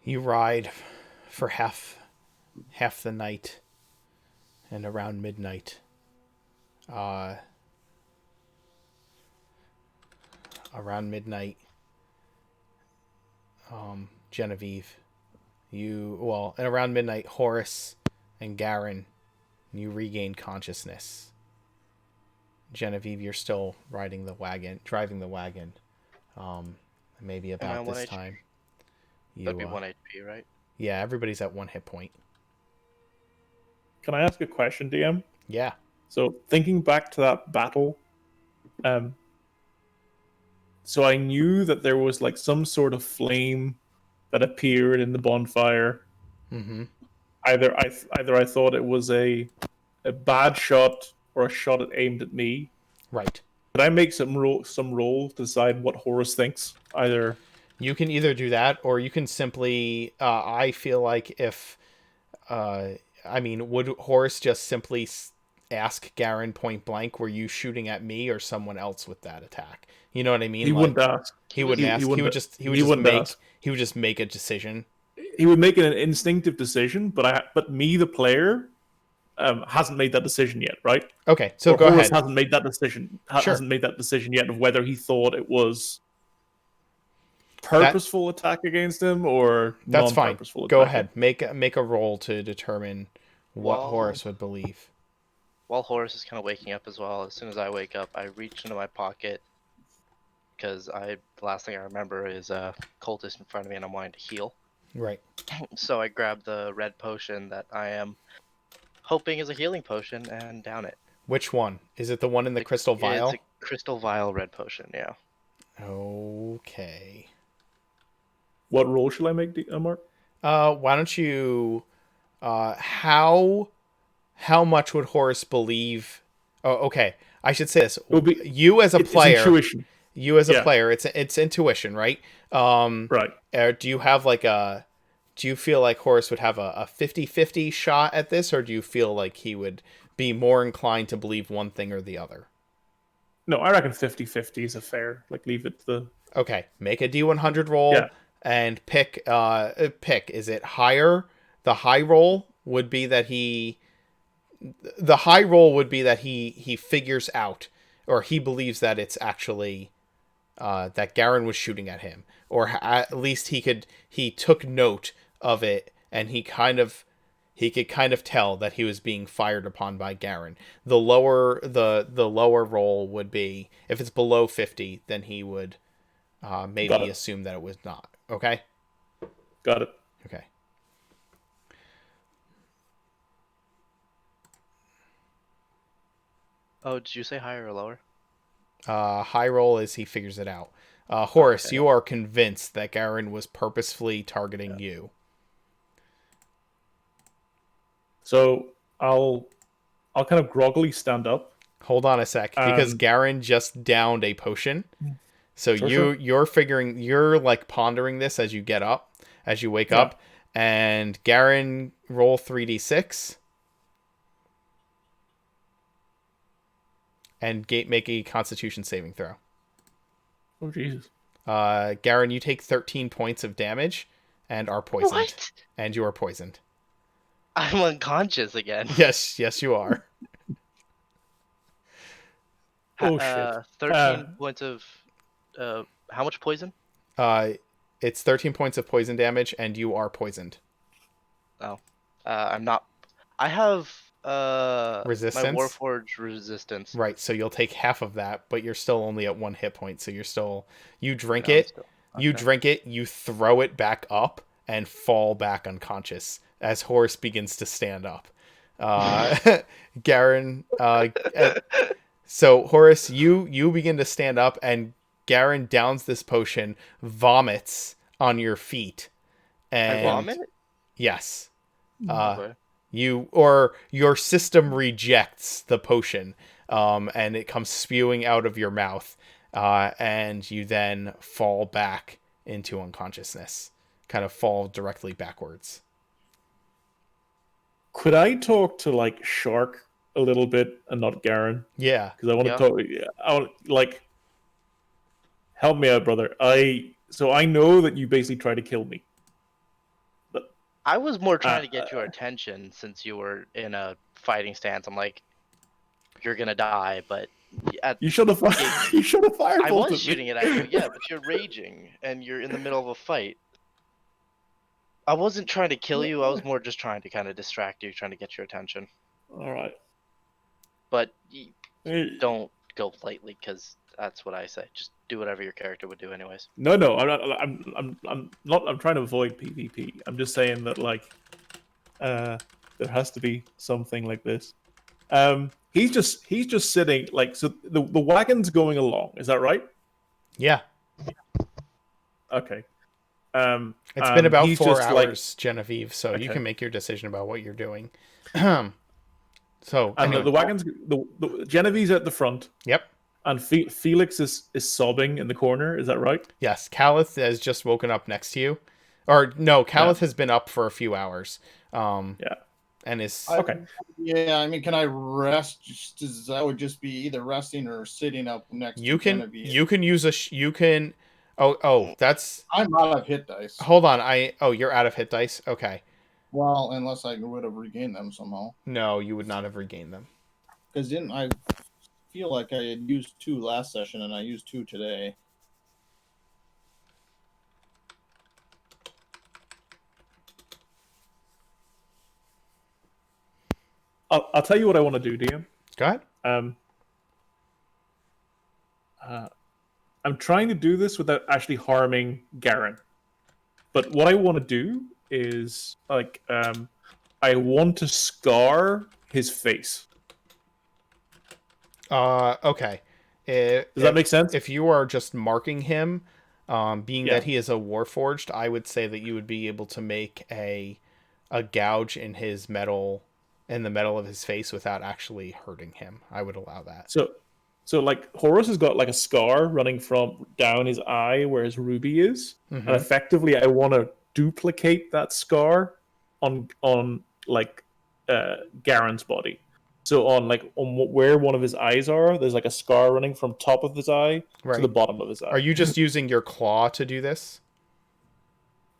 A: You ride for half the night, and around midnight, Genevieve, and around midnight, Horus and Garen, you regain consciousness. Genevieve, you're still driving the wagon. Maybe about this time.
D: That'd be 1 HP, right?
A: Yeah, everybody's at 1 hit point.
B: Can I ask a question, DM?
A: Yeah.
B: So thinking back to that battle, so I knew that there was like some sort of flame that appeared in the bonfire.
A: Mm-hmm.
B: Either I thought it was a bad shot or a shot it aimed at me.
A: Right.
B: Could I make some roll to decide what Horus thinks? Either
A: you can either do that, or you can simply. I feel like if, would Horus just simply ask Garen point blank, "Were you shooting at me or someone else with that attack?" You know what I mean?
B: He wouldn't ask.
A: He wouldn't ask. He would just make a decision.
B: He would make an instinctive decision, but me, the player, hasn't made that decision yet, right?
A: Okay, so go
B: Horus
A: ahead.
B: Hasn't made that decision. Hasn't made that decision yet of whether he thought it was purposeful attack against him or
A: that's fine.
B: Non-purposeful
A: Go
B: attack.
A: ahead. Make a roll to determine what Horus would believe.
D: While Horus is kind of waking up as well, as soon as I wake up, I reach into my pocket because the last thing I remember is a cultist in front of me and I'm wanting to heal.
A: Right.
D: So I grab the red potion that I am hoping is a healing potion and down it.
A: Which one? Is it the one in the crystal vial?
D: It's a crystal vial red potion, yeah.
A: Okay.
B: What role shall I make, Mark?
A: Why don't you... how much would Horus believe... Oh, okay. I should say this. You as a player...
B: It's intuition.
A: You as a player, it's intuition, right?
B: Right.
A: Do you have do you feel like Horus would have a 50-50 shot at this, or do you feel like he would be more inclined to believe one thing or the other?
B: No, I reckon 50-50 is a fair. Leave it to the...
A: Okay, make a D100 roll and pick. Is it higher? The high roll would be that he figures out, or he believes that it's actually that Garen was shooting at him, or at least he took note of it, and he kind of he could kind of tell that he was being fired upon by Garen. The lower roll would be, if it's below 50, then he would maybe assume that it was not. Okay?
B: Got it.
A: Okay.
D: Oh, did you say higher or lower?
A: High roll is he figures it out. Horus,
D: Okay.
A: you are convinced that Garen was purposefully targeting you.
B: So I'll kind of groggily stand up.
A: Hold on a sec, because Garen just downed a potion. So
B: Sure.
A: you're like pondering this as you get up, as you wake up, and Garen, roll 3d6 and make a Constitution saving throw.
B: Oh Jesus.
A: Garen, you take 13 points of damage and are poisoned.
D: What?
A: And you are poisoned.
D: I'm unconscious again.
A: Yes, you are.
B: Oh shit.
D: 13 points of how much poison?
A: It's 13 points of poison damage, and you are poisoned.
D: Oh, I'm not. I have
A: Resistance?
D: my Warforged resistance.
A: Right, so you'll take half of that, but you're still only at 1 hit point, so you're still... You drink
D: No, I'm
A: it,
D: still-
A: you
D: okay.
A: drink it, you throw it back up, and fall back unconscious as Horus begins to stand up. Garen... so, Horus, you begin to stand up, and Garen downs this potion, vomits on your feet. And
D: I vomit?
A: Yes.
D: Okay.
A: Your system rejects the potion, and it comes spewing out of your mouth, and you then fall back into unconsciousness, kind of fall directly backwards.
B: Could I talk to like Shark a little bit and not Garen?
A: Yeah.
B: Because I want to talk. I want like help me out, brother. I know that you basically tried to kill me.
D: I was more trying to get your attention since you were in a fighting stance. I'm like, you're gonna die, but
B: You should have you should have fired.
D: I was shooting it at you, yeah, but you're raging and you're in the middle of a fight. I wasn't trying to kill you. I was more just trying to kind of distract you, trying to get your attention.
B: All right.
D: But don't go lightly, because that's what I say. Just do whatever your character would do, anyways.
B: No, I'm not. I'm not. I'm trying to avoid PvP. I'm just saying that like, there has to be something like this. He's just sitting like so. The wagon's going along. Is that right?
A: Yeah.
B: Okay.
A: It's been about
B: he's
A: 4
B: just,
A: hours, Genevieve, so you
B: Okay.
A: can make your decision about what you're doing. So,
B: And
A: anyway.
B: the wagon's the Genevieve's at the front,
A: Yep.
B: and Felix is sobbing in the corner. Is that right?
A: Yes, Calith has just woken up next to you. Or, no, Calith has been up for a few hours.
B: Yeah.
A: And is...
B: Okay.
C: Yeah, I mean, can I rest? That would just be either resting or sitting up next
A: You
C: to
A: can
C: Genevieve.
A: you can use a you can that's
C: I'm out of hit dice.
A: hold on, you're out of hit dice. Okay.
C: Well, unless I would have regained them somehow.
A: No, you would not have regained them.
C: Because didn't I feel like I had used 2 last session and I used 2 today?
B: I'll tell you what I want to do, DM.
A: Go ahead.
B: I'm trying to do this without actually harming Garen. But what I want to do is like I want to scar his face.
A: Okay.
B: Does that make sense?
A: If you are just marking him, being
B: Yeah.
A: that he is a Warforged, I would say that you would be able to make a gouge in his metal, in the metal of his face, without actually hurting him. I would allow that.
B: So like Horus has got like a scar running from down his eye where his ruby is,
A: Mhm.
B: and effectively I want to duplicate that scar on like Garen's body. So on where one of his eyes are, there's like a scar running from top of his eye
A: Right.
B: to the bottom of his eye.
A: Are you just using your claw to do this?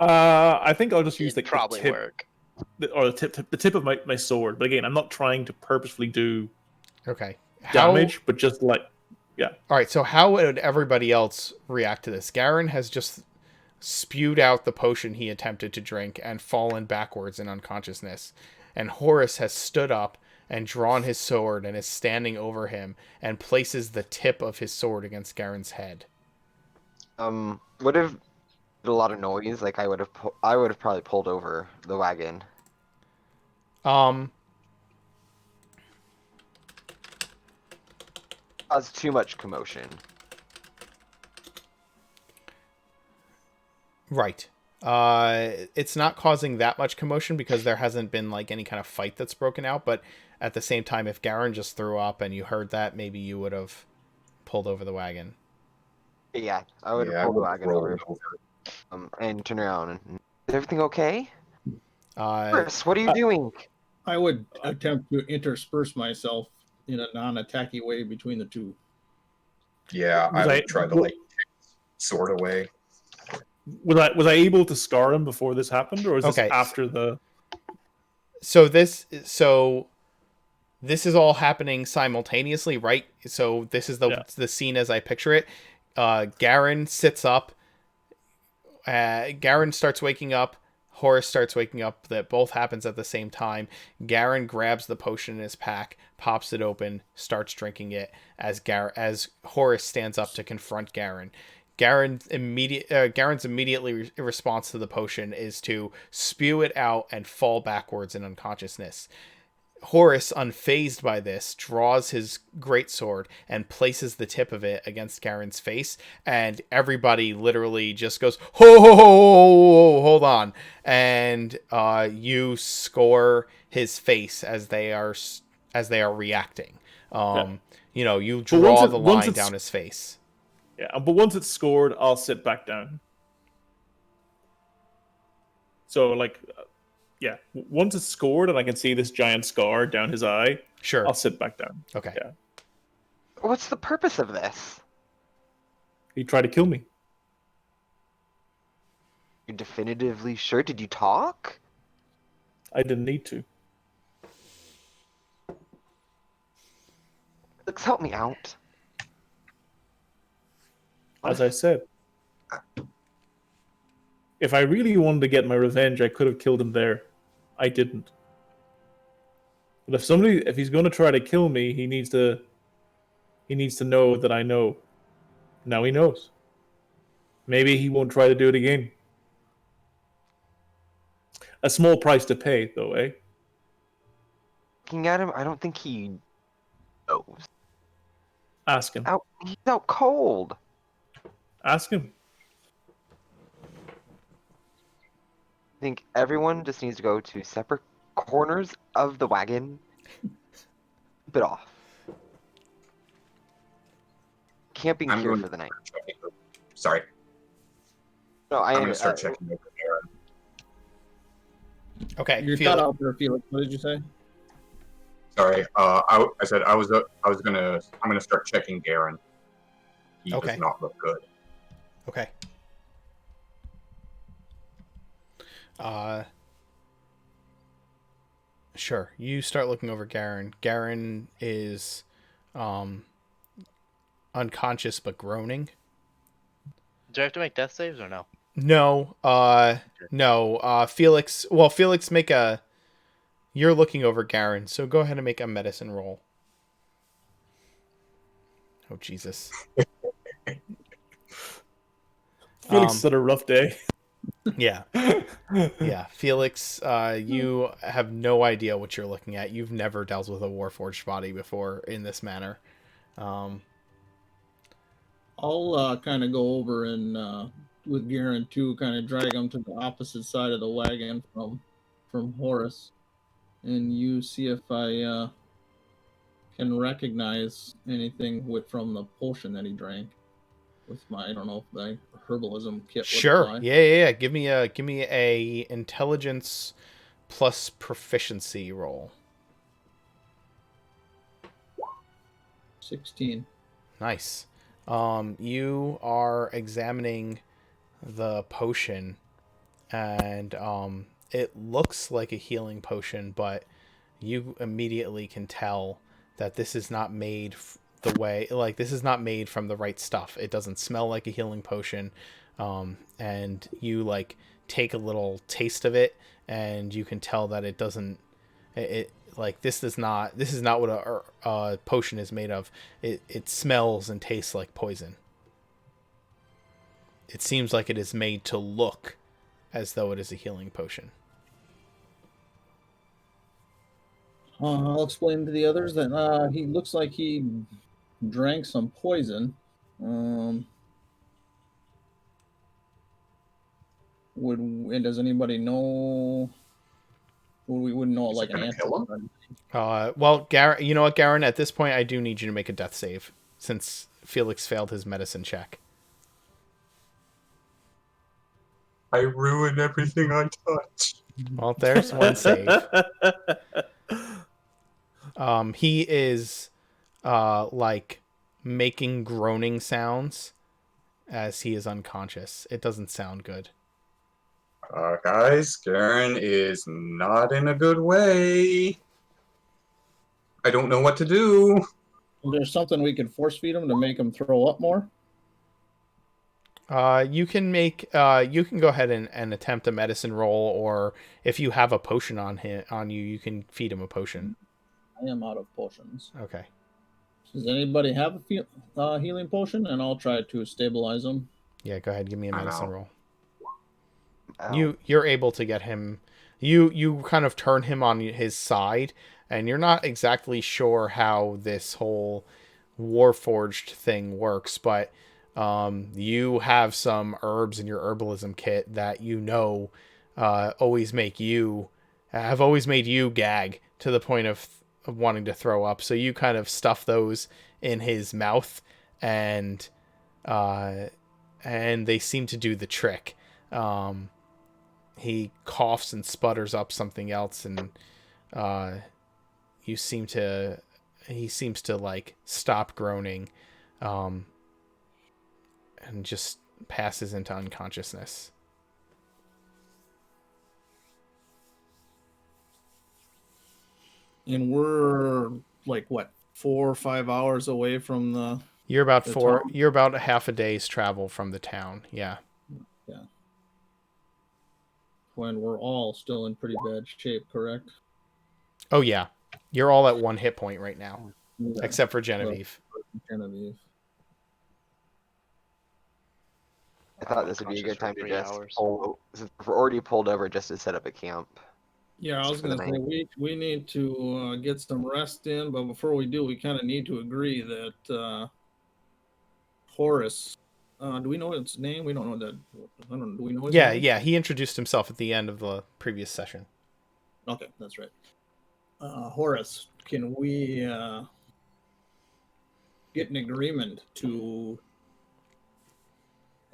B: I think I'll just use
D: It'd
B: like
D: probably
B: the tip,
D: work.
B: the tip of my sword. But again, I'm not trying to purposefully do
A: Okay.
B: damage, but just like
A: All right, so how would everybody else react to this? Garen has just spewed out the potion he attempted to drink and fallen backwards in unconsciousness. and Horus has stood up and drawn his sword and is standing over him and places the tip of his sword against Garen's head.
F: Would have a lot of noise. Like I would have probably pulled over the wagon. Caused too much commotion.
A: Right. It's not causing that much commotion because there hasn't been like any kind of fight that's broken out, but at the same time, if Garen just threw up and you heard that, maybe you would have pulled over the wagon.
F: Yeah, I would have
E: Yeah, I
F: pulled the
E: would
F: wagon
E: roll
F: over.
E: it over.
F: And turn around. And, is everything okay?
A: Uh,
F: Chris, what are you doing?
C: I would attempt to intersperse myself in a non-attacky way between the two.
E: Yeah, I would try to like sword away.
B: Was I able to scar him before this happened, or is this
A: Okay.
B: after the?
A: so this is all happening simultaneously, right? So this is the scene as I picture it. Garen sits up. Garen starts waking up. Horus starts waking up. That both happens at the same time. Garen grabs the potion in his pack, pops it open, starts drinking it as Horus stands up to confront Garen. Garen's immediately response to the potion is to spew it out and fall backwards in unconsciousness. Horus, unfazed by this, draws his greatsword and places the tip of it against Garen's face, and everybody literally just goes, "Ho ho ho! Hold on!" And you score his face as they are reacting. You draw the line down his face.
B: Yeah, but once it's scored, I'll sit back down. So yeah, once it's scored and I can see this giant scar down his eye,
A: Sure.
B: I'll sit back down.
A: Okay.
B: Yeah.
F: What's the purpose of this?
B: He tried to kill me.
F: You're definitively sure? Did you talk?
B: I didn't need to.
F: Alex, help me out.
B: As I said, if I really wanted to get my revenge, I could have killed him there. I didn't. But if he's going to try to kill me, he needs to know that I know. Now he knows. Maybe he won't try to do it again. A small price to pay, though, eh?
F: Looking at him, I don't think he knows.
B: Ask him.
F: He's out cold.
B: Ask him.
F: I think everyone just needs to go to separate corners of the wagon. Keep it off. Camping
E: I'm
F: here
E: going
F: for the night.
E: Sorry,
F: No,
E: I'm going to start checking over there.
A: Okay.
C: You're cut out there, Felix. What did you say?
E: Sorry, I said I'm gonna start checking Garen. He
A: Okay.
E: does not look good.
A: Okay. Sure. You start looking over Garen. Garen is unconscious but groaning.
D: Do I have to make death saves or no?
A: No. No. Felix. Well, Felix, you're looking over Garen, so go ahead and make a medicine roll. Oh, Jesus.
B: Felix had a rough day.
A: Yeah. Yeah. Felix, you have no idea what you're looking at. You've never dealt with a Warforged body before in this manner.
C: I'll kind of go over and with Garen too, kind of drag him to the opposite side of the wagon from Horus, and you see if I can recognize anything from the potion that he drank. With my, I don't know if the herbalism kit would
A: Sure.
C: apply.
A: Yeah. Give me a intelligence plus proficiency roll.
C: 16.
A: Nice. You are examining the potion, and it looks like a healing potion, but you immediately can tell that this is not made this is not made from the right stuff. It doesn't smell like a healing potion. And you take a little taste of it, and you can tell that it doesn't It like this is not what a potion is made of. It smells and tastes like poison. It seems like it is made to look as though it is a healing potion.
C: I'll explain to the others that he looks like he drank some poison. Does anybody know? We wouldn't know
E: Is
C: like
E: it
C: an
E: gonna
C: answer.
E: kill him?
A: Well, you know what, Garen? At this point, I do need you to make a death save since Felix failed his medicine check.
E: I ruin everything I touch.
A: Well, there's one save. He is like making groaning sounds as he is unconscious. It doesn't sound good.
E: Guys, Garen is not in a good way. I don't know what to do.
C: There's something we could force feed him to make him throw up more.
A: You can go ahead and attempt a medicine roll, or if you have a potion on you, you can feed him a potion.
C: I am out of potions.
A: Okay.
C: Does anybody have a healing potion? And I'll try to stabilize him.
A: Yeah, go ahead. Give me a medicine roll.
F: Ow.
A: You're able to get him. You kind of turn him on his side, and you're not exactly sure how this whole Warforged thing works, but you have some herbs in your herbalism kit that always made you gag to the point of wanting to throw up. So you kind of stuff those in his mouth, and they seem to do the trick. He coughs and sputters up something else, and he seems to like stop groaning, and just passes into unconsciousness.
C: And we're like what, 4 or 5 hours away from the.
A: You're about
C: The town?
A: You're about a half a day's travel from the town. Yeah.
C: When we're all still in pretty bad shape, correct?
A: Oh yeah. You're all at 1 hit point right now,
C: Yeah.
A: except for Genevieve.
C: Genevieve.
F: I thought this would be a good time to
D: 3
F: just
D: hours.
F: pull. Since we're already pulled over just to set up a camp.
C: Yeah, I was
F: For the
C: gonna say we need to get some rest in, but before we do, we kind of need to agree that Horus. Do we know its name? We don't know that. I don't. Do we know his
A: Yeah,
C: name?
A: yeah. He introduced himself at the end of the previous session.
C: Okay, that's right. Horus, can we get an agreement to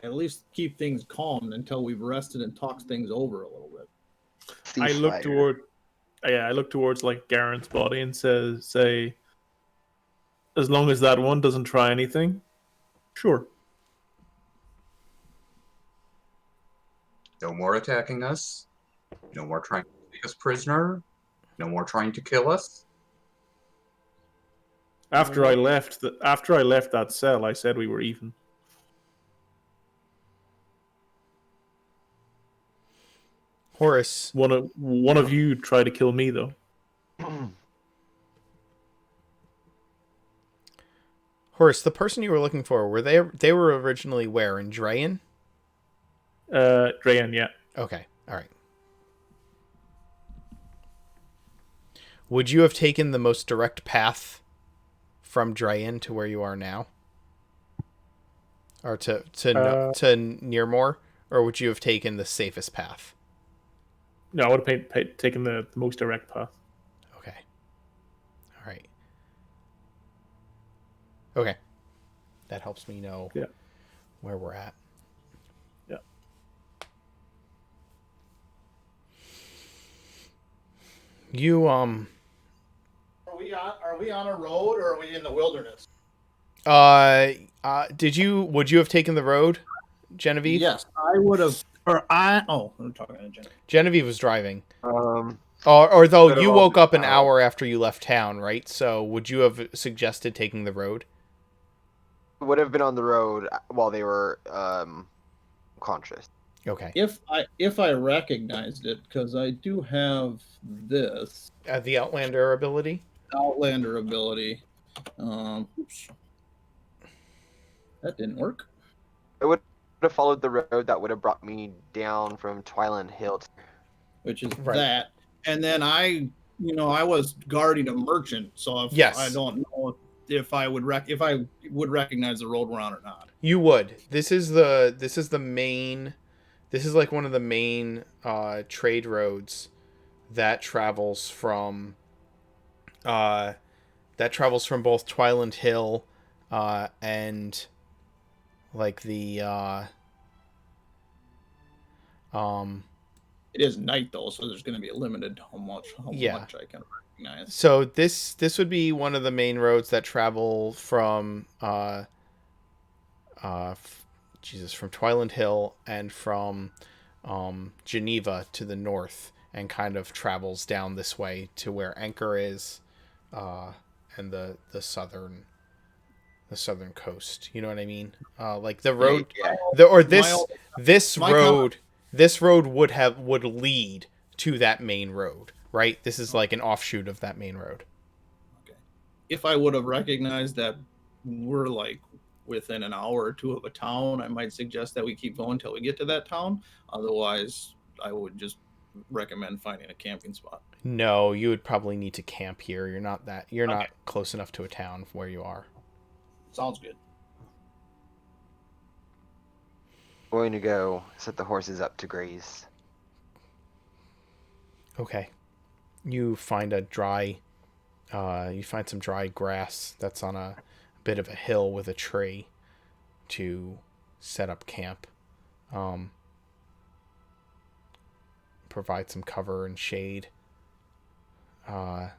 C: at least keep things calm until we've rested and talked things over a little bit?
B: I look
F: Ceasefire.
B: towards like Garen's body and say, as long as that one doesn't try anything, sure.
E: No more attacking us. No more trying to take us prisoner. No more trying to kill us.
B: After I left that cell, I said we were even.
A: Horus,
B: One of you tried to kill me though.
A: Horus, the person you were looking for, they were originally where? In Drayan?
B: Drayan, yeah.
A: Okay. All right. Would you have taken the most direct path from Drayan to where you are now? Or to Nearmoore? Or would you have taken the safest path?
B: No, I would have taken the most direct path.
A: Okay. All right. Okay. That helps me know where we're at.
B: Yeah.
A: You
C: Are we on a road or are we in the wilderness?
A: would you have taken the road, Genevieve?
C: Yes, I would have. I'm talking to Jen.
A: Genevieve was driving.
F: Um,
A: Or though
F: Could
A: you
F: have
A: woke
F: all
A: up an
F: been
A: hour after you left town, right? So would you have suggested taking the road?
F: would have been on the road while they were conscious.
A: Okay.
C: If I recognized it, because I do have this
A: The Outlander ability.
C: Outlander ability. Oops, that didn't work.
F: I would have followed the road that would have brought me down from Twyland Hill.
C: Which is
A: Right.
C: that. And then I was guarding a merchant, so if
A: Yes.
C: I don't know if I would recognize the road we're on or not.
A: You would. This is the main. This is like one of the main trade roads that travels from both Twyland Hill and like the
C: It is night though, so there's going to be a limited how much I can recognize.
A: So this would be one of the main roads that travel from from Twyland Hill and from Geneva to the north, and kind of travels down this way to where Anchor is, and the southern coast. You know what I mean? Like the road, this road would lead to that main road, right? This is like an offshoot of that main road.
C: Okay. If I would have recognized that we're like within an hour or two of a town, I might suggest that we keep going until we get to that town. Otherwise, I would just recommend finding a camping spot.
A: No, you would probably need to camp here. You're not close enough to a town where you are.
C: Sounds good.
F: Going to go set the horses up to graze.
A: Okay. You find some dry grass that's on a bit of a hill with a tree to set up camp. Provide some cover and shade. The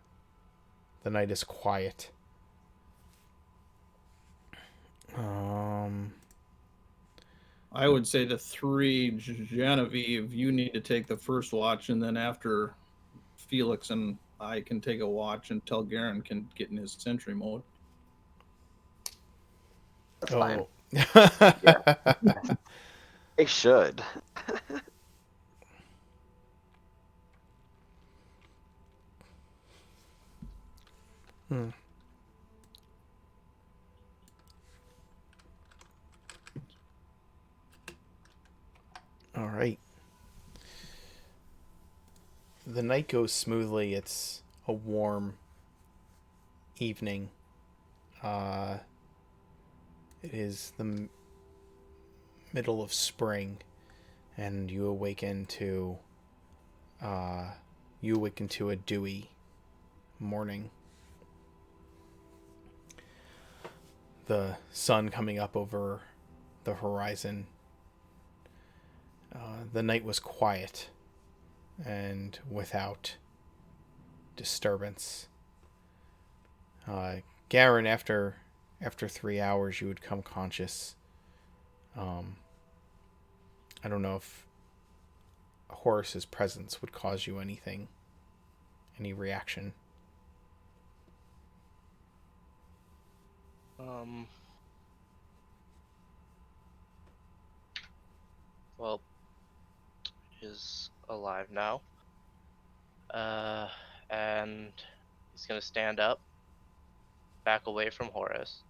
A: night is quiet.
C: I would say the three, Genevieve, you need to take the first watch, and then after Felix and I can take a watch until Garen can get in his sentry mode.
F: That's fine.
A: Yeah.
F: They should.
A: All right. The night goes smoothly. It's a warm evening. It is the middle of spring, and you awaken to a dewy morning. The sun coming up over the horizon. The night was quiet and without disturbance. Garen, after 3 hours, you would come conscious. I don't know if Horus's presence would cause you any reaction.
D: Well, he's alive now. And he's gonna stand up, back away from Horus.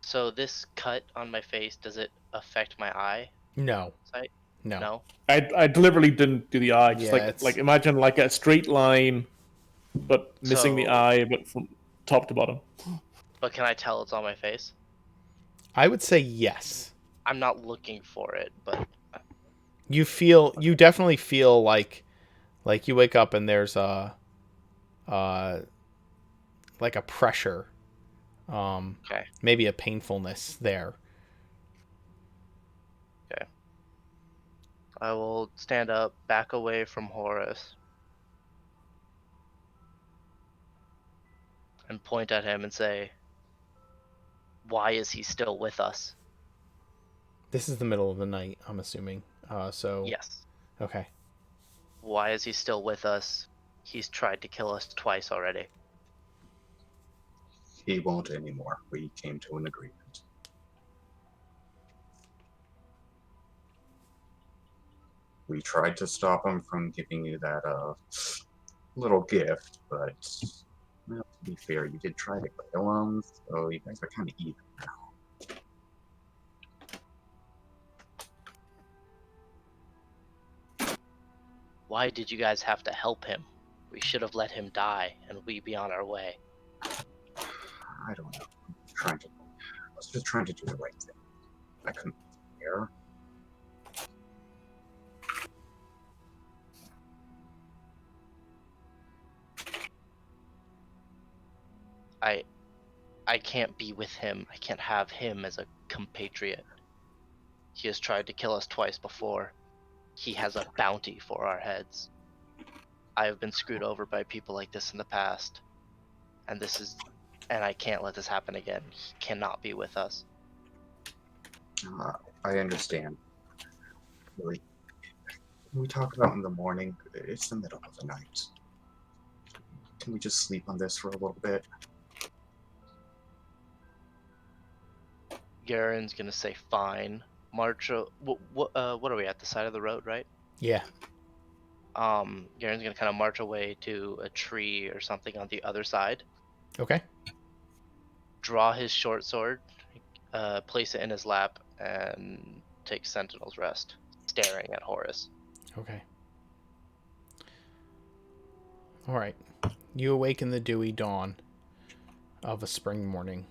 D: So this cut on my face, does it affect my eye
A: No.
D: sight?
A: No.
D: No?
B: I deliberately didn't do the eye. Just
A: Yeah,
B: like imagine like a straight line, but missing the
D: So-
B: eye, but from top to bottom.
D: But can I tell it's on my face?
A: I would say yes.
D: I'm not looking for it, but
A: You definitely feel like you wake up and there's like a pressure,
D: okay.
A: maybe a painfulness there.
D: I will stand up, back away from Horus, and point at him and say, "Why is he still with us?"
A: This is the middle of the night, I'm assuming. So
D: Yes.
A: Okay.
D: Why is he still with us? He's tried to kill us twice already.
E: He won't anymore. We came to an agreement. We tried to stop him from giving you that little gift, but well, to be fair, you did try to kill him, so you guys are kind of even now.
D: Why did you guys have to help him? We should have let him die, and we'd be on our way.
E: I don't know. I was just trying to do the right thing. I couldn't care.
D: I can't be with him. I can't have him as a compatriot. He has tried to kill us twice before. He has a bounty for our heads. I have been screwed over by people like this in the past. And I can't let this happen again. He cannot be with us.
E: I understand. Really. Can we talk about in the morning? It's the middle of the night. Can we just sleep on this for a little bit?
D: Garen's gonna say fine. What are we at, the side of the road, right?
A: Yeah.
D: Garen's gonna kind of march away to a tree or something on the other side.
A: Okay.
D: Draw his short sword, place it in his lap, and take Sentinel's Rest, staring at Horus.
A: Okay. All right. You awake in the dewy dawn of a spring morning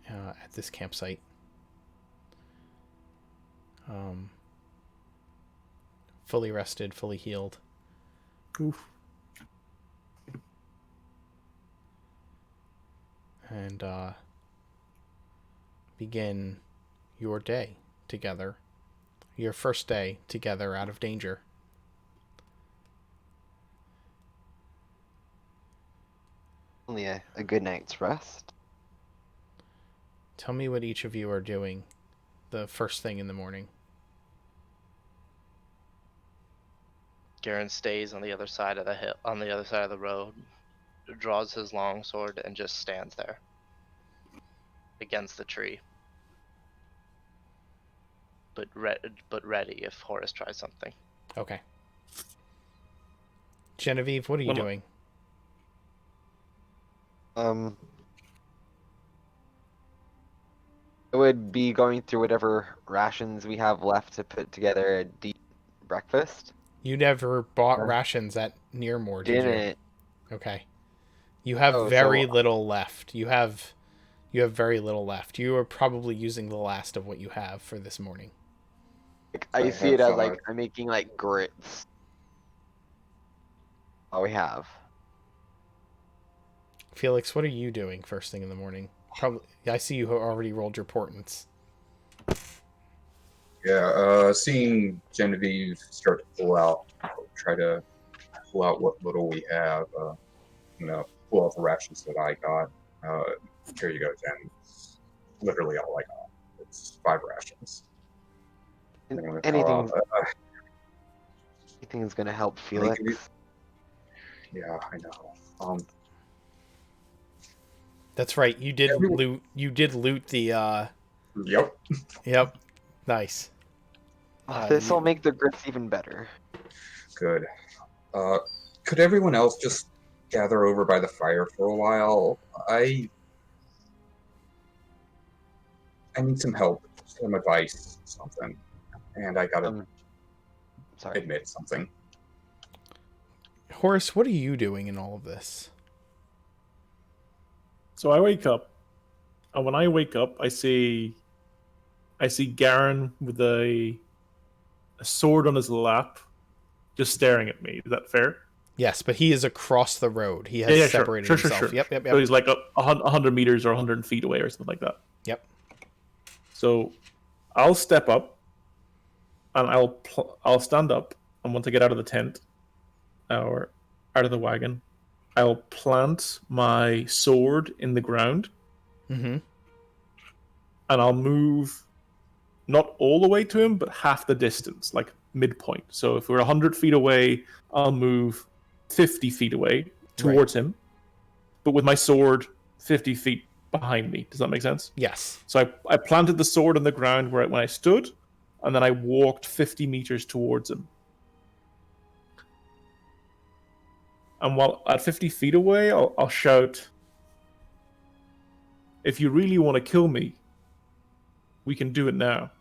A: at this campsite. Fully rested, fully healed.
B: Oof.
A: And begin your day together. Your first day together out of danger.
F: Only a good night's rest.
A: Tell me what each of you are doing the first thing in the morning.
D: Garen stays on the other side of the hill, on the other side of the road, draws his long sword, and just stands there against the tree. But ready if Horus tries something.
A: Okay. Genevieve, what are you doing?
F: I would be going through whatever rations we have left to put together a deep breakfast.
A: You never bought rations at Nearmoore, did you?
F: Didn't.
A: Okay. You have very little left. You have very little left. You are probably using the last of what you have for this morning.
F: I see it as like I'm making like grits. All we have.
A: Felix, what are you doing first thing in the morning? Probably. I see you already rolled your portents.
E: Yeah, seeing Genevieve start to try to pull out what little we have, pull out the rations that I got. Here you go, Jen. Literally all I got. It's 5 rations.
F: Anything is gonna help Felix.
E: Yeah, I know.
A: That's right. You did loot. You did loot the.
E: Yep.
A: Yep. Nice.
F: This will make the grits even better.
E: Good. Could everyone else just gather over by the fire for a while? I need some help, some advice, something, and I gotta admit something.
A: Horus, what are you doing in all of this?
B: So I wake up, and when I wake up, I see Garen with a sword on his lap, just staring at me. Is that fair?
A: Yes, but he is across the road. He has separated himself.
B: Sure.
A: Yep.
B: So he's like 100 meters or 100 feet away or something like that.
A: Yep.
B: So I'll step up, and I'll stand up, and once I get out of the tent, or out of the wagon, I'll plant my sword in the ground.
A: Mm-hmm.
B: And I'll move not all the way to him, but half the distance, like midpoint. So if we're 100 feet away, I'll move 50 feet away towards him, but with my sword 50 feet behind me. Does that make sense?
A: Yes.
B: So I planted the sword on the ground when I stood, and then I walked 50 meters towards him. And while at 50 feet away, I'll shout, "If you really want to kill me, we can do it now.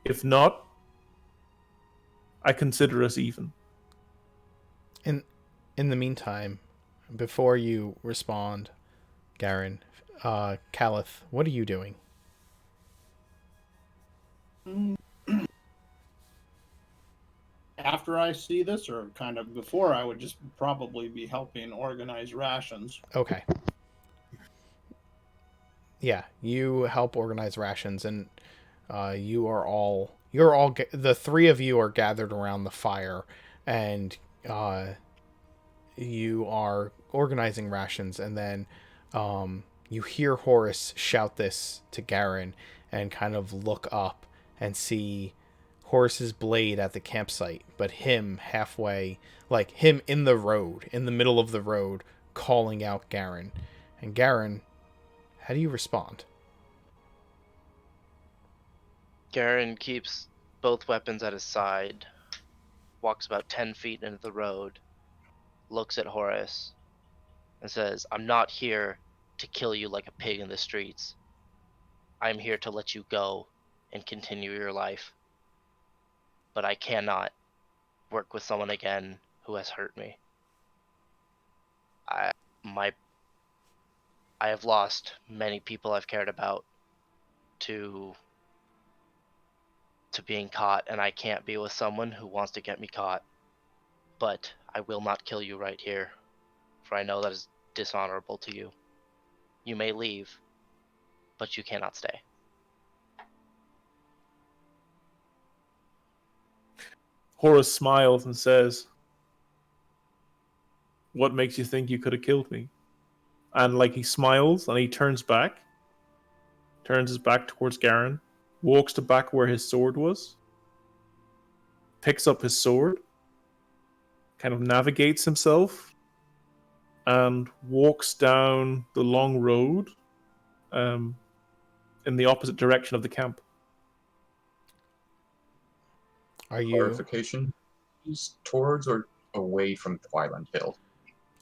B: If not, I consider us even."
A: In the meantime, before you respond, Garen, Caliph, what are you doing?
C: After I see this, or kind of before, I would just probably be helping organize rations.
A: Okay. Yeah, you help organize rations, and you're all the three of you are gathered around the fire, and you are organizing rations, and then you hear Horus shout this to Garen, and kind of look up and see Horus's blade at the campsite, but him halfway, like him in the road, in the middle of the road, calling out Garen. And Garen, how do you respond?
D: Garen keeps both weapons at his side, walks about 10 feet into the road, looks at Horus, and says, "I'm not here to kill you like a pig in the streets. I'm here to let you go and continue your life. But I cannot work with someone again who has hurt me. I have lost many people I've cared about to being caught, and I can't be with someone who wants to get me caught. But I will not kill you right here, for I know that is dishonorable to you. You may leave, but you cannot stay."
B: Horus smiles and says, "What makes you think you could have killed me?" And like he smiles and he turns his back towards Garen, walks to back where his sword was, picks up his sword, kind of navigates himself, and walks down the long road in the opposite direction of the camp.
A: Are you
E: Clarification: he's towards or away from Twyland Hill?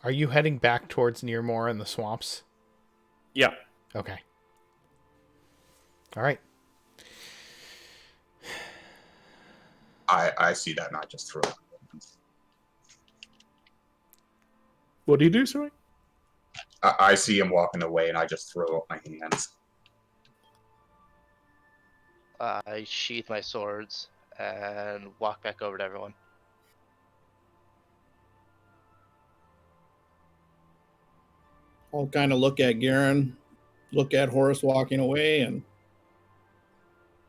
A: heading back towards Nearmoore and the swamps?
B: Yeah.
A: Okay. All right.
E: I see that, not just through.
B: What do you do, sorry?
E: I see him walking away, and I just throw up my hands.
D: I sheath my swords and walk back over to everyone.
C: I'll kind of look at Garen, look at Horus walking away, and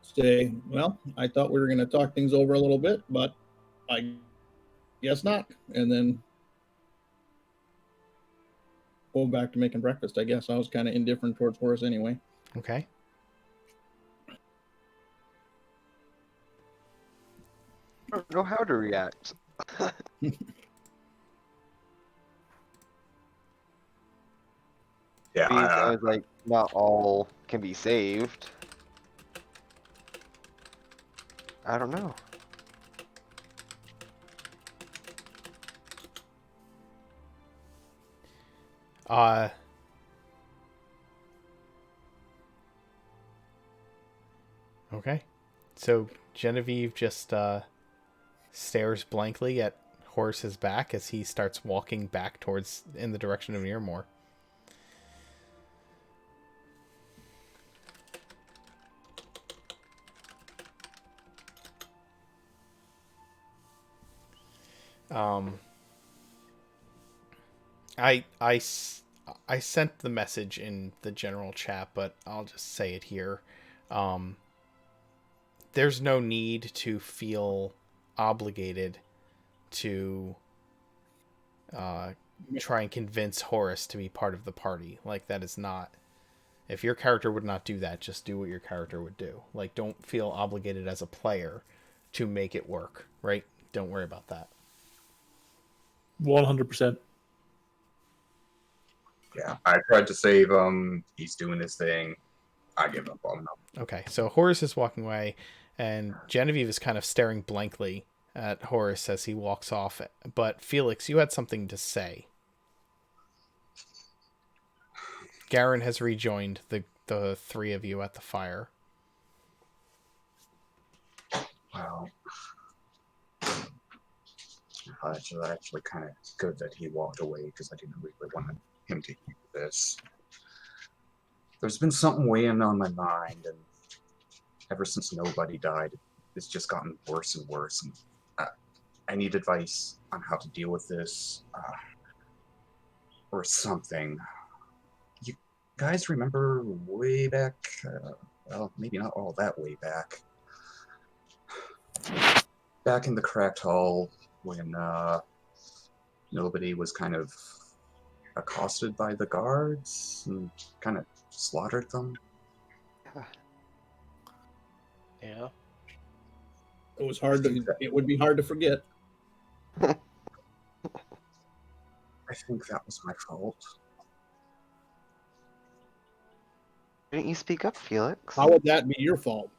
C: say, "Well, I thought we were going to talk things over a little bit, but I guess not." And then go back to making breakfast. I guess I was kind of indifferent towards Horus anyway.
A: Okay.
F: I don't know how to react.
E: Yeah,
F: I was like, not all can be saved. I don't know.
A: Okay. So Genevieve just stares blankly at Horus's back as he starts walking back towards in the direction of Nearmoore. I sent the message in the general chat, but I'll just say it here. There's no need to feel obligated to try and convince Horus to be part of the party. Like, that is not... If your character would not do that, just do what your character would do. Like, don't feel obligated as a player to make it work, right? Don't worry about that.
B: 100%.
E: Yeah, I tried to save him. He's doing his thing. I give up on him.
A: Okay, so Horus is walking away, And Genevieve is kind of staring blankly at Horus as he walks off. But Felix, you had something to say. Garen has rejoined the three of you at the fire.
E: Well, it's actually kind of good that he walked away because I didn't really want him to hear this. There's been something weighing on my mind, and ever since nobody died, it's just gotten worse and worse. And I need advice on how to deal with this, or something. You guys remember way back? Well, maybe not all that way back. Back in the cracked hall, when nobody was kind of accosted by the guards and kind of slaughtered them.
D: Yeah.
C: It was hard to. It would be hard to forget.
E: I think that was my fault.
F: Didn't you speak up, Felix?
C: How would that be your fault?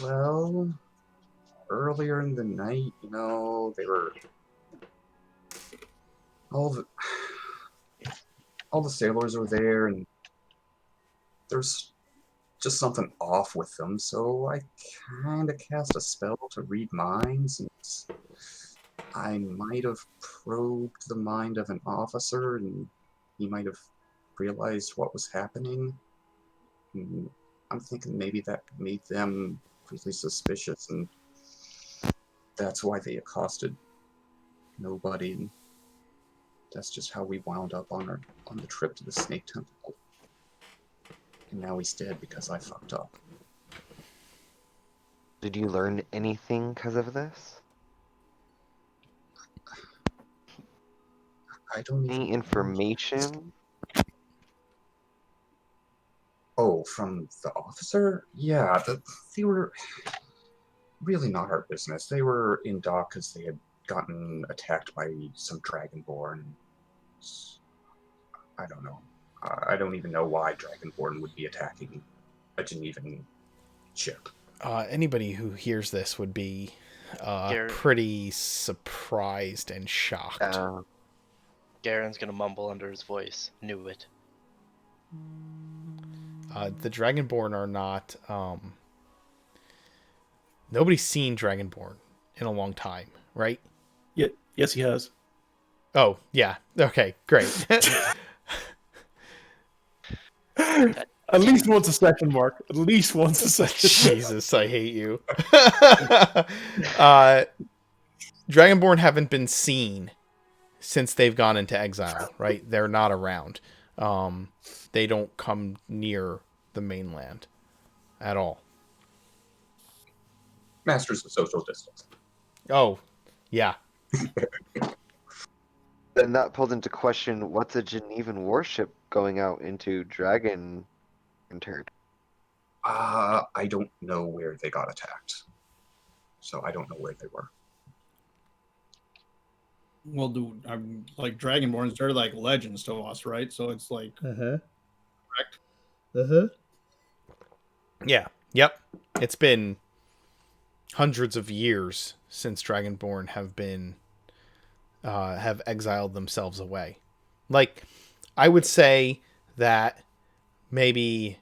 E: Well, earlier in the night, they were all the sailors were there, and there's just something off with them. So I kind of cast a spell to read minds, and I might have probed the mind of an officer, and he might have realized what was happening. And I'm thinking maybe that made them really suspicious, and that's why they accosted nobody. And that's just how we wound up on the trip to the Snake Temple. And now he's dead because I fucked up.
F: Did you learn anything because of this?
E: I don't even
F: Any information?
E: Oh, from the officer? Yeah, they were really not our business. They were in dock because they had gotten attacked by some dragonborn. I don't know. I don't even know why dragonborn would be attacking a Genevan ship.
A: Anybody who hears this would be pretty surprised and shocked.
D: Garen's gonna mumble under his voice. Knew it.
A: The Dragonborn are not... nobody's seen Dragonborn in a long time, right?
B: Yeah, yes, he has.
A: Oh, yeah. Okay, great.
B: At least once a session, Mark. At least once a session.
A: Jesus, I hate you. Dragonborn haven't been seen since they've gone into exile, right? They're not around. They don't come near the mainland at all.
E: Masters of social distance.
A: Oh, yeah.
F: Then that pulled into question, what's a Genevan warship going out into Dragon territory?
E: I don't know where they got attacked. So I don't know where they were.
C: Well, dude, I'm like Dragonborns. They're like legends to us, right? So it's like correct.
A: Yeah. Yep. It's been hundreds of years since Dragonborn have exiled themselves away. Like, I would say that maybe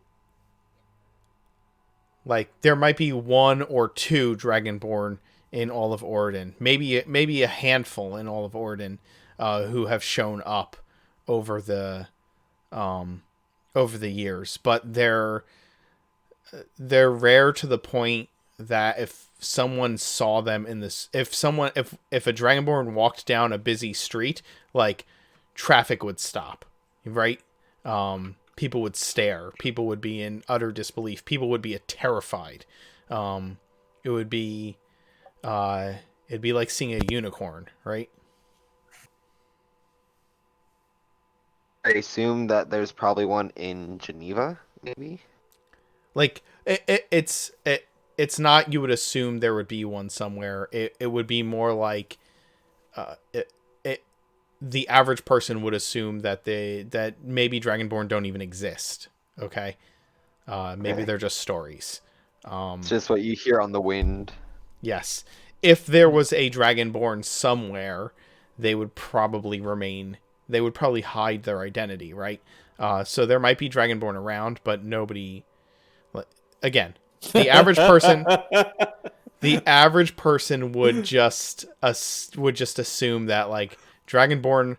A: like there might be one or two Dragonborn in all of Oregon, maybe a handful in all of Oregon, who have shown up over the years, but they're rare to the point that if someone saw them in this, if a Dragonborn walked down a busy street, like traffic would stop, right? People would stare. People would be in utter disbelief. People would be terrified. It would be, it'd be like seeing a unicorn, right?
F: I assume that there's probably one in Geneva, maybe?
A: Like it's not, you would assume there would be one somewhere. It would be more like the average person would assume that maybe Dragonborn don't even exist. Okay. Maybe they're just stories.
F: It's just what you hear on the wind.
A: Yes. If there was a dragonborn somewhere, they would probably remain. They would probably hide their identity, right? So there might be dragonborn around, but nobody. Again, the average person. The average person would just assume that like dragonborn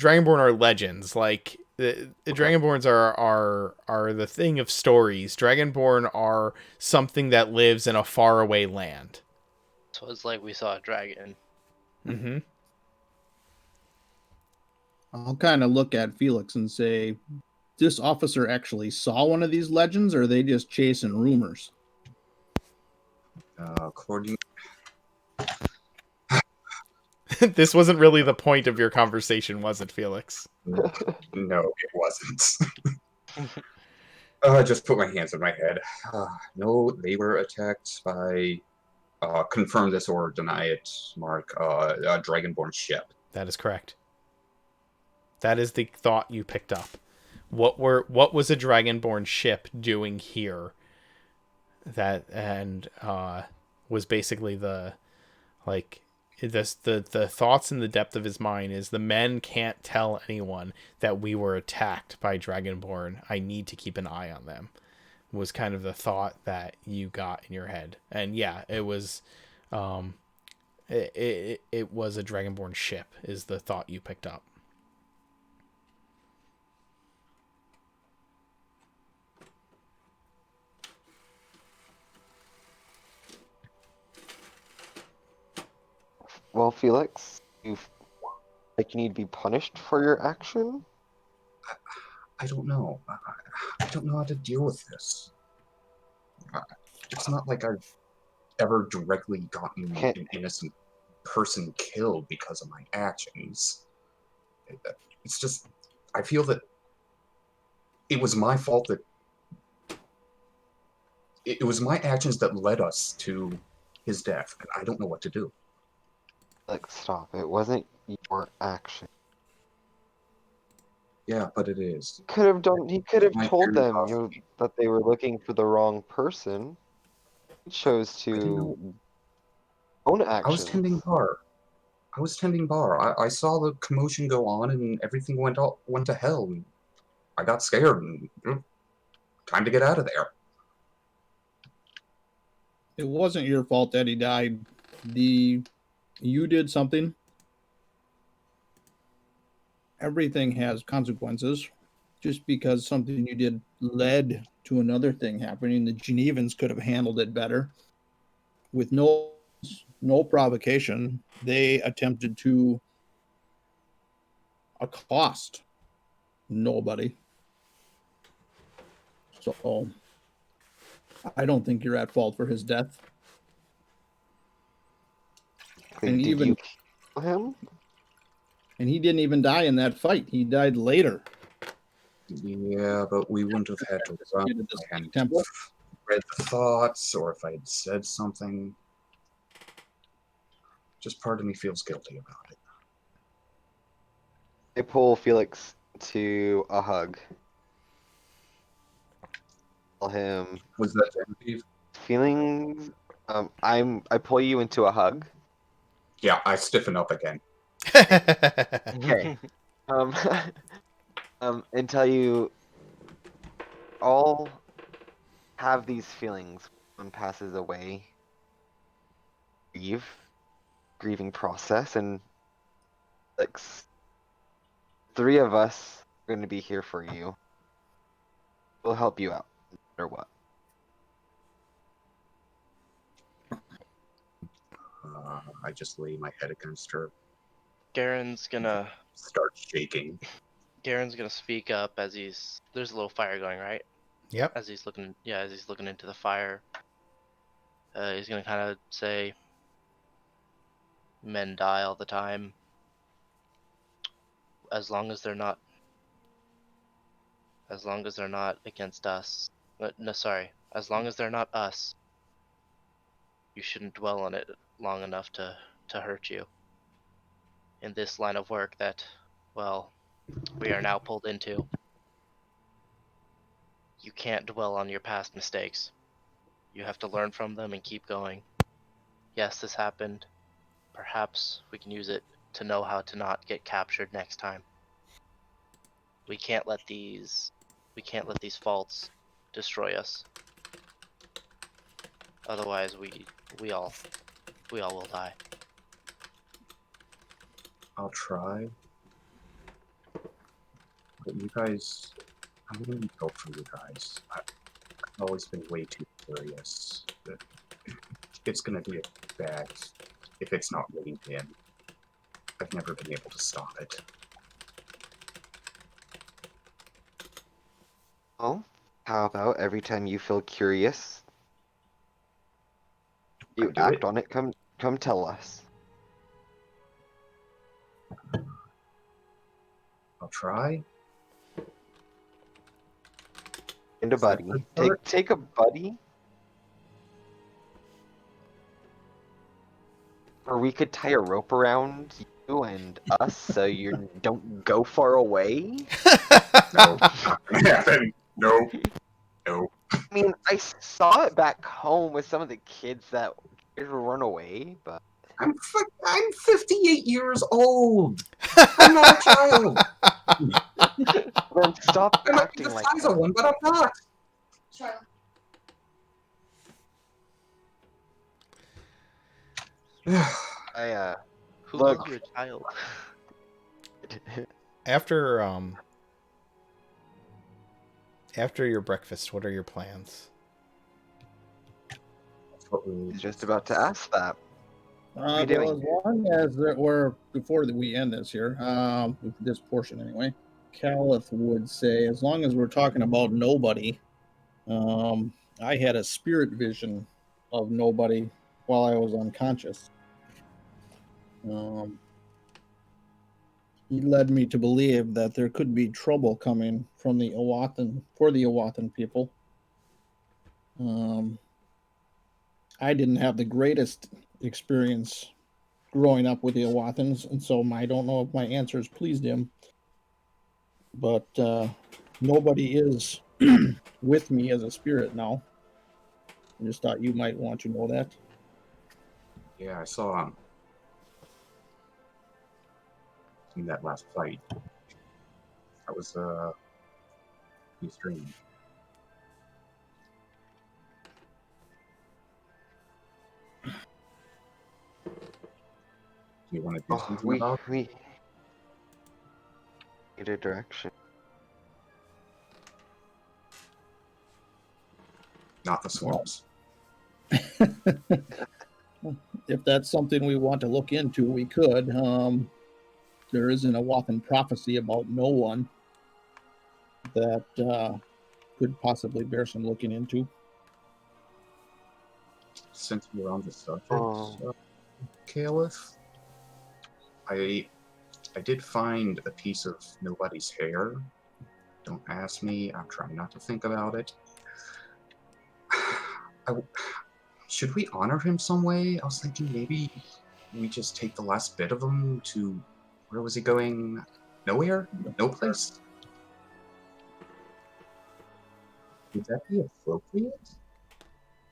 A: are legends. Like the dragonborns are the thing of stories. Dragonborn are something that lives in a faraway land.
D: So it's like we saw a dragon.
A: Mm-hmm.
C: I'll kind of look at Felix and say, this officer actually saw one of these legends, or are they just chasing rumors?
E: According,
A: This wasn't really the point of your conversation, was it, Felix?
E: no, it wasn't. Just put my hands on my head. No, they were attacked by, confirm this or deny it, Mark, a dragonborn ship.
A: That is correct. That is the thought you picked up. What was a dragonborn ship doing here? That and was basically the like the thoughts in the depth of his mind is the men can't tell anyone that we were attacked by dragonborn. I need to keep an eye on them. Was kind of the thought that you got in your head. And yeah, it was it was a dragonborn ship is the thought you picked up.
F: Well, Felix, you like you need to be punished for your action?
E: I don't know. I don't know how to deal with this. It's not like I've ever directly gotten an innocent person killed because of my actions. It's just, I feel that it was my fault that it was my actions that led us to his death, and I don't know what to do.
F: Like, stop. It wasn't your action.
E: Yeah, but it is.
F: He could have
E: My
F: told
E: parents
F: them
E: offered me.
F: that they were looking for the wrong person. He chose
E: I didn't know.
F: to own
E: I was tending
F: actions.
E: bar. I saw the commotion go on, and everything went to hell. And I got scared, and time to get out of there.
C: It wasn't your fault that he died. You did something. Everything has consequences. Just because something you did led to another thing happening, the Genevans could have handled it better. With no provocation, they attempted to accost nobody. So I don't think you're at fault for his death. And
F: Did
C: even
F: you kill him?
C: and he didn't even die in that fight. He died later.
E: Yeah, but we wouldn't have had to run
C: Into this
E: and
C: temple.
E: read the thoughts, or if I'd said something. Just part of me feels guilty about it.
F: I pull Felix to a hug. Tell him
E: Was that Genevieve?
F: feelings. I pull you into a hug.
E: Yeah, I stiffen up again.
F: Okay. And tell you all have these feelings when one passes away. Grieving process, and like three of us are going to be here for you. We'll help you out, no matter what.
E: I just lay my head against her,
D: Garen's gonna
E: start shaking.
D: speak up as there's a little fire going, right?
A: Yep.
D: As he's looking into the fire, he's gonna kind of say, "Men die all the time. As long as they're not against us. No, sorry. As long as they're not us, you shouldn't dwell on it long enough to hurt you. In this line of work that, well, we are now pulled into, you can't dwell on your past mistakes. You have to learn from them and keep going. Yes, this happened. Perhaps we can use it to know how to not get captured next time. We can't let these faults destroy us. Otherwise, we all will die.
E: I'll try. But you guys, I'm gonna need help from you guys. I've always been way too curious. But it's gonna be a bad if it's not reined in. I've never been able to stop it.
F: Well, how about every time you feel curious, you
E: do
F: act
E: it.
F: on it, come tell us.
E: I'll try.
F: And a
E: Is that
F: buddy.
E: good start?
F: Take a buddy. Or we could tie a rope around you and us so you don't go far away.
E: No, not gonna happen. No, no.
F: I mean, I saw it back home with some of the kids that tried to run away, but
E: I'm 58 years old. I'm not a child.
F: then stop
E: I might be
F: acting
E: the
F: like
E: size of
F: that.
E: one, but I'm not.
F: I
D: Who
F: Look.
D: calls you a child?
A: After your breakfast, what are your plans?
E: That's what we
F: was just about to ask that. are you
C: Well,
F: doing?
C: as long as we're before we end this here, with this portion anyway, Caliph would say, as long as we're talking about nobody, I had a spirit vision of nobody while I was unconscious. He led me to believe that there could be trouble coming from the Awathan people. I didn't have the greatest experience growing up with the Awathans, and so I don't know if my answers pleased him. But nobody is with me as a spirit now. I just thought you might want to know that.
E: Yeah, I saw in that last fight. That was his dream. Do you want to do
F: Oh,
E: something about it?
F: we need a direction.
E: Not the swamps.
C: If that's something we want to look into, we could. There is an Awathan prophecy about no one that could possibly bear some looking into.
E: Since we're on the subject,
F: Oh.
E: Caliph, I did find a piece of nobody's hair. Don't ask me. I'm trying not to think about it. Should we honor him some way? I was thinking maybe we just take the last bit of him to... Where was he going? Nowhere? No place? Would that be appropriate?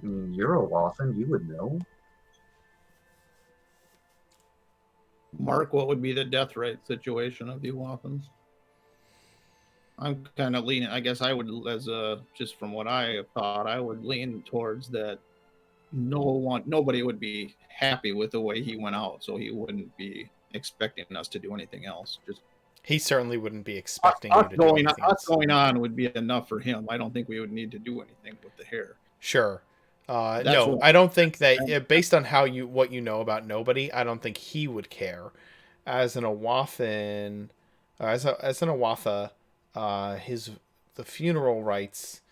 E: I mean, you're a Wathan, you would know.
C: Mark, what would be the death rate situation of the Awathans? I'm kind of leaning. I guess I would, just from what I thought, I would lean towards that. Nobody would be happy with the way he went out, so he wouldn't be expecting us to do anything else. Just
A: He certainly wouldn't be expecting you to do anything
C: us
A: else.
C: going on would be enough for him. I don't think we would need to do anything with the hair.
A: Sure.
C: That's
A: No,
C: what-
A: I don't think that, based on what you know about nobody, I don't think he would care. As an Awathan, as an Awatha, the funeral rites,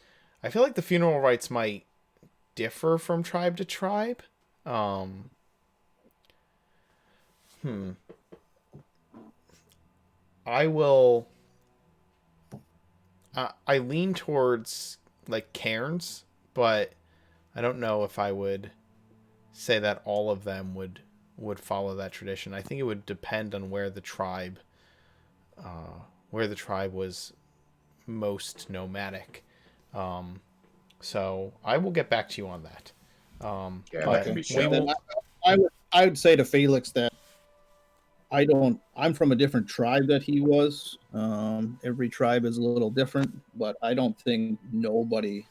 A: I feel like the funeral rites might differ from tribe to tribe. I will. I lean towards like cairns, but I don't know if I would say that all of them would follow that tradition. I think it would depend on where the tribe was most nomadic. So I will get back to you on that.
E: Yeah,
A: but
E: that can be
A: we
E: shelled.
C: Then
A: will.
C: I would say to Felix that I'm from a different tribe that he was. Every tribe is a little different, but I don't think nobody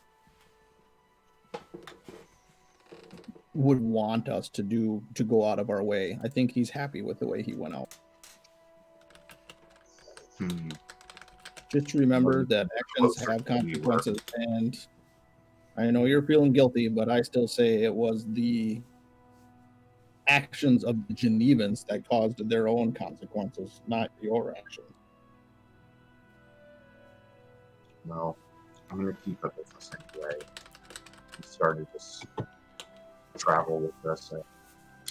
C: would want us to go out of our way. I think he's happy with the way he went out.
E: Hmm.
C: Just remember
E: Wasn't
C: that actions
E: closer
C: have
E: than you were.
C: consequences, and I know you're feeling guilty, but I still say it was the actions of the Genevans that caused their own consequences, not your actions.
E: Well, I'm gonna keep up with this anyway. He started this travel with us.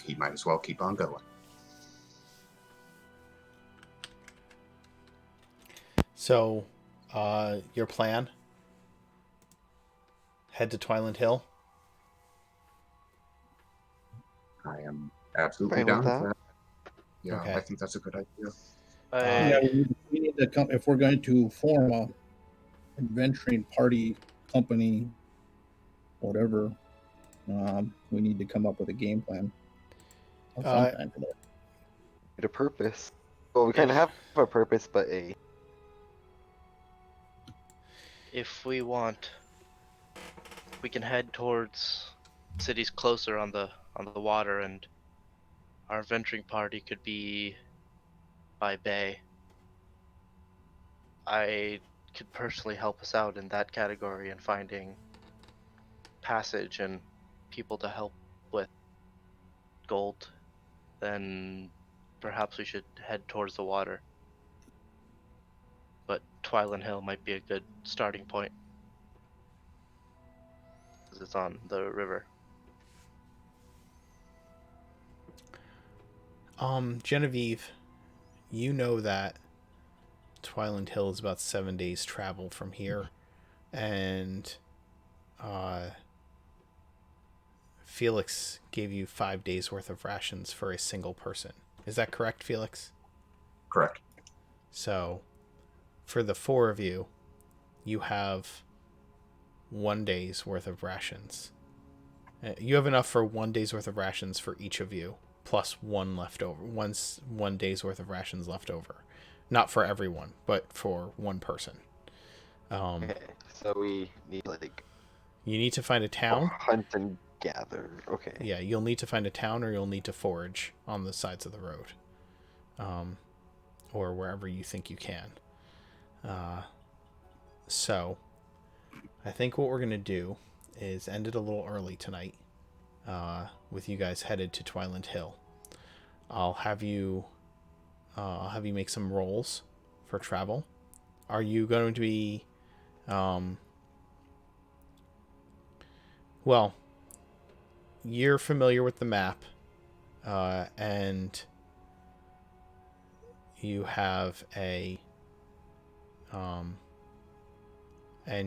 E: He might as well keep on going.
A: So, your plan? Head to Twiland Hill.
E: I am absolutely
F: Fine
E: down
F: with
E: with
F: that.
E: that. Yeah,
A: Okay.
E: I think that's a good idea.
C: Yeah, we need to come if we're going to form a adventuring party, company, whatever. We need to come up with a game plan of some
A: Uh,
C: kind for that.
F: Need a purpose. Well, we kind of have a purpose, but
D: If we want, we can head towards cities closer on the water, and our venturing party could be by bay. I could personally help us out in that category in finding passage and people to help with gold. Then perhaps we should head towards the water. But Twiland Hill might be a good starting point, because it's on the river.
A: Genevieve, you know that Twiland Hill is about 7 days travel from here, and Felix gave you 5 days worth of rations for a single person. Is that correct, Felix?
E: Correct.
A: So, for the 4 of you, you have 1 day's worth of rations. You have enough for 1 day's worth of rations for each of you, plus one left over. 1 day's worth of rations left over. Not for everyone, but for one person.
F: okay. So we need like
A: You need to find a town.
F: hunt and gather. Okay.
A: Yeah, you'll need to find a town, or you'll need to forage on the sides of the road, or wherever you think you can. So, I think what we're gonna do is end it a little early tonight, with you guys headed to Twiland Hill. I'll have you make some rolls for travel. Are you going to be, well, you're familiar with the map, and you have and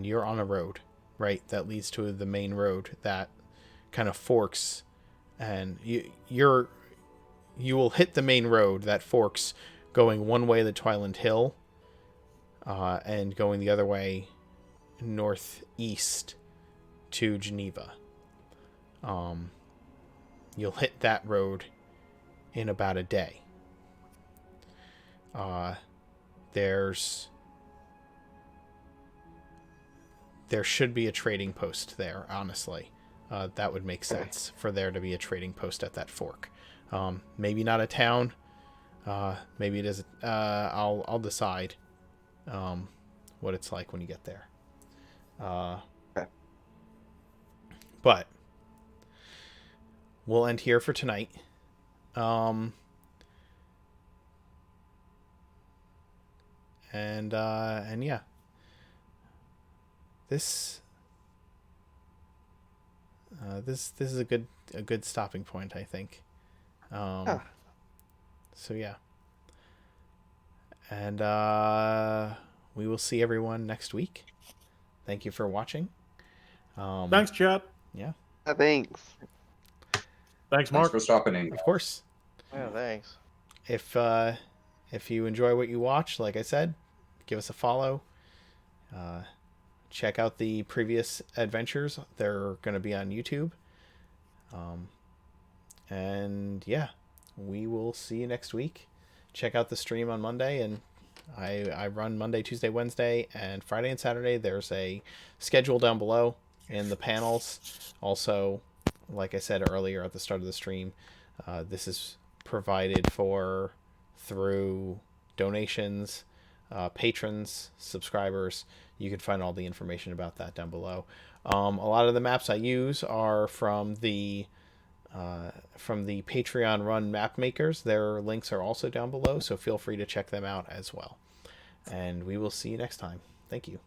A: you're on a road, right, that leads to the main road that kind of forks, and you will hit the main road that forks, going one way to Twiland Hill, and going the other way northeast to Geneva. You'll hit that road in about a day. There should be a trading post there, honestly. That would make sense for there to be a trading post at that fork. Maybe not a town. Maybe it is. I'll decide what it's like when you get there.
F: Okay.
A: But we'll end here for tonight. And yeah, this is a good stopping point, I think. So yeah, and we will see everyone next week. Thank you for watching.
B: Thanks, chat.
A: Yeah,
F: Thanks.
B: Thanks,
E: Thanks
B: Mark.
E: for stopping in.
A: of course.
D: Yeah, thanks.
A: If you enjoy what you watch, like I said, give us a follow. check out the previous adventures. They're going to be on YouTube. And yeah, we will see you next week. Check out the stream on Monday, and I run Monday, Tuesday, Wednesday, and Friday and Saturday. There's a schedule down below in the panels. Also, like I said earlier at the start of the stream, this is provided for through donations, patrons, subscribers. You can find all the information about that down below. A lot of the maps I use are from the Patreon run map makers. Their links are also down below, so feel free to check them out as well. And we will see you next time. Thank you.